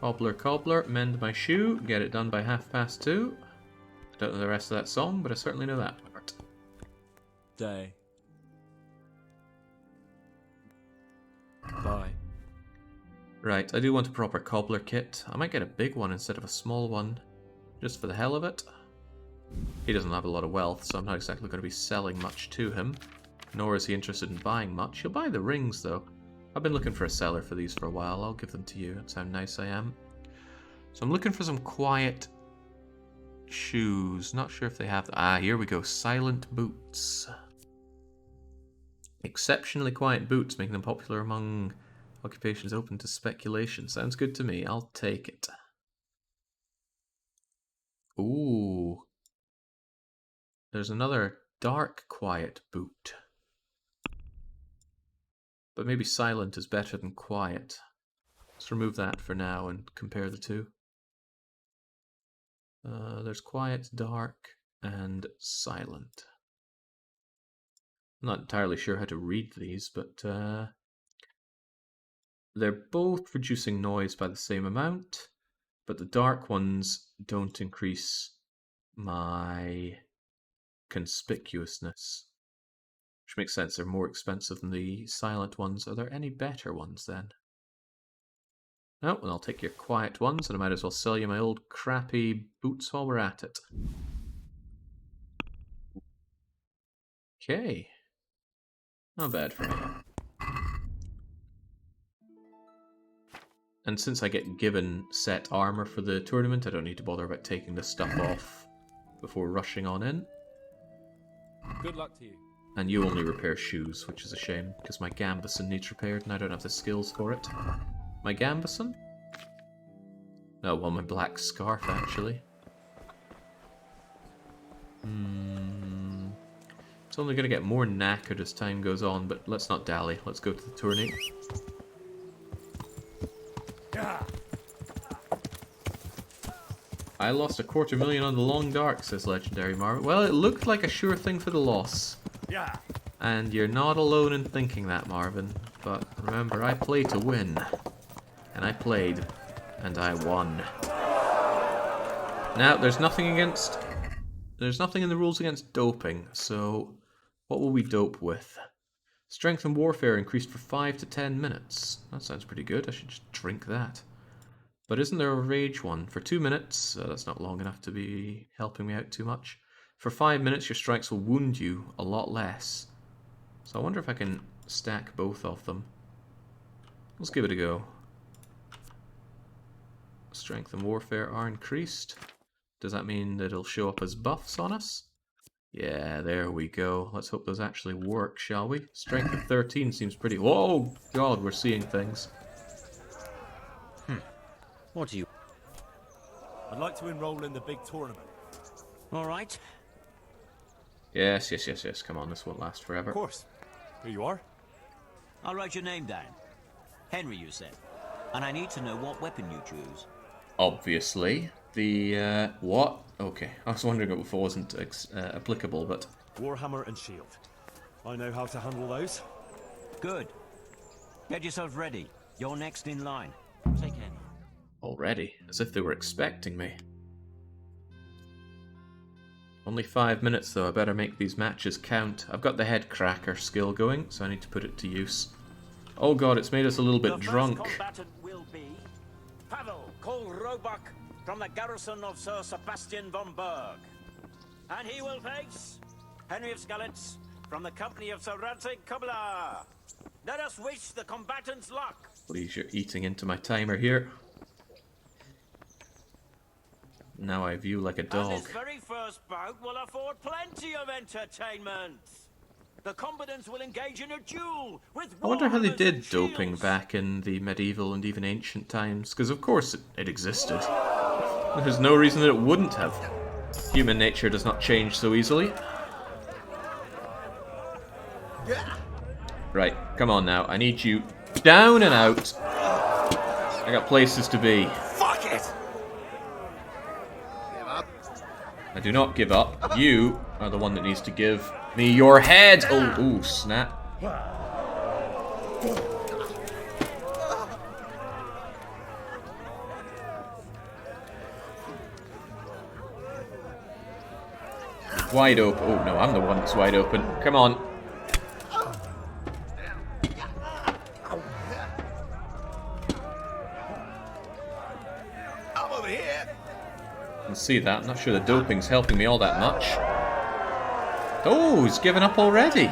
Cobbler, cobbler, mend my shoe, get it done by 2:30. Don't know the rest of that song, but I certainly know that part. day. Bye. Right, I do want a proper cobbler kit. I might get a big one instead of a small one, just for the hell of it. He doesn't have a lot of wealth, so I'm not exactly going to be selling much to him, nor is he interested in buying much. He'll buy the rings, though. I've been looking for a seller for these for a while. I'll give them to you. That's how nice I am. So I'm looking for some quiet shoes. Not sure if they have... Ah, here we go. Silent boots. Exceptionally quiet boots, making them popular among occupations open to speculation. Sounds good to me. I'll take it. Ooh. There's another dark, quiet boot. But maybe silent is better than quiet. Let's remove that for now and compare the two. There's quiet, dark, and silent. I'm not entirely sure how to read these, but they're both producing noise by the same amount, but the dark ones don't increase my conspicuousness. Which makes sense, they're more expensive than the silent ones. Are there any better ones then? No, well, I'll take your quiet ones, and I might as well sell you my old crappy boots while we're at it. Okay. Not bad for me. And since I get given set armor for the tournament, I don't need to bother about taking this stuff off before rushing on in. Good luck to you. And you only repair shoes, which is a shame, because my gambeson needs repaired and I don't have the skills for it. My gambeson? No, well, my black scarf, actually. It's only going to get more knackered as time goes on, but let's not dally. Let's go to the tourney. I lost $250,000 on the Long Dark, says Legendary Marvin. Well, it looked like a sure thing for the loss. Yeah. And you're not alone in thinking that, Marvin. But remember, I play to win. And I played. And I won. Now, there's nothing in the rules against doping, so what will we dope with? Strength and Warfare increased for 5 to 10 minutes. That sounds pretty good. I should just drink that. But isn't there a rage one? For 2 minutes, that's not long enough to be helping me out too much. For 5 minutes, your strikes will wound you a lot less. So I wonder if I can stack both of them. Let's give it a go. Strength and Warfare are increased. Does that mean that it'll show up as buffs on us? Yeah, there we go. Let's hope those actually work, shall we? Strength of 13 seems pretty... Whoa! God, we're seeing things. What do you... I'd like to enroll in the big tournament. All right. Yes. Come on, this won't last forever. Of course. Here you are. I'll write your name down. Henry, you said. And I need to know what weapon you choose. Obviously. The, what? Okay. I was wondering if it wasn't applicable, but... Warhammer and shield. I know how to handle those. Good. Get yourself ready. You're next in line. Take care. Already? As if they were expecting me. Only 5 minutes though, I better make these matches count. I've got the head cracker skill going, so I need to put it to use. Oh god, it's made us a little bit drunk. The first combatant will be Pavel Kolrobak from the garrison of Sir Sebastian von Berg. And he will face Henry of Skalitz from the company of Sir Radzig Kobyla. Let us wish the combatants luck. Please, you're eating into my timer here. Now I view like a dog. And this very first bout will afford plenty of entertainment. The combatants will engage in a duel with I wonder how they warhammers did and doping shields. back in the medieval and even ancient times, because of course it existed. There's no reason that it wouldn't have. Human nature does not change so easily. Right, come on now. I need you down and out. I got places to be. Fuck it! Give up. I do not give up. You are the one that needs to give me your head. Oh, ooh, snap. Wide open. Oh no, I'm the one that's wide open. Come on. I'm over here. I can see that. I'm not sure the doping's helping me all that much. Oh, he's given up already.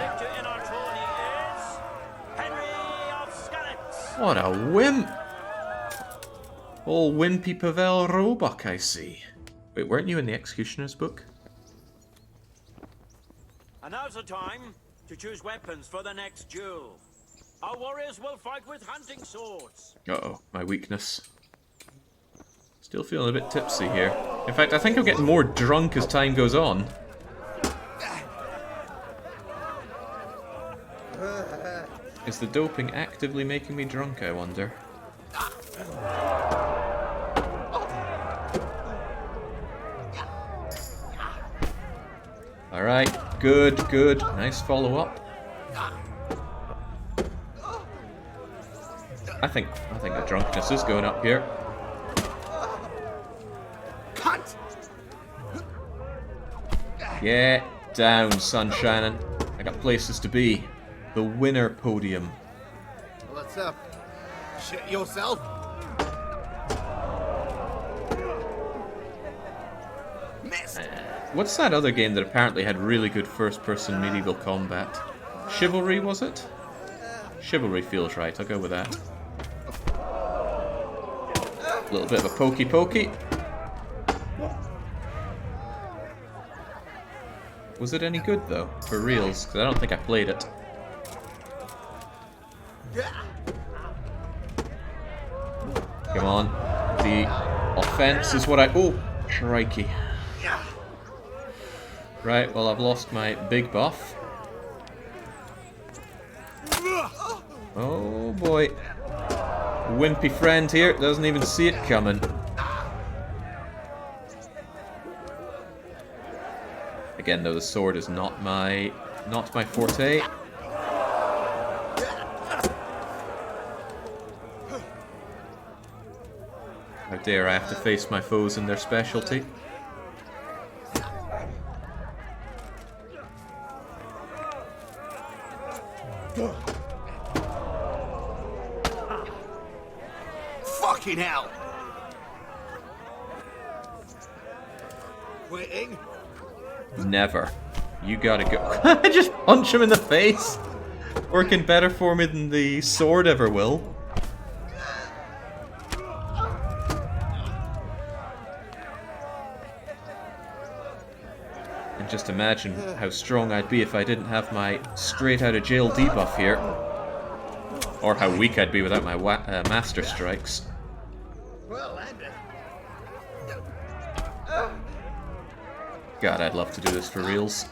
What a wimp. Old wimpy Pavel Roebuck, I see. Wait, weren't you in the Executioner's book? And now's the time to choose weapons for the next duel. Our warriors will fight with hunting swords. Uh-oh, my weakness. Still feeling a bit tipsy here. In fact, I think I'm getting more drunk as time goes on. Is the doping actively making me drunk, I wonder? Alright, good, good. Nice follow-up. I think the drunkenness is going up here. Cunt! Get down, Sunshining. I got places to be. The winner podium. What's up? Shit yourself? Missed! What's that other game that apparently had really good first-person medieval combat? Chivalry, was it? Chivalry feels right, I'll go with that. A little bit of a pokey-pokey. Was it any good, though? For reals? Because I don't think I played it. Come on. The offense is what I... Oh, crikey. Right, well, I've lost my big buff. Oh, boy. Wimpy friend here doesn't even see it coming. Again, though, the sword is not my forte. How dare I have to face my foes in their specialty? Fucking hell! Quitting? Never. You gotta go. I just punch him in the face! Working better for me than the sword ever will. And just imagine how strong I'd be if I didn't have my straight out of jail debuff here. Or how weak I'd be without my master strikes. God, I'd love to do this for reals.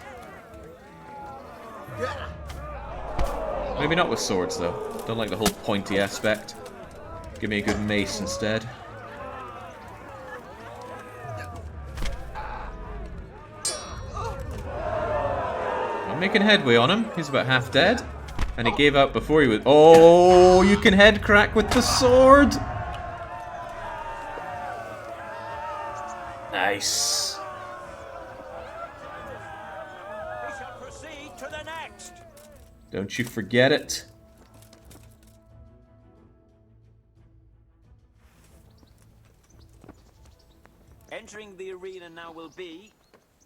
Maybe not with swords, though. Don't like the whole pointy aspect. Give me a good mace instead. I'm making headway on him. He's about half dead. And he gave up before he was... Oh, you can head crack with the sword! Nice. Don't you forget it. Entering the arena now will be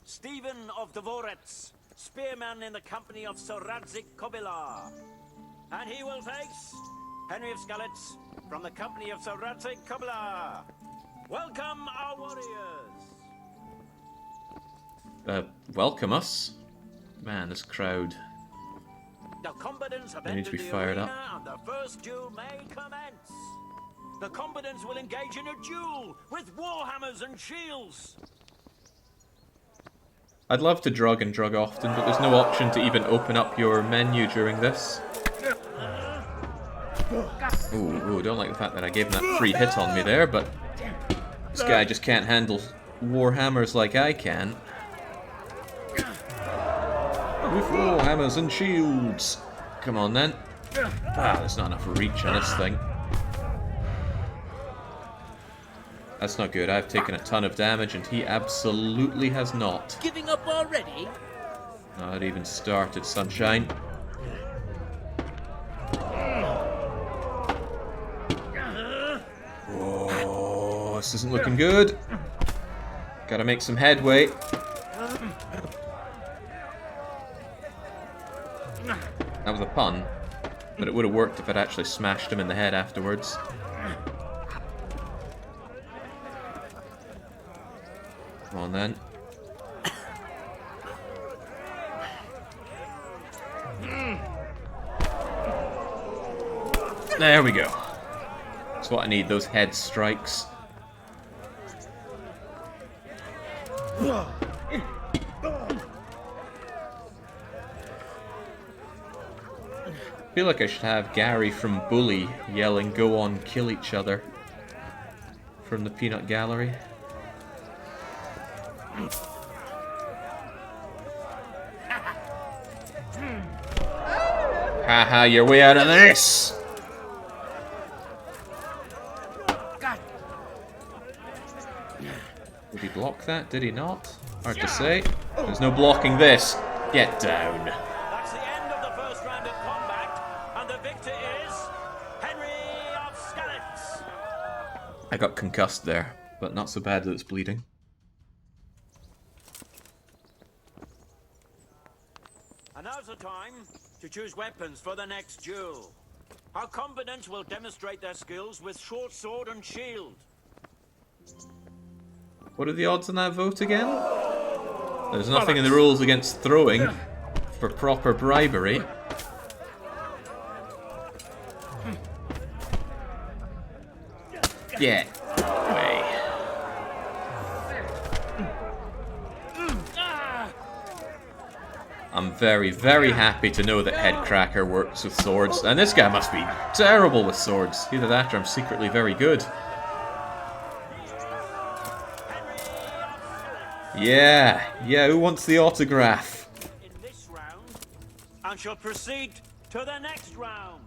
Stephen of Dvorets, spearman in the company of Sir Radzik Kobyla. And he will face Henry of Skalitz from the company of Sir Radzik Kobyla. Welcome, our warriors. Welcome us. Man, this crowd. The combatants have They need to entered be the fired arena, up. and the first duel may commence. The combatants will engage in a duel with warhammers and shields. I'd love to drug and drug often, but there's no option to even open up your menu during this. Ooh, don't like the fact that I gave him that free hit on me there, but this guy just can't handle warhammers like I can. With warhammers and shields. Come on then. Ah, there's not enough reach on this thing. That's not good. I've taken a ton of damage, and he absolutely has not. Giving up already? Not even started, sunshine. Oh, this isn't looking good. Gotta make some headway. That was a pun, but it would have worked if I'd actually smashed him in the head afterwards. Come on then. There we go. That's what I need, those head strikes. I feel like I should have Gary from Bully yelling, "Go on, kill each other," from the peanut gallery. Haha, your way out of this! Did he block that? Did he not? Hard to say. There's no blocking this. Get down. That's the end of the first round of combat, and the victor is Henry of Skalitz. I got concussed there, but not so bad that it's bleeding. And now's the time to choose weapons for the next duel. Our combatants will demonstrate their skills with short sword and shield. What are the odds on that vote again? There's nothing in the rules against throwing for proper bribery. Get away. I'm very, very happy to know that Headcracker works with swords, and this guy must be terrible with swords. Either that or I'm secretly very good. Yeah, who wants the autograph? In this round, and shall proceed to the next round.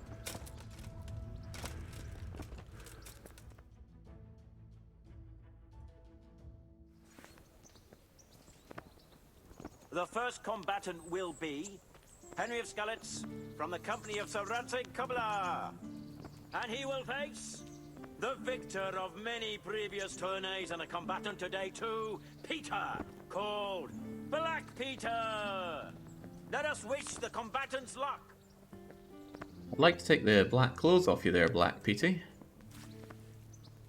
The first combatant will be Henry of Skalitz from the company of Sir Radzig Kobyla. And he will face the victor of many previous tourneys and a combatant today too, Peter, called Black Peter. Let us wish the combatants luck. I'd like to take the black clothes off you there, Black Petey.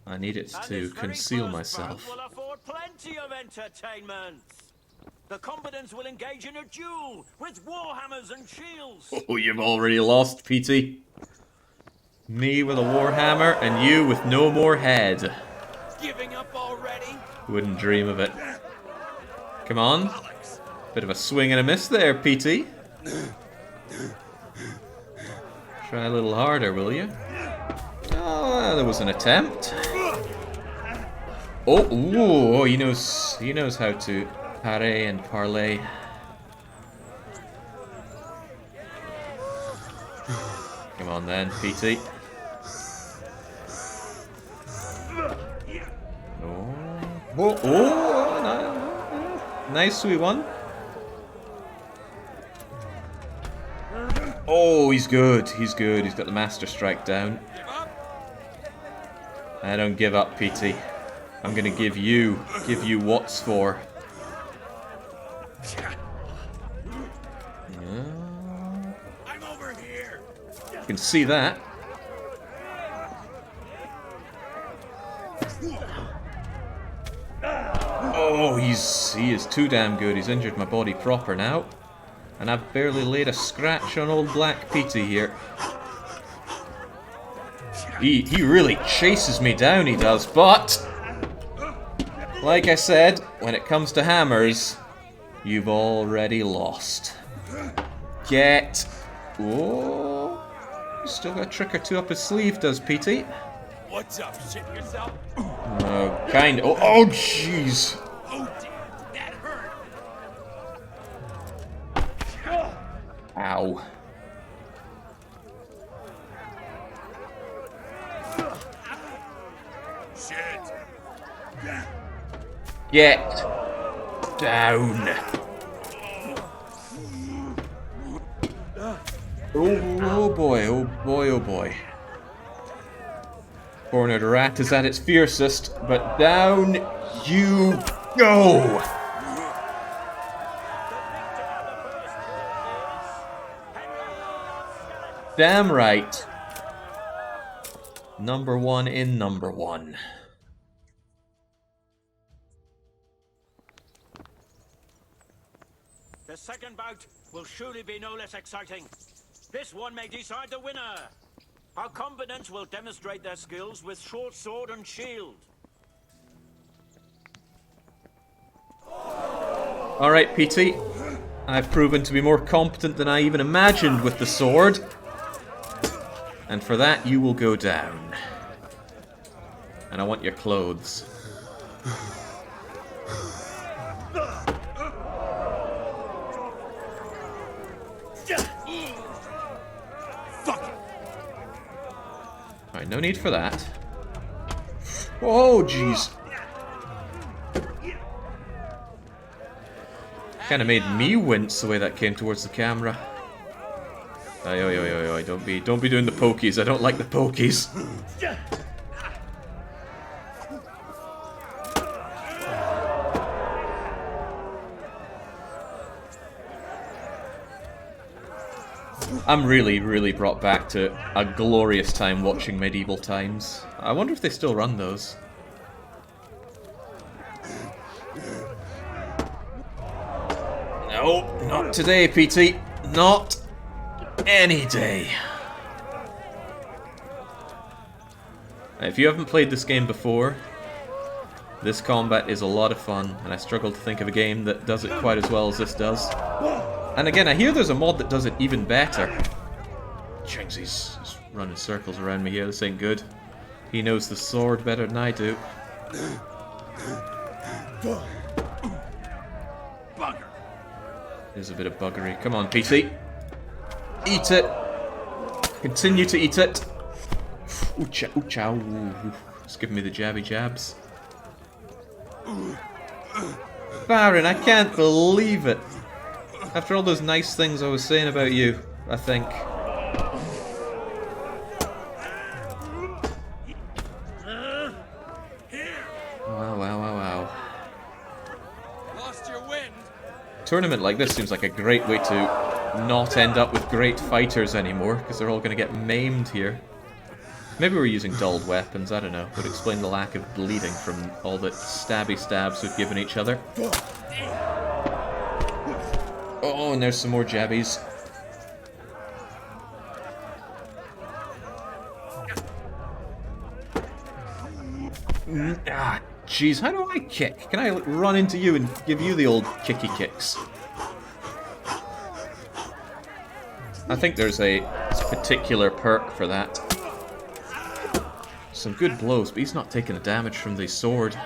I need it to conceal myself. Will afford plenty of entertainment. The combatants will engage in a duel with warhammers and shields. Oh, you've already lost, Petey. Me with a warhammer, and you with no more head. Giving up already? Wouldn't dream of it. Come on. Bit of a swing and a miss there, Petey. Try a little harder, will you? Oh, there was an attempt. Oh, ooh, he knows how to parry and parlay. Come on then, Petey. Oh, nice sweet one. Oh, he's good. He's good. He's got the Master Strike down. I don't give up, Petey. I'm gonna give you what's for. I'm over here. You can see that. Oh, he is too damn good. He's injured my body proper now. And I've barely laid a scratch on old Black Petey here. He really chases me down, he does, but like I said, when it comes to hammers, you've already lost. Get... Oh, still got a trick or two up his sleeve, does Petey? What's up? Shit yourself? Kind of. Oh, jeez. Oh, damn. That hurt. Ow. Shit. Get down. Oh boy, oh boy, oh boy. Cornered rat is at its fiercest, but down you go! Damn right. Number one in number one. The second bout will surely be no less exciting. This one may decide the winner. Our combatants will demonstrate their skills with short sword and shield. Alright, PT. I've proven to be more competent than I even imagined with the sword. And for that, you will go down. And I want your clothes. Alright, no need for that. Oh, jeez. Kind of made me wince the way that came towards the camera. Oi, oi, oi, oi, oi, don't be doing the pokies. I don't like the pokies. I'm really, really brought back to a glorious time watching Medieval Times. I wonder if they still run those. No, not today, PT. Not any day. If you haven't played this game before, this combat is a lot of fun, and I struggle to think of a game that does it quite as well as this does. And again, I hear there's a mod that does it even better. Jinx, he's running circles around me here. This ain't good. He knows the sword better than I do. There's a bit of buggery. Come on, PT. Eat it. Continue to eat it. Ooh-cha, ooh-cha, ooh. It's giving me the jabby jabs. Baron, I can't believe it. After all those nice things I was saying about you, I think. Wow, wow, wow, wow. Lost your wind. A tournament like this seems like a great way to not end up with great fighters anymore, because they're all going to get maimed here. Maybe we're using dulled weapons, I don't know. Would explain the lack of bleeding from all the stabby stabs we've given each other. Oh, and there's some more jabbies. Ah, jeez, how do I kick? Can I run into you and give you the old kicky kicks? I think there's a particular perk for that. Some good blows, but he's not taking the damage from the sword.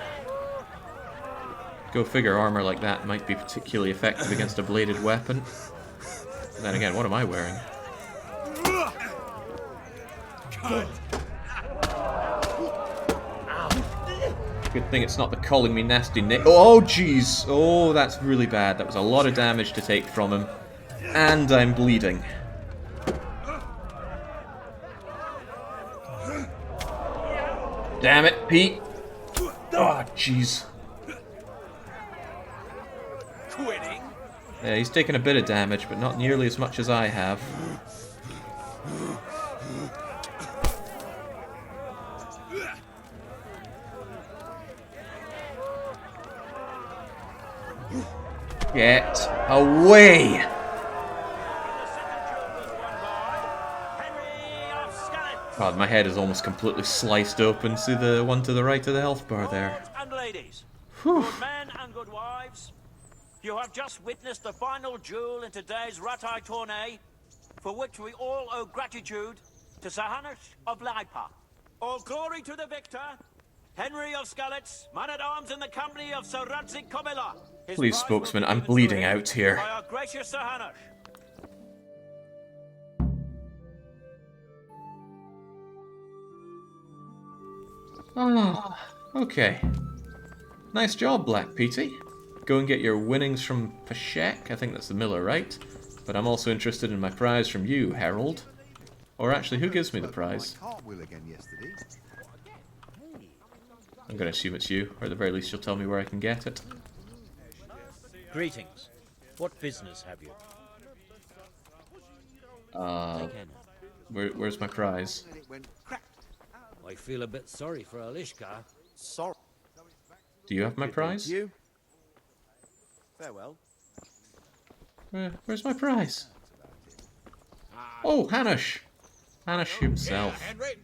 Go figure, armor like that might be particularly effective against a bladed weapon. And then again, what am I wearing? Good thing it's not the calling me nasty Nick. Oh, jeez. Oh, that's really bad. That was a lot of damage to take from him. And I'm bleeding. Damn it, Pete. Oh, jeez. Quitting? Yeah, he's taken a bit of damage, but not nearly as much as I have. Get away! God, my head is almost completely sliced open. See the one to the right of the health bar there. And ladies, good men and good wives, you have just witnessed the final duel in today's Ratai tourney, for which we all owe gratitude to Sahanash of Laipa. All glory to the victor, Henry of Skalitz, man-at-arms in the company of Sir Radzik Komila. Please, spokesman, I'm bleeding out here. By our gracious Sahanash. Oh, okay. Nice job, Black Petey. Go and get your winnings from Pashek. I think that's the miller, right? But I'm also interested in my prize from you, Harold. Or actually, who gives me the prize? I'm going to assume it's you, or at the very least you'll tell me where I can get it. Greetings. What business have you? Where's my prize? I feel a bit sorry for Alishka. Sorry. Do you have my prize? You. Farewell. Where's my prize? Oh, Hanush! Hanush himself. Henry,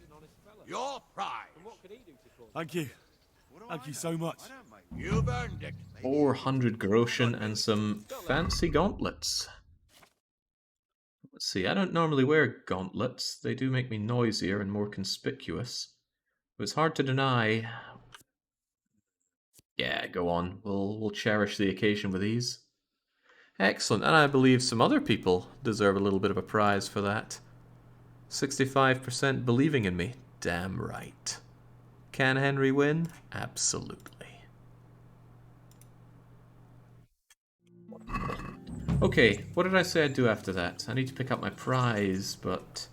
your prize. Thank you. Thank you so much. You've earned it. 400 groschen and some fancy gauntlets. Let's see, I don't normally wear gauntlets. They do make me noisier and more conspicuous. But it's hard to deny. Yeah, go on. We'll cherish the occasion with these. Excellent, and I believe some other people deserve a little bit of a prize for that. 65% believing in me. Damn right. Can Henry win? Absolutely. Okay, what did I say I'd do after that? I need to pick up my prize, but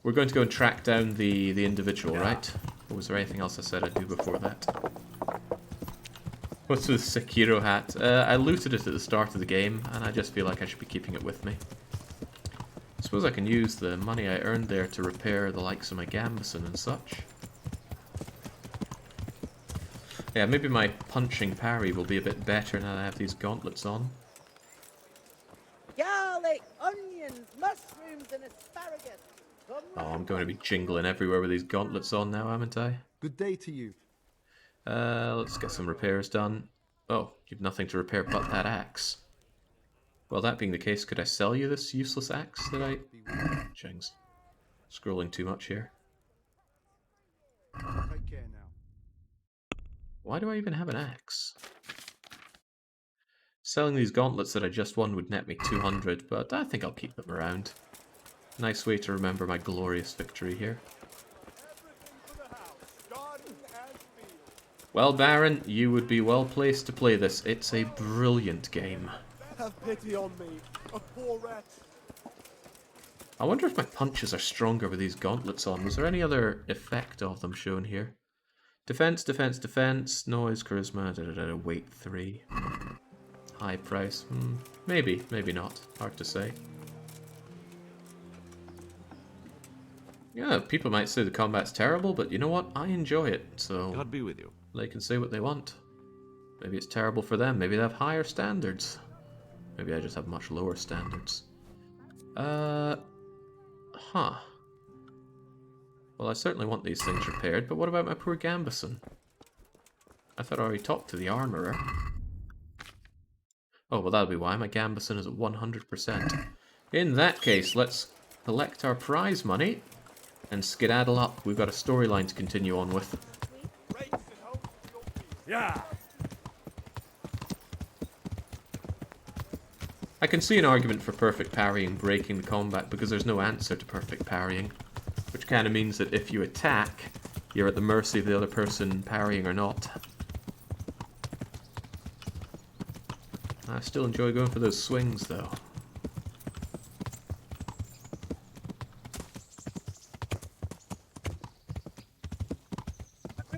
we're going to go and track down the individual, right? Or was there anything else I said I'd do before that? What's with the Sekiro hat? I looted it at the start of the game, and I just feel like I should be keeping it with me. I suppose I can use the money I earned there to repair the likes of my Gambison and such. Yeah, maybe my punching parry will be a bit better now that I have these gauntlets on. Garlic, onions, mushrooms, and asparagus. Oh, I'm going to be jingling everywhere with these gauntlets on now, haven't I? Good day to you. Let's get some repairs done. Oh, you've nothing to repair but that axe. Well, that being the case, could I sell you this useless axe that I... Jings. Scrolling too much here. Take care now. Why do I even have an axe? Selling these gauntlets that I just won would net me 200, but I think I'll keep them around. Nice way to remember my glorious victory here. Well, Baron, you would be well placed to play this. It's a brilliant game. Have pity on me, a poor wretch. I wonder if my punches are stronger with these gauntlets on. Was there any other effect of them shown here? Defense, defense, defense, noise, charisma, weight 3. High price. Maybe, maybe not. Hard to say. Yeah, people might say the combat's terrible, but you know what? I enjoy it, so... God be with you. They can say what they want. Maybe it's terrible for them. Maybe they have higher standards. Maybe I just have much lower standards. Huh. Well, I certainly want these things repaired, but what about my poor Gambison? I thought I already talked to the armorer. Oh, well, that'll be why. My Gambison is at 100%. In that case, let's collect our prize money and skedaddle up. We've got a storyline to continue on with. Yeah. I can see an argument for perfect parrying breaking the combat because there's no answer to perfect parrying, which kind of means that if you attack, you're at the mercy of the other person parrying or not. I still enjoy going for those swings, though.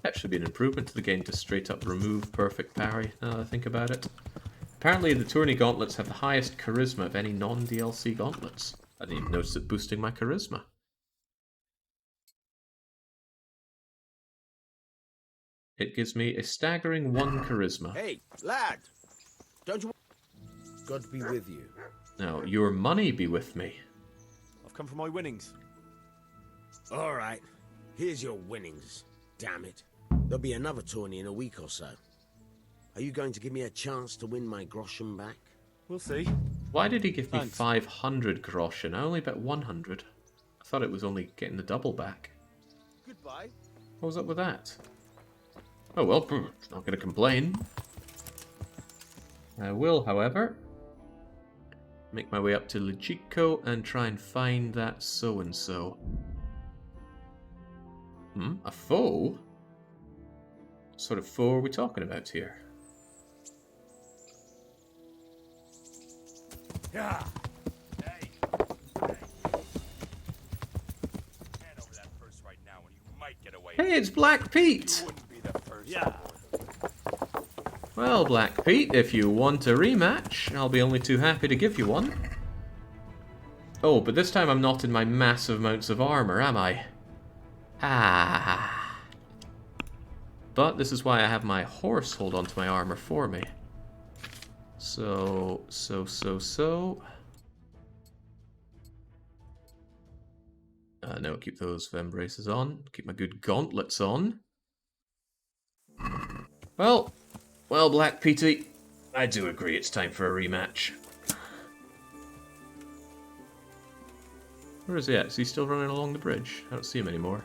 That should be an improvement to the game to straight up remove perfect parry, now that I think about it. Apparently the tourney gauntlets have the highest charisma of any non-DLC gauntlets. I didn't even notice it boosting my charisma. It gives me a staggering 1 charisma. Hey, lad! Don't you... God be with you. Now, your money be with me. I've come for my winnings. All right. Here's your winnings. Damn it. There'll be another tourney in a week or so. Are you going to give me a chance to win my groschen back? We'll see. Why did he give me 500 groschen? I only bet 100. I thought it was only getting the double back. Goodbye. What was up with that? Oh well, not going to complain. I will, however, make my way up to Lejiko and try and find that so-and-so. A foe? sort of foe are we talking about here? Yeah. Hey, it's Black Pete! Yeah. Well, Black Pete, if you want a rematch, I'll be only too happy to give you one. Oh, but this time I'm not in my massive amounts of armor, am I? Ah. But this is why I have my horse hold on to my armor for me. So. No, keep those Vem braces on. Keep my good gauntlets on. Well, Black Petey, I do agree it's time for a rematch. Where is he at? Is he still running along the bridge? I don't see him anymore.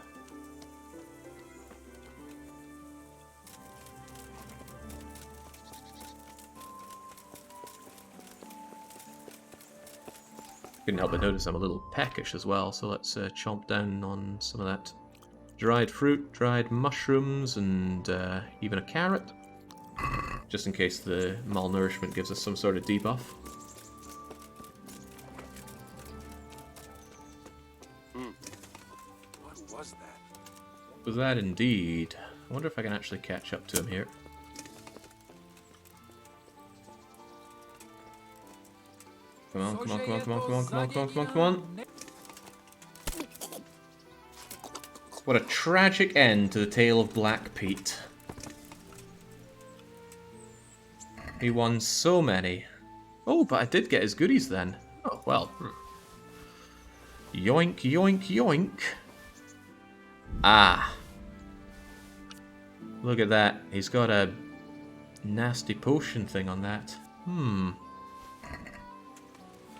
Couldn't help but notice I'm a little peckish as well, so let's chomp down on some of that dried fruit, dried mushrooms, and even a carrot. Just in case the malnourishment gives us some sort of debuff. What was that? Was that indeed? I wonder if I can actually catch up to him here. Come on, come on, come on, come on, come on, come on, come on, come on, come on. What a tragic end to the tale of Black Pete. He won so many. Oh, but I did get his goodies then. Oh, well. Yoink, yoink, yoink. Ah. Look at that. He's got a nasty potion thing on that.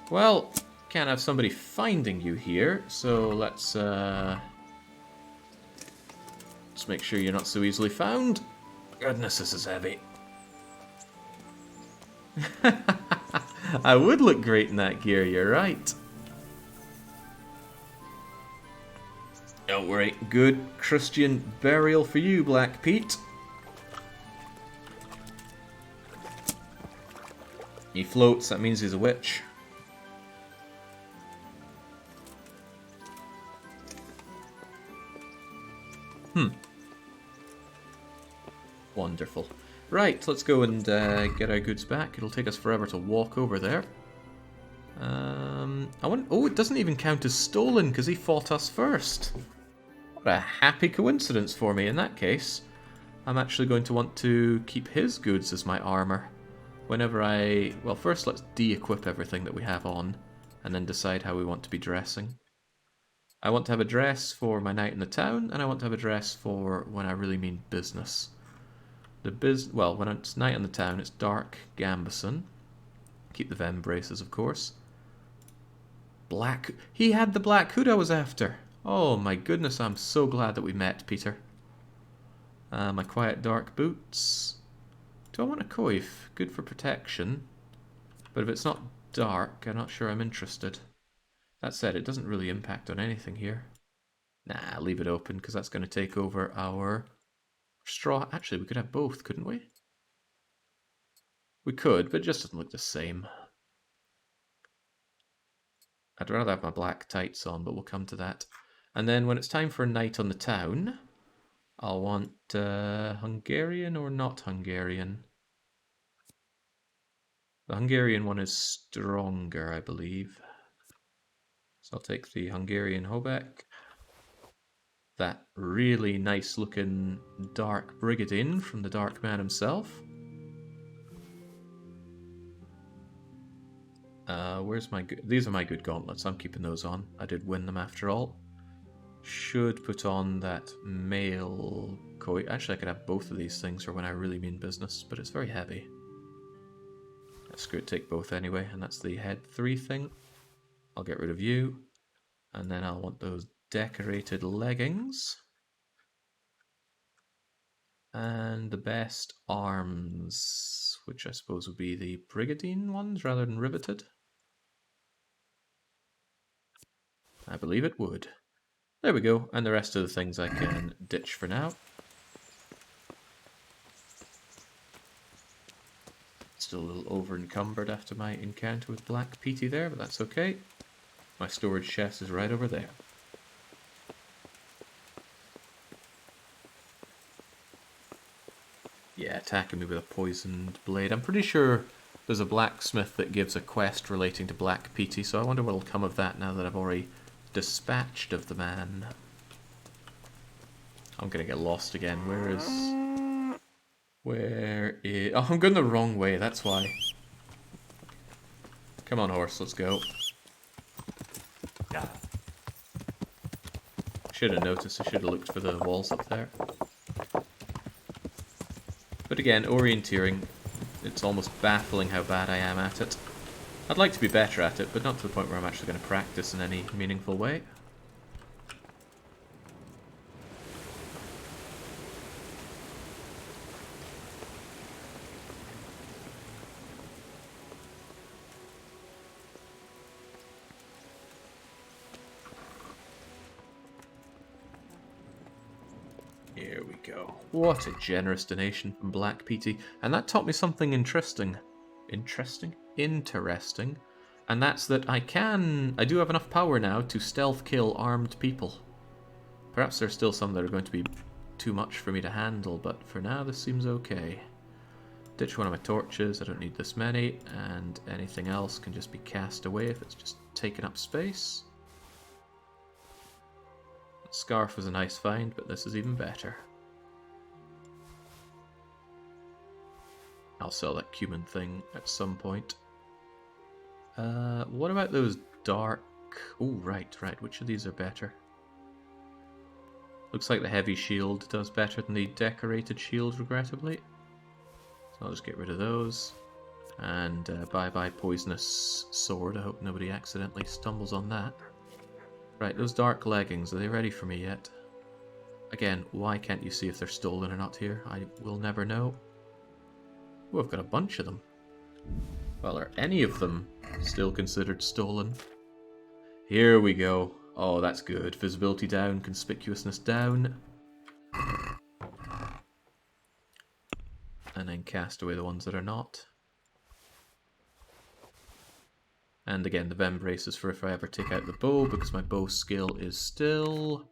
Well, can't have somebody finding you here, so let's make sure you're not so easily found. Goodness, this is heavy. I would look great in that gear, you're right. Don't worry, good Christian burial for you, Black Pete. He floats, that means he's a witch. Wonderful. Right, let's go and get our goods back. It'll take us forever to walk over there. Oh, it doesn't even count as stolen because he fought us first. What a happy coincidence for me in that case. I'm actually going to want to keep his goods as my armor. Whenever well, first let's de-equip everything that we have on and then decide how we want to be dressing. I want to have a dress for my night in the town, and I want to have a dress for when I really mean business. Well, when it's night in the town, it's dark gambeson. Keep the Vem braces, of course. He had the black hood I was after. Oh my goodness, I'm so glad that we met, Peter. My quiet dark boots. Do I want a coif? Good for protection. But if it's not dark, I'm not sure I'm interested. That said, it doesn't really impact on anything here. Nah, leave it open, because that's going to take over our straw. Actually, we could have both, couldn't we? We could, but it just doesn't look the same. I'd rather have my black tights on, but we'll come to that. And then when it's time for a night on the town, I'll want Hungarian or not Hungarian. The Hungarian one is stronger, I believe. So I'll take the Hungarian Hobek. That really nice looking dark Brigadine from the Dark Man himself. Where's my good... These are my good gauntlets. I'm keeping those on. I did win them after all. Should put on that mail coat. Actually, I could have both of these things for when I really mean business, but it's very heavy. Screw it, take both anyway, and that's the head 3 thing. I'll get rid of you, and then I'll want those decorated leggings. And the best arms, which I suppose would be the Brigadine ones rather than riveted. I believe it would. There we go, and the rest of the things I can ditch for now. Still a little over encumbered after my encounter with Black Petey there, but that's okay. My storage chest is right over there. Yeah, attacking me with a poisoned blade. I'm pretty sure there's a blacksmith that gives a quest relating to Black Petey, so I wonder what'll come of that now that I've already dispatched of the man. I'm gonna get lost again. Where is... Oh, I'm going the wrong way, that's why. Come on, horse, let's go. Should have noticed, I should have looked for the walls up there. But again, orienteering, it's almost baffling how bad I am at it. I'd like to be better at it, but not to the point where I'm actually going to practice in any meaningful way. Here we go. What a generous donation from Black Petey. And that taught me something interesting. Interesting? And that's that I do have enough power now to stealth kill armed people. Perhaps there's still some that are going to be too much for me to handle, but for now this seems okay. Ditch one of my torches, I don't need this many, and anything else can just be cast away if it's just taking up space. Scarf was a nice find, but this is even better. I'll sell that cumin thing at some point. What about those dark... Oh, right. Which of these are better? Looks like the heavy shield does better than the decorated shield, regrettably. So I'll just get rid of those. And bye-bye poisonous sword. I hope nobody accidentally stumbles on that. Right, those dark leggings, are they ready for me yet? Again, why can't you see if they're stolen or not here? I will never know. Oh, I've got a bunch of them. Well, are any of them still considered stolen? Here we go. Oh, that's good. Visibility down, conspicuousness down. And then cast away the ones that are not. And again, the Vem brace is for if I ever take out the bow, because my bow skill is still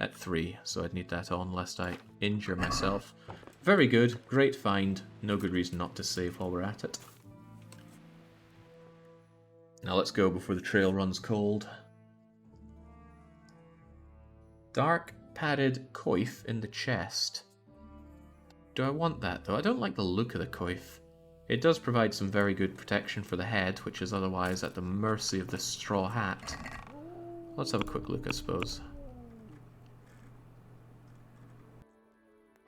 at 3, so I'd need that on lest I injure myself. Very good, great find, no good reason not to save while we're at it. Now let's go before the trail runs cold. Dark padded coif in the chest. Do I want that though? I don't like the look of the coif. It does provide some very good protection for the head, which is otherwise at the mercy of this straw hat. Let's have a quick look, I suppose.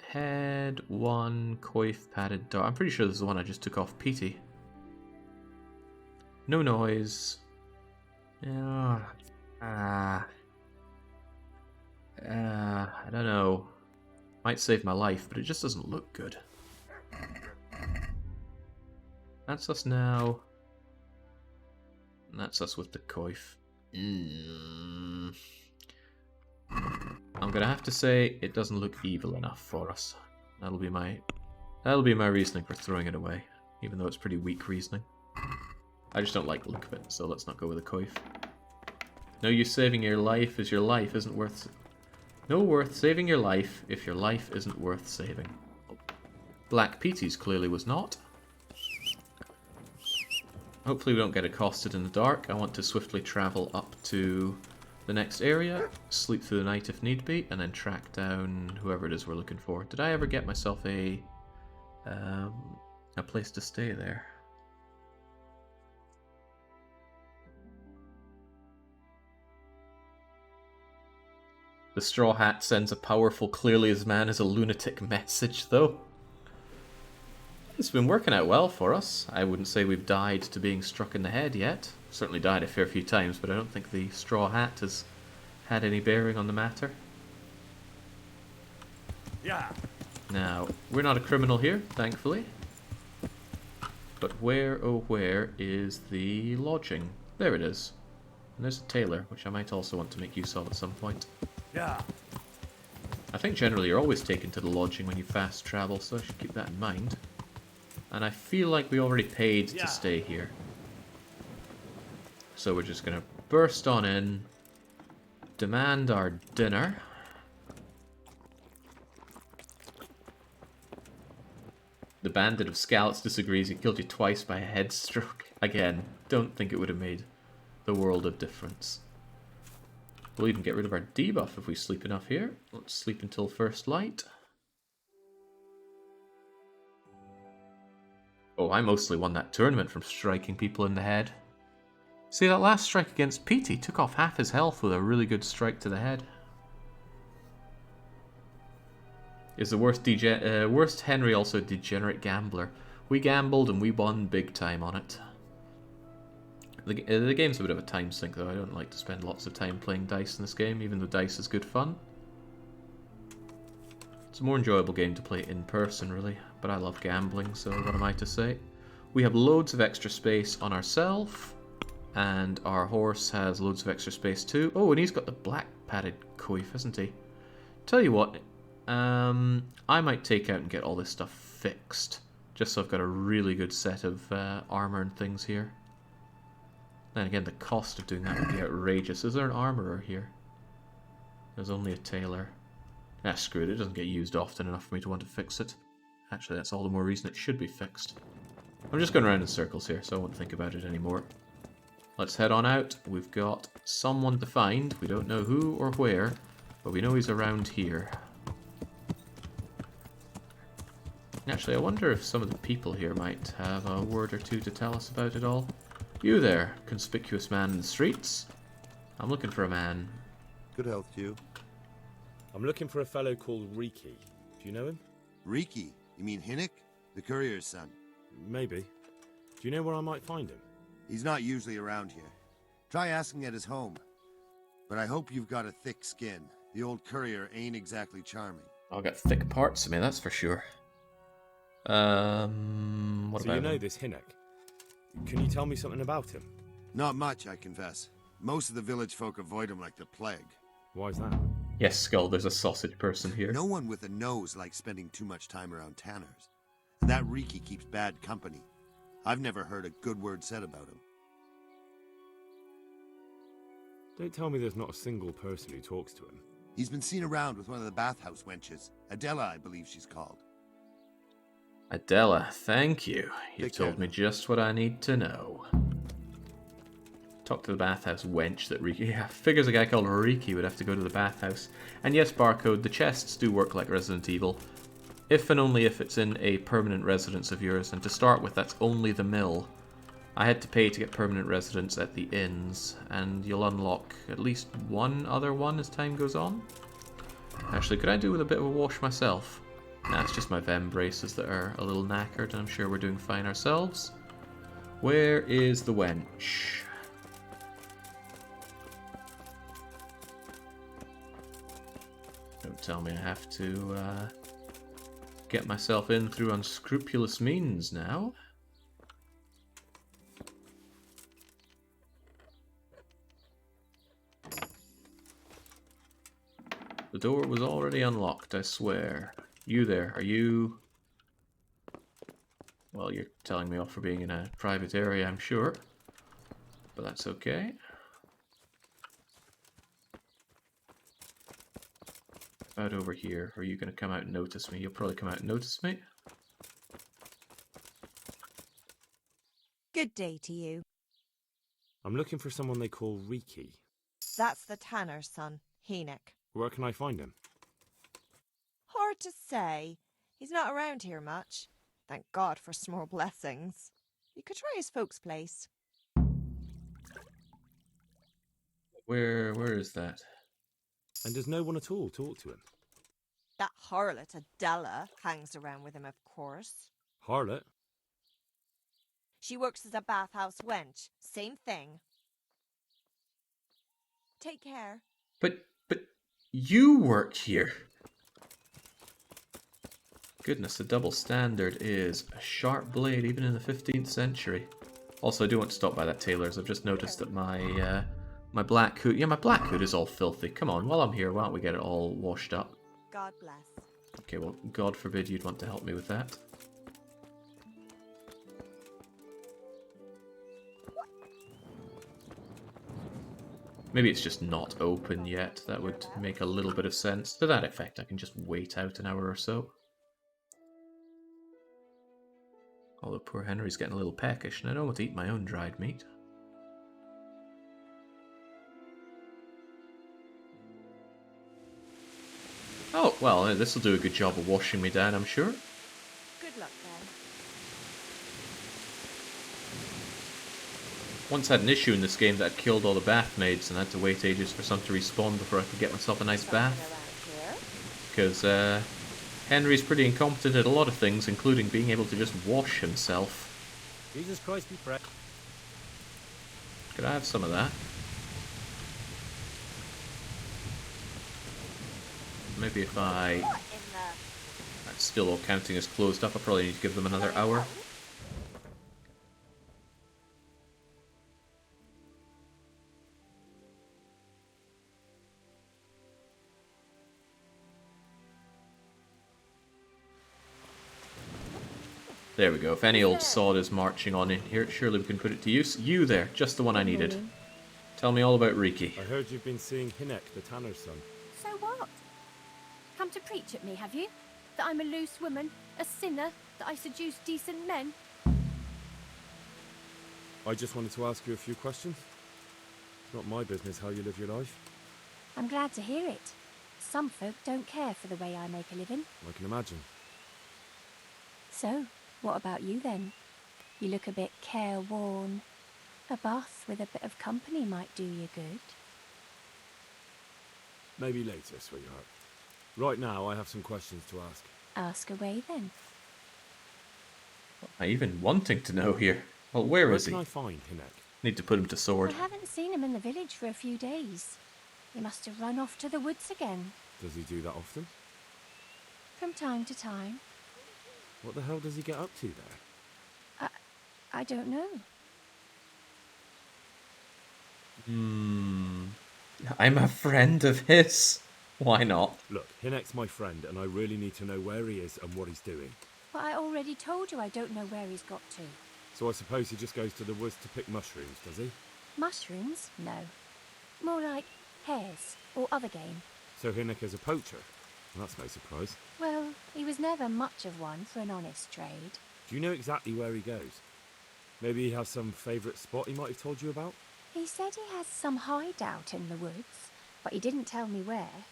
Head 1, coif, padded dark. I'm pretty sure this is the one I just took off Petey. No noise. I don't know. Might save my life, but it just doesn't look good. That's us now. And that's us with the coif. I'm gonna have to say it doesn't look evil enough for us. That'll be my reasoning for throwing it away, even though it's pretty weak reasoning. I just don't like the look of it, so let's not go with a coif. No use saving your life as your life isn't worth... No worth saving your life if your life isn't worth saving. Black Petey's clearly was not. Hopefully we don't get accosted in the dark. I want to swiftly travel up to the next area, sleep through the night if need be, and then track down whoever it is we're looking for. Did I ever get myself a place to stay there? The straw hat sends a powerful, clearly as man as a lunatic message, though. It's been working out well for us. I wouldn't say we've died to being struck in the head yet. Certainly died a fair few times, but I don't think the straw hat has had any bearing on the matter. Yeah. Now, we're not a criminal here, thankfully. But where, oh where, is the lodging? There it is. And there's a tailor, which I might also want to make use of at some point. Yeah. I think generally you're always taken to the lodging when you fast travel, so I should keep that in mind. And I feel like we already paid to stay here. So we're just going to burst on in, demand our dinner. The Bandit of Scouts disagrees. He killed you twice by a head stroke. Again, don't think it would have made the world of difference. We'll even get rid of our debuff if we sleep enough here. Let's sleep until first light. Oh, I mostly won that tournament from striking people in the head. See, that last strike against Petey took off half his health with a really good strike to the head. Is the worst Henry also a degenerate gambler? We gambled and we won big time on it. The game's a bit of a time sink though. I don't like to spend lots of time playing dice in this game, even though dice is good fun. It's a more enjoyable game to play in person really, but I love gambling, so what am I to say? We have loads of extra space on ourselves, and our horse has loads of extra space too. Oh, and he's got the black padded coif, hasn't he? Tell you what, I might take out and get all this stuff fixed, just so I've got a really good set of armor and things here. Then again, the cost of doing that would be outrageous. Is there an armorer here? There's only a tailor. Ah, screw it. It doesn't get used often enough for me to want to fix it. Actually, that's all the more reason it should be fixed. I'm just going around in circles here, so I won't think about it anymore. Let's head on out. We've got someone to find. We don't know who or where, but we know he's around here. Actually, I wonder if some of the people here might have a word or two to tell us about it all. You there, conspicuous man in the streets. I'm looking for a man. Good health to you. I'm looking for a fellow called Riki. Do you know him? Riki? You mean Hinnick? The courier's son? Maybe. Do you know where I might find him? He's not usually around here. Try asking at his home. But I hope you've got a thick skin. The old courier ain't exactly charming. I've got thick parts of me, that's for sure. What so about you know him? this Hinnick? Can you tell me something about him? Not much, I confess. Most of the village folk avoid him like the plague. Why is that? Yes, Skull, there's a sausage person here. No one with a nose likes spending too much time around tanners. And that Riki keeps bad company. I've never heard a good word said about him. Don't tell me there's not a single person who talks to him. He's been seen around with one of the bathhouse wenches. Adela, I believe she's called. Adela, thank you. You've told me just what I need to know. Talk to the bathhouse wench that Riki... Yeah, figures a guy called Riki would have to go to the bathhouse. And yes, Barcode, the chests do work like Resident Evil. If and only if it's in a permanent residence of yours. And to start with, that's only the mill. I had to pay to get permanent residence at the inns. And you'll unlock at least one other one as time goes on. Actually, could I do with a bit of a wash myself? Nah, it's just my Vem braces that are a little knackered, and I'm sure we're doing fine ourselves. Where is the wench? Don't tell me I have to get myself in through unscrupulous means now. The door was already unlocked, I swear. You there, are you... Well, you're telling me off for being in a private area, I'm sure. But that's okay. About over here. Are you going to come out and notice me? You'll probably come out and notice me. Good day to you. I'm looking for someone they call Riki. That's the tanner's son, Hinnick. Where can I find him? Hard to say. He's not around here much. Thank God for small blessings. You could try his folks' place. Where is that? And does no one at all talk to him? That harlot Adela hangs around with him, of course. Harlot? She works as a bathhouse wench. Same thing. Take care. But you work here. Goodness, the double standard is a sharp blade even in the 15th century. Also, I do want to stop by that tailor's. I've just noticed that my my black hood... Yeah, my black hood is all filthy. Come on, while I'm here, why don't we get it all washed up? God bless. Okay, well, God forbid you'd want to help me with that. Maybe it's just not open yet. That would make a little bit of sense. To that effect, I can just wait out an hour or so. Although poor Henry's getting a little peckish, and I don't want to eat my own dried meat. Oh, well, this will do a good job of washing me down, I'm sure. Good luck then. Once had an issue in this game that I'd killed all the bath maids and had to wait ages for some to respawn before I could get myself a nice bath. Because Henry's pretty incompetent at a lot of things, including being able to just wash himself. Jesus Christ be praised. Could I have some of that? Maybe if that's still all counting as closed up, I probably need to give them another hour. There we go. If any old sod is marching on in here, surely we can put it to use. You there, just the one I needed. Tell me all about Riki. I heard you've been seeing Hinek, the tanner's son. So what? Come to preach at me, have you? That I'm a loose woman, a sinner, that I seduce decent men? I just wanted to ask you a few questions. It's not my business how you live your life. I'm glad to hear it. Some folk don't care for the way I make a living. I can imagine. So, what about you then? You look a bit careworn. A bath with a bit of company might do you good. Maybe later, sweetheart. Right now, I have some questions to ask. Ask away then. What am I even wanting to know here? Well, where is he? Where can I find Hinek? Need to put him to sword. I haven't seen him in the village for a few days. He must have run off to the woods again. Does he do that often? From time to time. What the hell does he get up to there? I don't know. I'm a friend of his. Why not? Look, Hinek's my friend, and I really need to know where he is and what he's doing. But I already told you I don't know where he's got to. So I suppose he just goes to the woods to pick mushrooms, does he? Mushrooms? No. More like hares or other game. So Hinek is a poacher? Well, that's no surprise. Well, he was never much of one for an honest trade. Do you know exactly where he goes? Maybe he has some favourite spot he might have told you about? He said he has some hideout in the woods, but he didn't tell me where.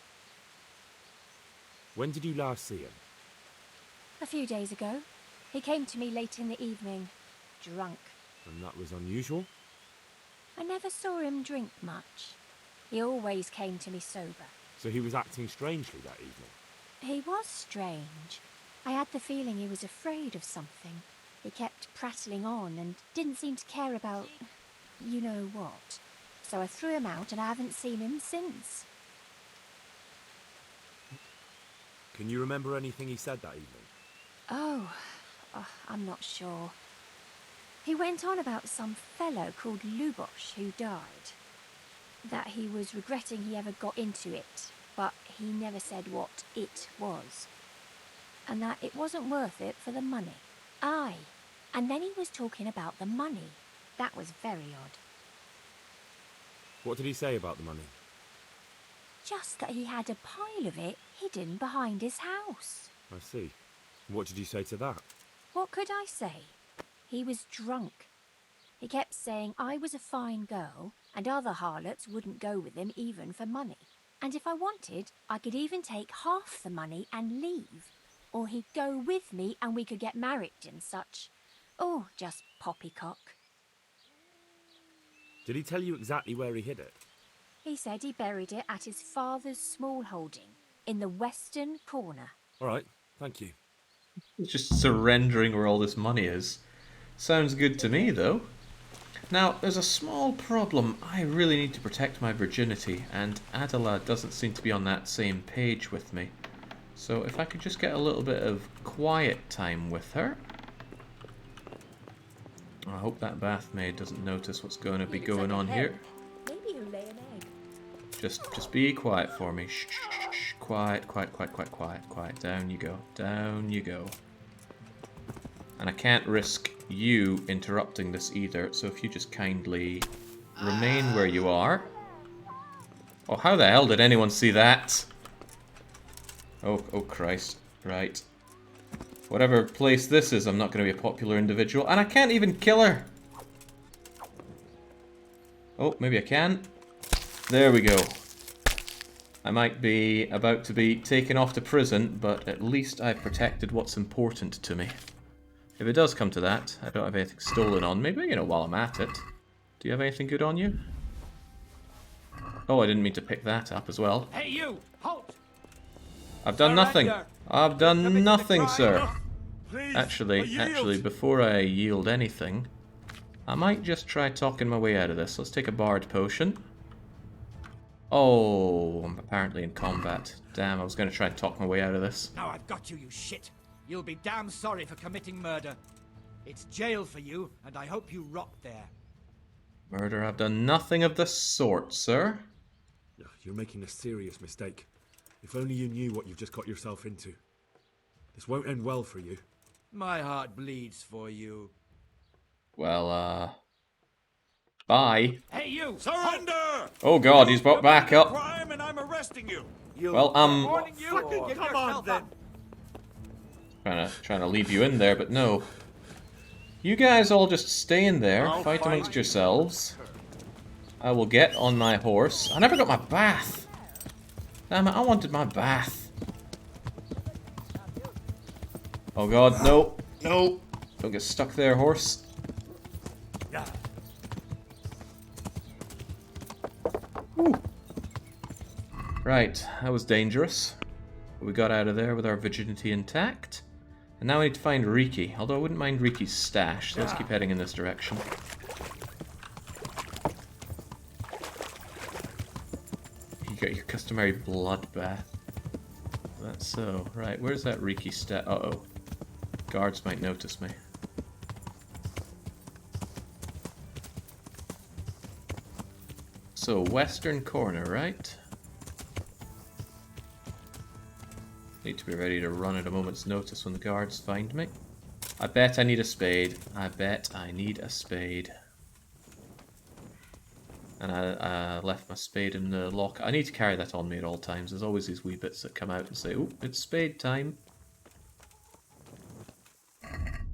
When did you last see him? A few days ago. He came to me late in the evening, drunk. And that was unusual? I never saw him drink much. He always came to me sober. So he was acting strangely that evening? He was strange. I had the feeling he was afraid of something. He kept prattling on and didn't seem to care about you know what. So I threw him out and I haven't seen him since. Can you remember anything he said that evening? Oh, I'm not sure. He went on about some fellow called Lubosh who died. That he was regretting he ever got into it, but he never said what it was. And that it wasn't worth it for the money. Aye, and then he was talking about the money. That was very odd. What did he say about the money? Just that he had a pile of it hidden behind his house. I see. What did you say to that? What could I say? He was drunk. He kept saying I was a fine girl and other harlots wouldn't go with him even for money. And if I wanted, I could even take half the money and leave. Or he'd go with me and we could get married and such. Oh, just poppycock. Did he tell you exactly where he hid it? He said he buried it at his father's small holding in the western corner. All right, thank you. He's just surrendering where all this money is. Sounds good to me, though. Now, there's a small problem. I really need to protect my virginity, and Adela doesn't seem to be on that same page with me. So if I could just get a little bit of quiet time with her. I hope that bath maid doesn't notice what's going to be going on here. Maybe he'll lay an egg. Just be quiet for me. Shh, shh, shh. Quiet, quiet, quiet, quiet, quiet, quiet. Down you go. Down you go. And I can't risk you interrupting this either, so if you just kindly remain where you are. Oh, how the hell did anyone see that? Oh Christ. Right. Whatever place this is, I'm not going to be a popular individual. And I can't even kill her! Oh, maybe I can. There we go. I might be about to be taken off to prison, but at least I've protected what's important to me. If it does come to that, I don't have anything stolen on me, but you know, while I'm at it. Do you have anything good on you? Oh, I didn't mean to pick that up as well. Hey, you! Halt! I've done nothing. I've done nothing, sir. Please, Actually, before I yield anything, I might just try talking my way out of this. Let's take a bard potion. Oh, I'm apparently in combat. Damn, I was going to try and talk my way out of this. Now I've got you, you shit. You'll be damn sorry for committing murder. It's jail for you, and I hope you rot there. Murder? I've done nothing of the sort, sir. You're making a serious mistake. If only you knew what you've just got yourself into. This won't end well for you. My heart bleeds for you. Well, bye. Hey, you! Surrender! Oh god, he's brought back up. Crime, and I'm arresting you. Well, Come on, then. Trying to leave you in there, but no. You guys all just stay in there, fight amongst yourselves. I will get on my horse. I never got my bath. Damn it, I wanted my bath. Oh god, no, no. Don't get stuck there, horse. Whew. Right, that was dangerous. We got out of there with our virginity intact. And now we need to find Riki, although I wouldn't mind Riki's stash, so let's keep heading in this direction. You got your customary bloodbath. That's so. Right, where's that Riki stat? Uh-oh. Guards might notice me. So, western corner, right? Need to be ready to run at a moment's notice when the guards find me. I bet I need a spade. I bet I need a spade. And I left my spade in the lock. I need to carry that on me at all times. There's always these wee bits that come out and say, "Oh, it's spade time."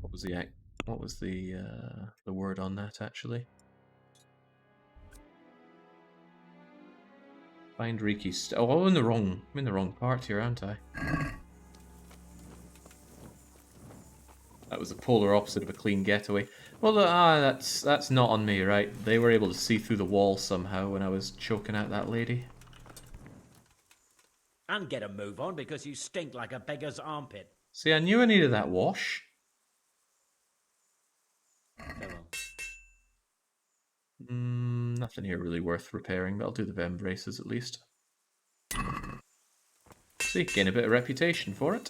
What was the word on that actually? Find Riki's. Oh, I'm in the wrong part here, aren't I? That was the polar opposite of a clean getaway. Well, that's not on me, right? They were able to see through the wall somehow when I was choking out that lady. And get a move on because you stink like a beggar's armpit. See, I knew I needed that wash. Nothing here really worth repairing, but I'll do the Vem braces at least. See, gain a bit of reputation for it.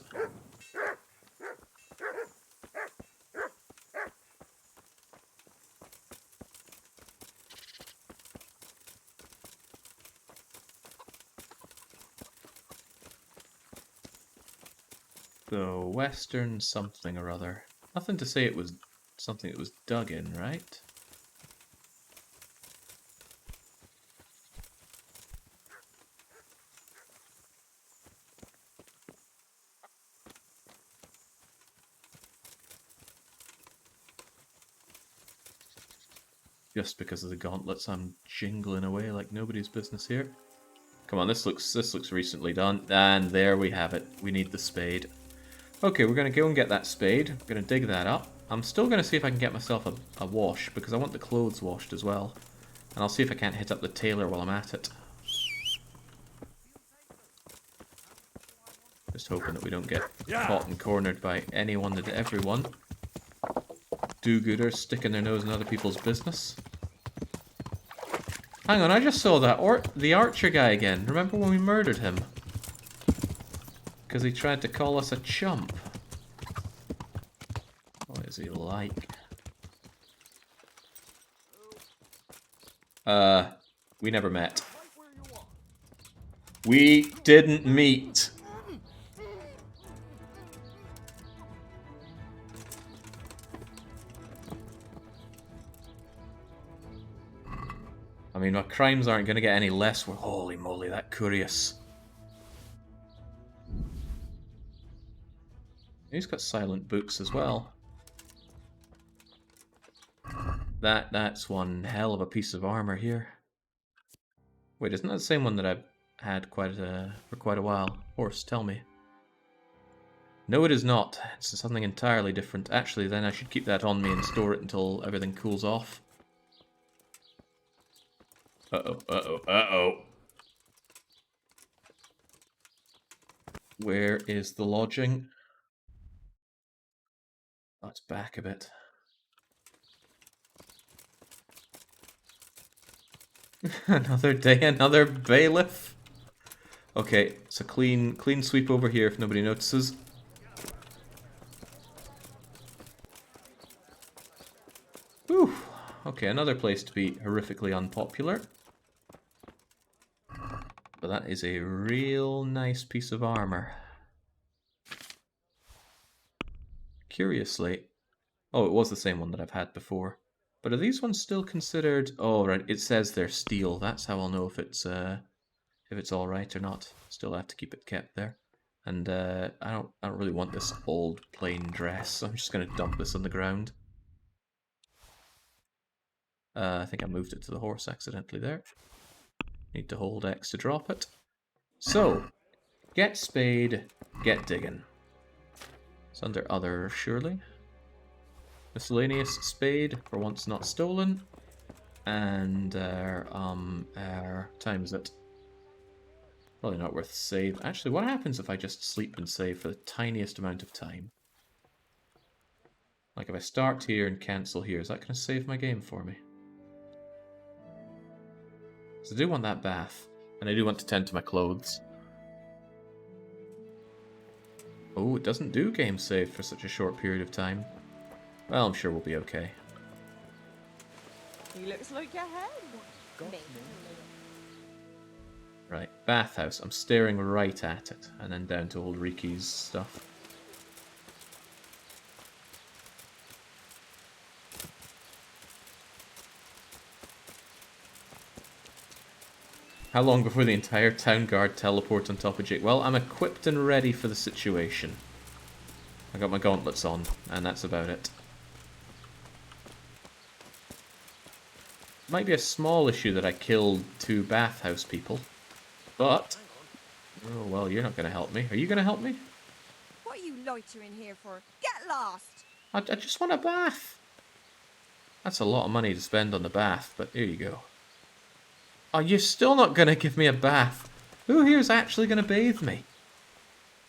So, western something or other. Nothing to say it was something that was dug in, right? Just because of the gauntlets, I'm jingling away like nobody's business here. Come on, this looks recently done. And there we have it. We need the spade. Okay, we're going to go and get that spade. We're going to dig that up. I'm still going to see if I can get myself a wash, because I want the clothes washed as well. And I'll see if I can't hit up the tailor while I'm at it. Just hoping that we don't get caught and cornered by anyone and everyone. Do-gooders sticking their nose in other people's business. Hang on, I just saw that the archer guy again. Remember when we murdered him? Because he tried to call us a chump. What is he like? We never met. We didn't meet. I mean, my crimes aren't going to get any less. Holy moly, that curious. He's got silent books as well. That's one hell of a piece of armor here. Wait, isn't that the same one that I've had for quite a while? Horse, tell me. No, it is not. It's something entirely different. Actually, then I should keep that on me and store it until everything cools off. Uh-oh, uh-oh, uh-oh. Where is the lodging? Oh, it's back a bit. Another day, another bailiff. Okay, it's a clean sweep over here if nobody notices. Whew. Okay, another place to be horrifically unpopular. But that is a real nice piece of armor. Curiously... Oh, it was the same one that I've had before. But are these ones still considered... Oh, right, it says they're steel. That's how I'll know if it's alright or not. Still have to keep it kept there. And I don't really want this old plain dress. So I'm just going to dump this on the ground. I think I moved it to the horse accidentally there. Need to hold X to drop it. So, get spade, get digging. It's under other, surely. Miscellaneous spade, for once not stolen. And, time is it? Probably not worth save. Actually, what happens if I just sleep and save for the tiniest amount of time? Like if I start here and cancel here, is that going to save my game for me? So I do want that bath, and I do want to tend to my clothes. Oh, it doesn't do game save for such a short period of time. Well, I'm sure we'll be okay. He looks like a hen. Right, bathhouse. I'm staring right at it, and then down to old Riki's stuff. How long before the entire town guard teleports on top of Jake? Well, I'm equipped and ready for the situation. I got my gauntlets on, and that's about it. Might be a small issue that I killed 2 bathhouse people, but... Oh, well, you're not going to help me. Are you going to help me? What are you loitering here for? Get lost! I just want a bath. That's a lot of money to spend on the bath, but here you go. Oh, you're still not going to give me a bath. Who here is actually going to bathe me?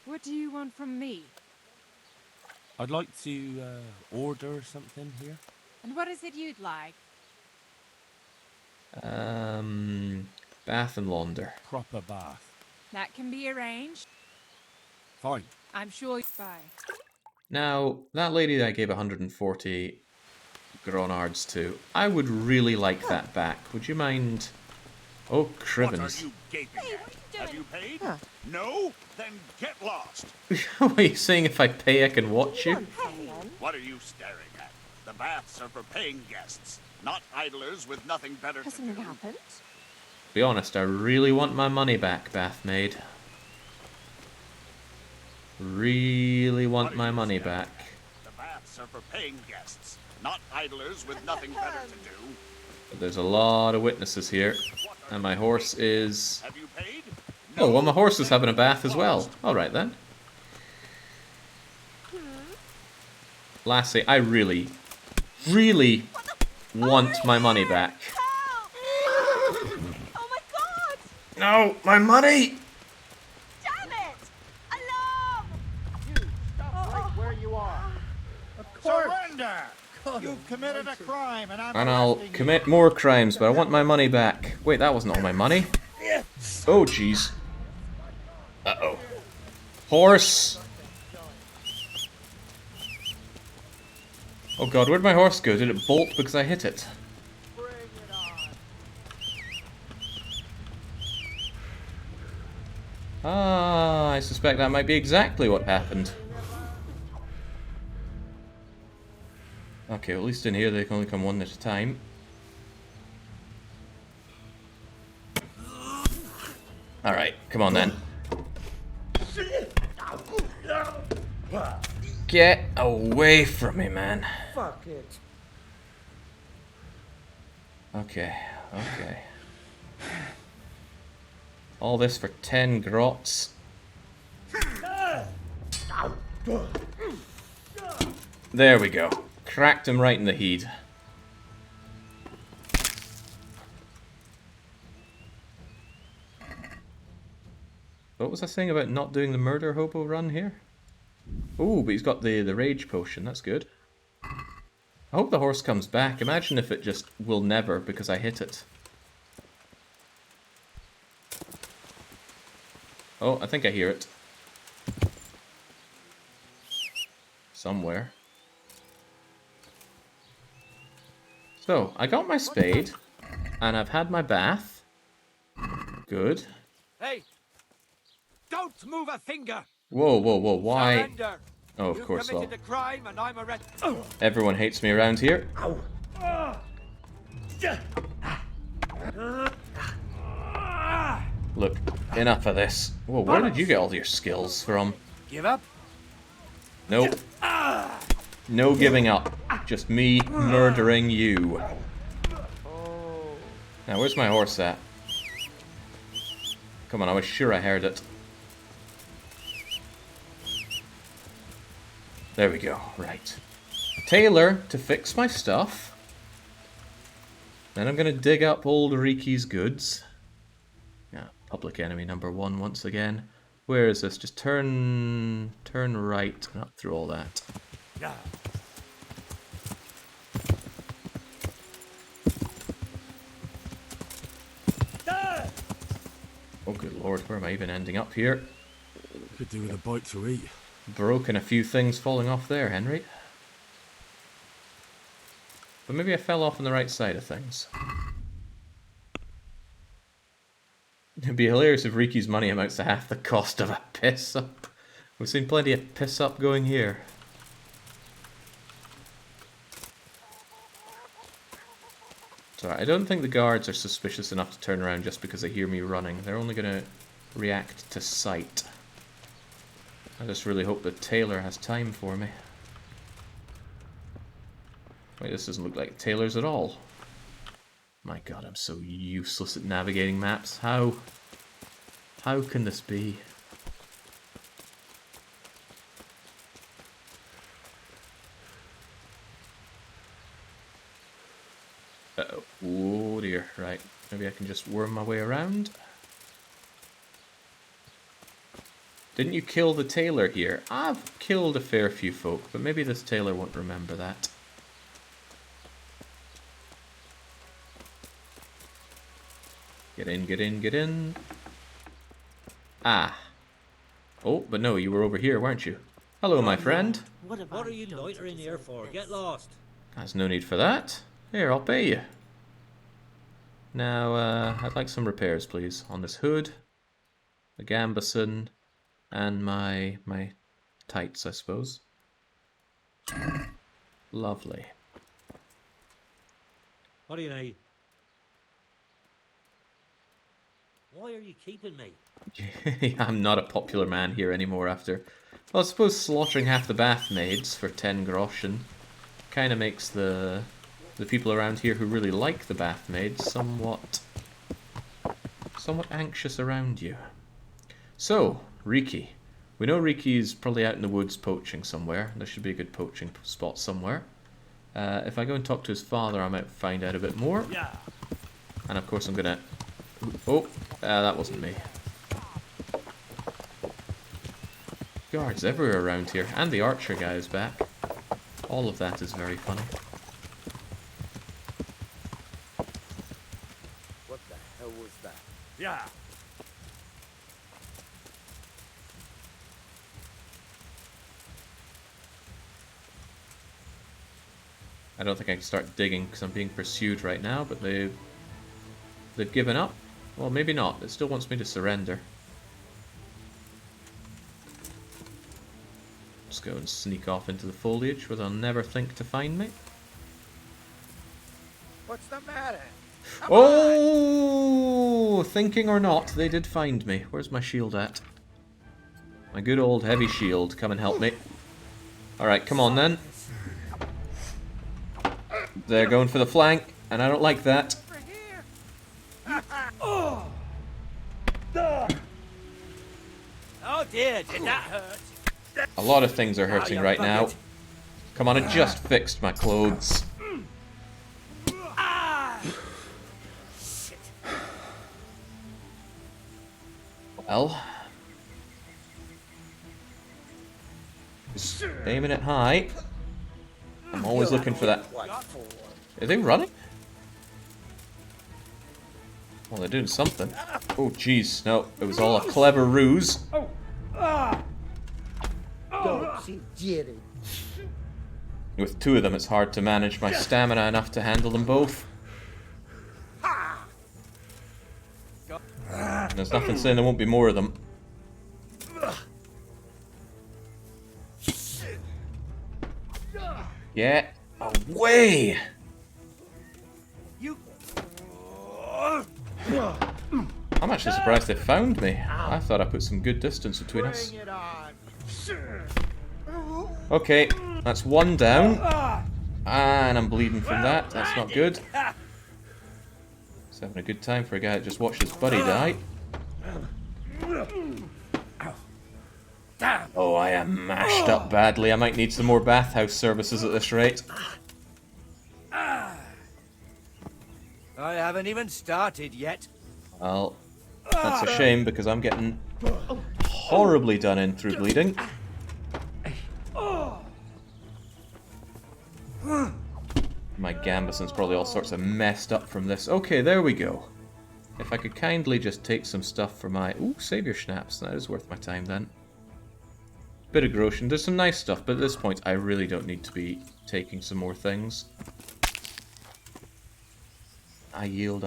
What do you want from me? I'd like to order something here. And what is it you'd like? Bath and launder. Proper bath. That can be arranged. Fine. I'm sure. Bye. Now, that lady that I gave 140 gronards to, I would really like that back. Would you mind... Oh, Crivens. What are you gaping at? Have you paid? Huh. No? Then get lost. What are you saying? If I pay, I can watch you? What are you staring at? The baths are for paying guests, not idlers with nothing better to do. Something happened? Be honest, I really want my money back, bathmaid. Really want my money back. The baths are for paying guests, not idlers with nothing better to do. But there's a lot of witnesses here, and my horse is... Have you paid? Oh, well, my horse is having a bath as well. Alright then. Lassie, I really want my money back. Oh my god! No, my money! Damn it! Alarm! Stop right where you are. Surrender! You've committed a crime, and I'll commit more crimes, but I want my money back. Wait, that wasn't all my money. Oh, jeez. Uh-oh. Horse! Oh god, where'd my horse go? Did it bolt because I hit it? Ah, I suspect that might be exactly what happened. Okay, well, at least in here they can only come one at a time. Alright, come on then. Get away from me, man. Fuck it. Okay, okay. All this for 10 grots. There we go. Cracked him right in the head. What was I saying about not doing the murder hobo run here? Oh, but he's got the rage potion. That's good. I hope the horse comes back. Imagine if it just will never because I hit it. Oh, I think I hear it. Somewhere. So, I got my spade, and I've had my bath. Good. Hey! Don't move a finger! Whoa, whoa, whoa, why? Surrender. Oh, of You course, well. committed the crime and I'm arrested. Everyone hates me around here. Look, enough of this. Whoa, where did you get all your skills from? Give up? Nope. No giving up. Just me murdering you. Now, where's my horse at? Come on, I was sure I heard it. There we go, right. Tailor to fix my stuff. Then I'm gonna dig up old Riki's goods. Yeah, public enemy number 1 once again. Where is this? Just turn right and up through all that. Yeah. Oh good lord, where am I even ending up here? Could do with a bite to eat. Broken a few things falling off there, Henry. But maybe I fell off on the right side of things. It'd be hilarious if Riki's money amounts to half the cost of a piss-up. We've seen plenty of piss-up going here. So I don't think the guards are suspicious enough to turn around just because they hear me running. They're only going to react to sight. I just really hope that Taylor has time for me. Wait, this doesn't look like Taylor's at all. My god, I'm so useless at navigating maps. How can this be? Uh-oh. Oh dear, right. Maybe I can just worm my way around. Didn't you kill the tailor here? I've killed a fair few folk, but maybe this tailor won't remember that. Get in, get in, get in. Ah. Oh, but no, you were over here, weren't you? Hello, my friend. What are you loitering here for? Get lost. There's no need for that. Here, I'll pay you. Now, I'd like some repairs, please, on this hood, the gambeson, and my tights, I suppose. Lovely. What do you need? Why are you keeping me? I'm not a popular man here anymore after... Well, I suppose slaughtering half the bath maids for 10 groschen kind of makes the people around here who really like the bath maids somewhat anxious around you. So, Riki. We know Riki's probably out in the woods poaching somewhere. There should be a good poaching spot somewhere. If I go and talk to his father, I might find out a bit more. Yeah. And of course I'm gonna... Oh, that wasn't me. Guards everywhere around here. And the archer guy is back. All of that is very funny. What the hell was that? Yeah. I don't think I can start digging because I'm being pursued right now, but they've given up. Well, maybe not. It still wants me to surrender. Just go and sneak off into the foliage where they'll never think to find me. What's the matter? Oh, So, thinking or not, they did find me. Where's my shield at? My good old heavy shield. Come and help me. Alright, come on then. They're going for the flank, and I don't like that. Oh dear, did that hurt? A lot of things are hurting right now. Come on, I just fixed my clothes. Well, just aiming it high. I'm always looking for that. Are they running? Well, they're doing something. Oh, jeez. No, it was all a clever ruse. With two of them, it's hard to manage my stamina enough to handle them both. There's nothing saying there won't be more of them. Get away! I'm actually surprised they found me. I thought I put some good distance between us. Okay, that's one down. And I'm bleeding from that. That's not good. He's having a good time for a guy that just watched his buddy die. Oh, I am mashed up badly. I might need some more bathhouse services at this rate. I haven't even started yet. Well, that's a shame because I'm getting horribly done in through bleeding. My gambeson's probably all sorts of messed up from this. Okay, there we go. If I could kindly just take some stuff for my... Ooh, Saviour Schnapps. That is worth my time then. Bit of Groschen. There's some nice stuff, but at this point I really don't need to be taking some more things. I yield,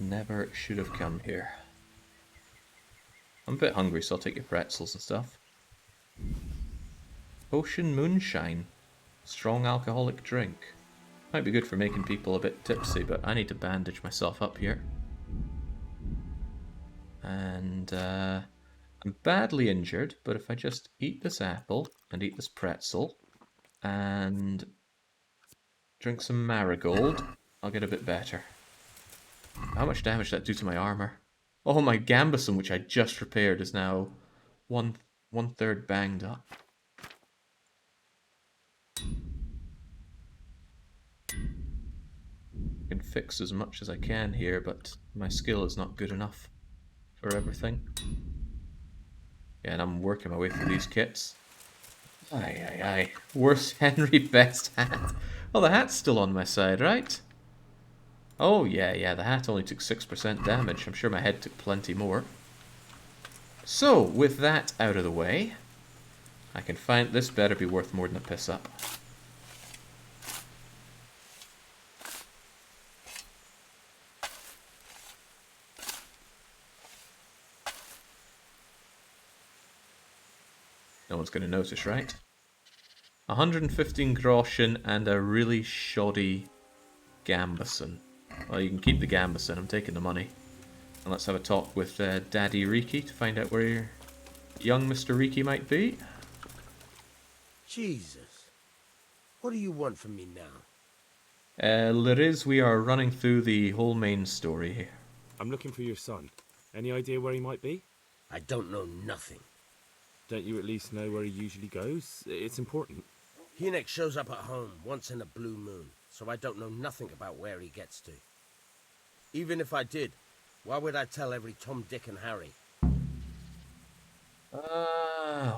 never should have come here. I'm a bit hungry, so I'll take your pretzels and stuff. Ocean Moonshine. Strong alcoholic drink. Might be good for making people a bit tipsy, but I need to bandage myself up here. And, I'm badly injured, but if I just eat this apple, and eat this pretzel, and drink some marigold, I'll get a bit better. How much damage did that do to my armor? Oh, my gambeson, which I just repaired, is now one-third banged up. I can fix as much as I can here, but my skill is not good enough for everything. Yeah, and I'm working my way through these kits. Aye. Worst Henry, best hat. Well, the hat's still on my side, right? Oh, yeah, the hat only took 6% damage. I'm sure my head took plenty more. So, with that out of the way, I can find... This better be worth more than a piss-up. No one's going to notice, right? 115 Groschen and a really shoddy gambeson. Well, you can keep the gambeson. I'm taking the money. And let's have a talk with Daddy Riki to find out where young Mr. Riki might be. Jesus. What do you want from me now? Liz, we are running through the whole main story here. I'm looking for your son. Any idea where he might be? I don't know nothing. Don't you at least know where he usually goes? It's important. Hynek shows up at home once in a blue moon, so I don't know nothing about where he gets to. Even if I did, why would I tell every Tom, Dick and Harry?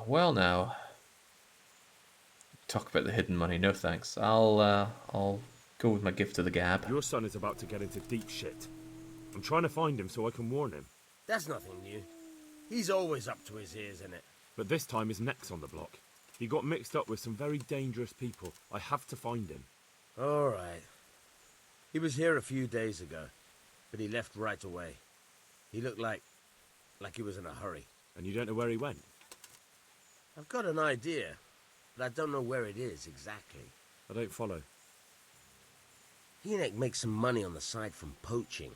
Well now. Talk about the hidden money, no thanks. I'll go with my gift to the gab. Your son is about to get into deep shit. I'm trying to find him so I can warn him. That's nothing new. He's always up to his ears in it. But this time his neck's on the block. He got mixed up with some very dangerous people. I have to find him. All right. He was here a few days ago, but he left right away. He looked like he was in a hurry. And you don't know where he went? I've got an idea, but I don't know where it is exactly. I don't follow. Hynek makes some money on the side from poaching.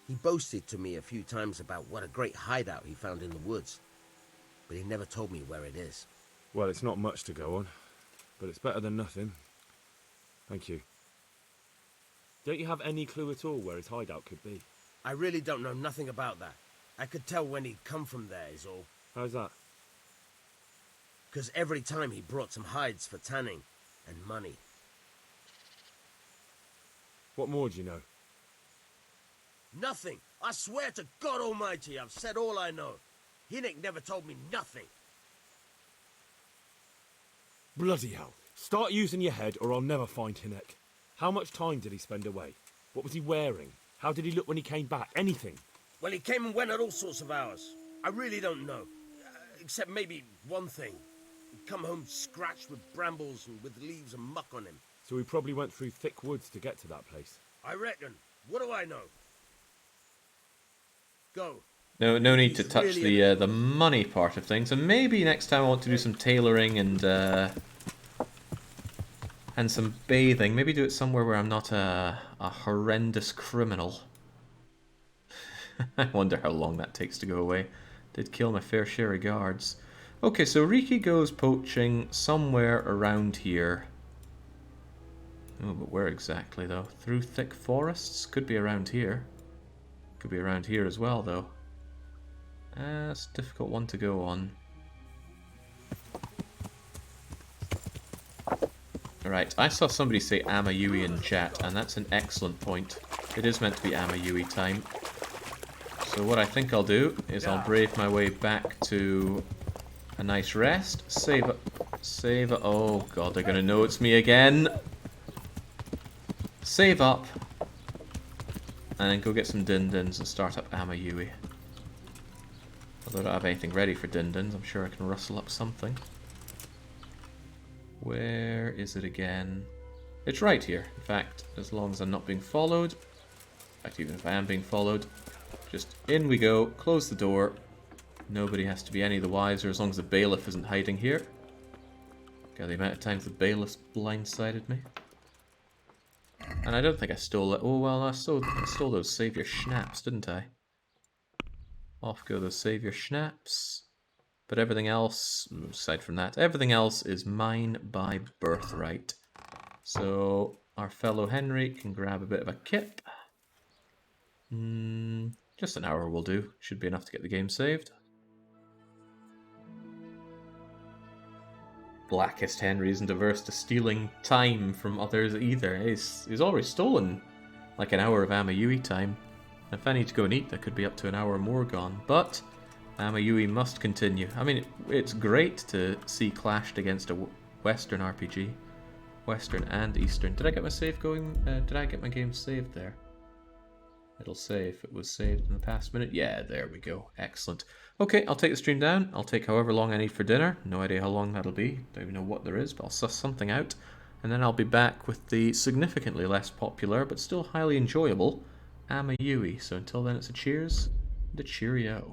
He boasted to me a few times about what a great hideout he found in the woods, but he never told me where it is. Well, it's not much to go on, but it's better than nothing. Thank you. Don't you have any clue at all where his hideout could be? I really don't know nothing about that. I could tell when he'd come from there is all. How's that? Because every time he brought some hides for tanning and money. What more do you know? Nothing. I swear to God Almighty, I've said all I know. Hinnick never told me nothing. Bloody hell. Start using your head or I'll never find Hinnick. How much time did he spend away? What was he wearing? How did he look when he came back? Anything? Well, he came and went at all sorts of hours. I really don't know. Except maybe one thing. He'd come home scratched with brambles and with leaves and muck on him. So he probably went through thick woods to get to that place. I reckon. What do I know? Go. No need to touch the money part of things, and maybe next time I want to do some tailoring and some bathing. Maybe do it somewhere where I'm not a horrendous criminal. I wonder how long that takes to go away. Did kill my fair share of guards. Okay, so Riki goes poaching somewhere around here. Oh, but where exactly though? Through thick forests? Could be around here. Could be around here as well though. It's a difficult one to go on. Right, I saw somebody say Amayui in chat, and that's an excellent point. It is meant to be Amayui time. So what I think I'll do is I'll brave my way back to a nice rest. Save it. Save it. Oh god, they're gonna know it's me again. Save up. And then go get some Dindins and start up Amayui. Although I don't have anything ready for Dindins, I'm sure I can rustle up something. Where is it again? It's right here. In fact, as long as I'm not being followed. In fact, even if I am being followed, just in we go, close the door. Nobody has to be any the wiser as long as the bailiff isn't hiding here. God, the amount of times the bailiff's blindsided me. And I don't think I stole it. Oh well, I stole those Saviour Schnapps, didn't I? Off go those Saviour Schnapps. But everything else, aside from that, everything else is mine by birthright. So our fellow Henry can grab a bit of a kip. Just an hour will do. Should be enough to get the game saved. Blackest Henry isn't averse to stealing time from others either. He's already stolen like an hour of Amayui time. If I need to go and eat, that could be up to an hour more gone. But Amayui must continue. I mean, it's great to see clashed against a Western RPG. Western and Eastern. Did I get my save going? Did I get my game saved there? It'll say if it was saved in the past minute. Yeah, there we go. Excellent. Okay, I'll take the stream down. I'll take however long I need for dinner. No idea how long that'll be. Don't even know what there is, but I'll suss something out. And then I'll be back with the significantly less popular, but still highly enjoyable, Amayui. So until then, it's a cheers and a cheerio.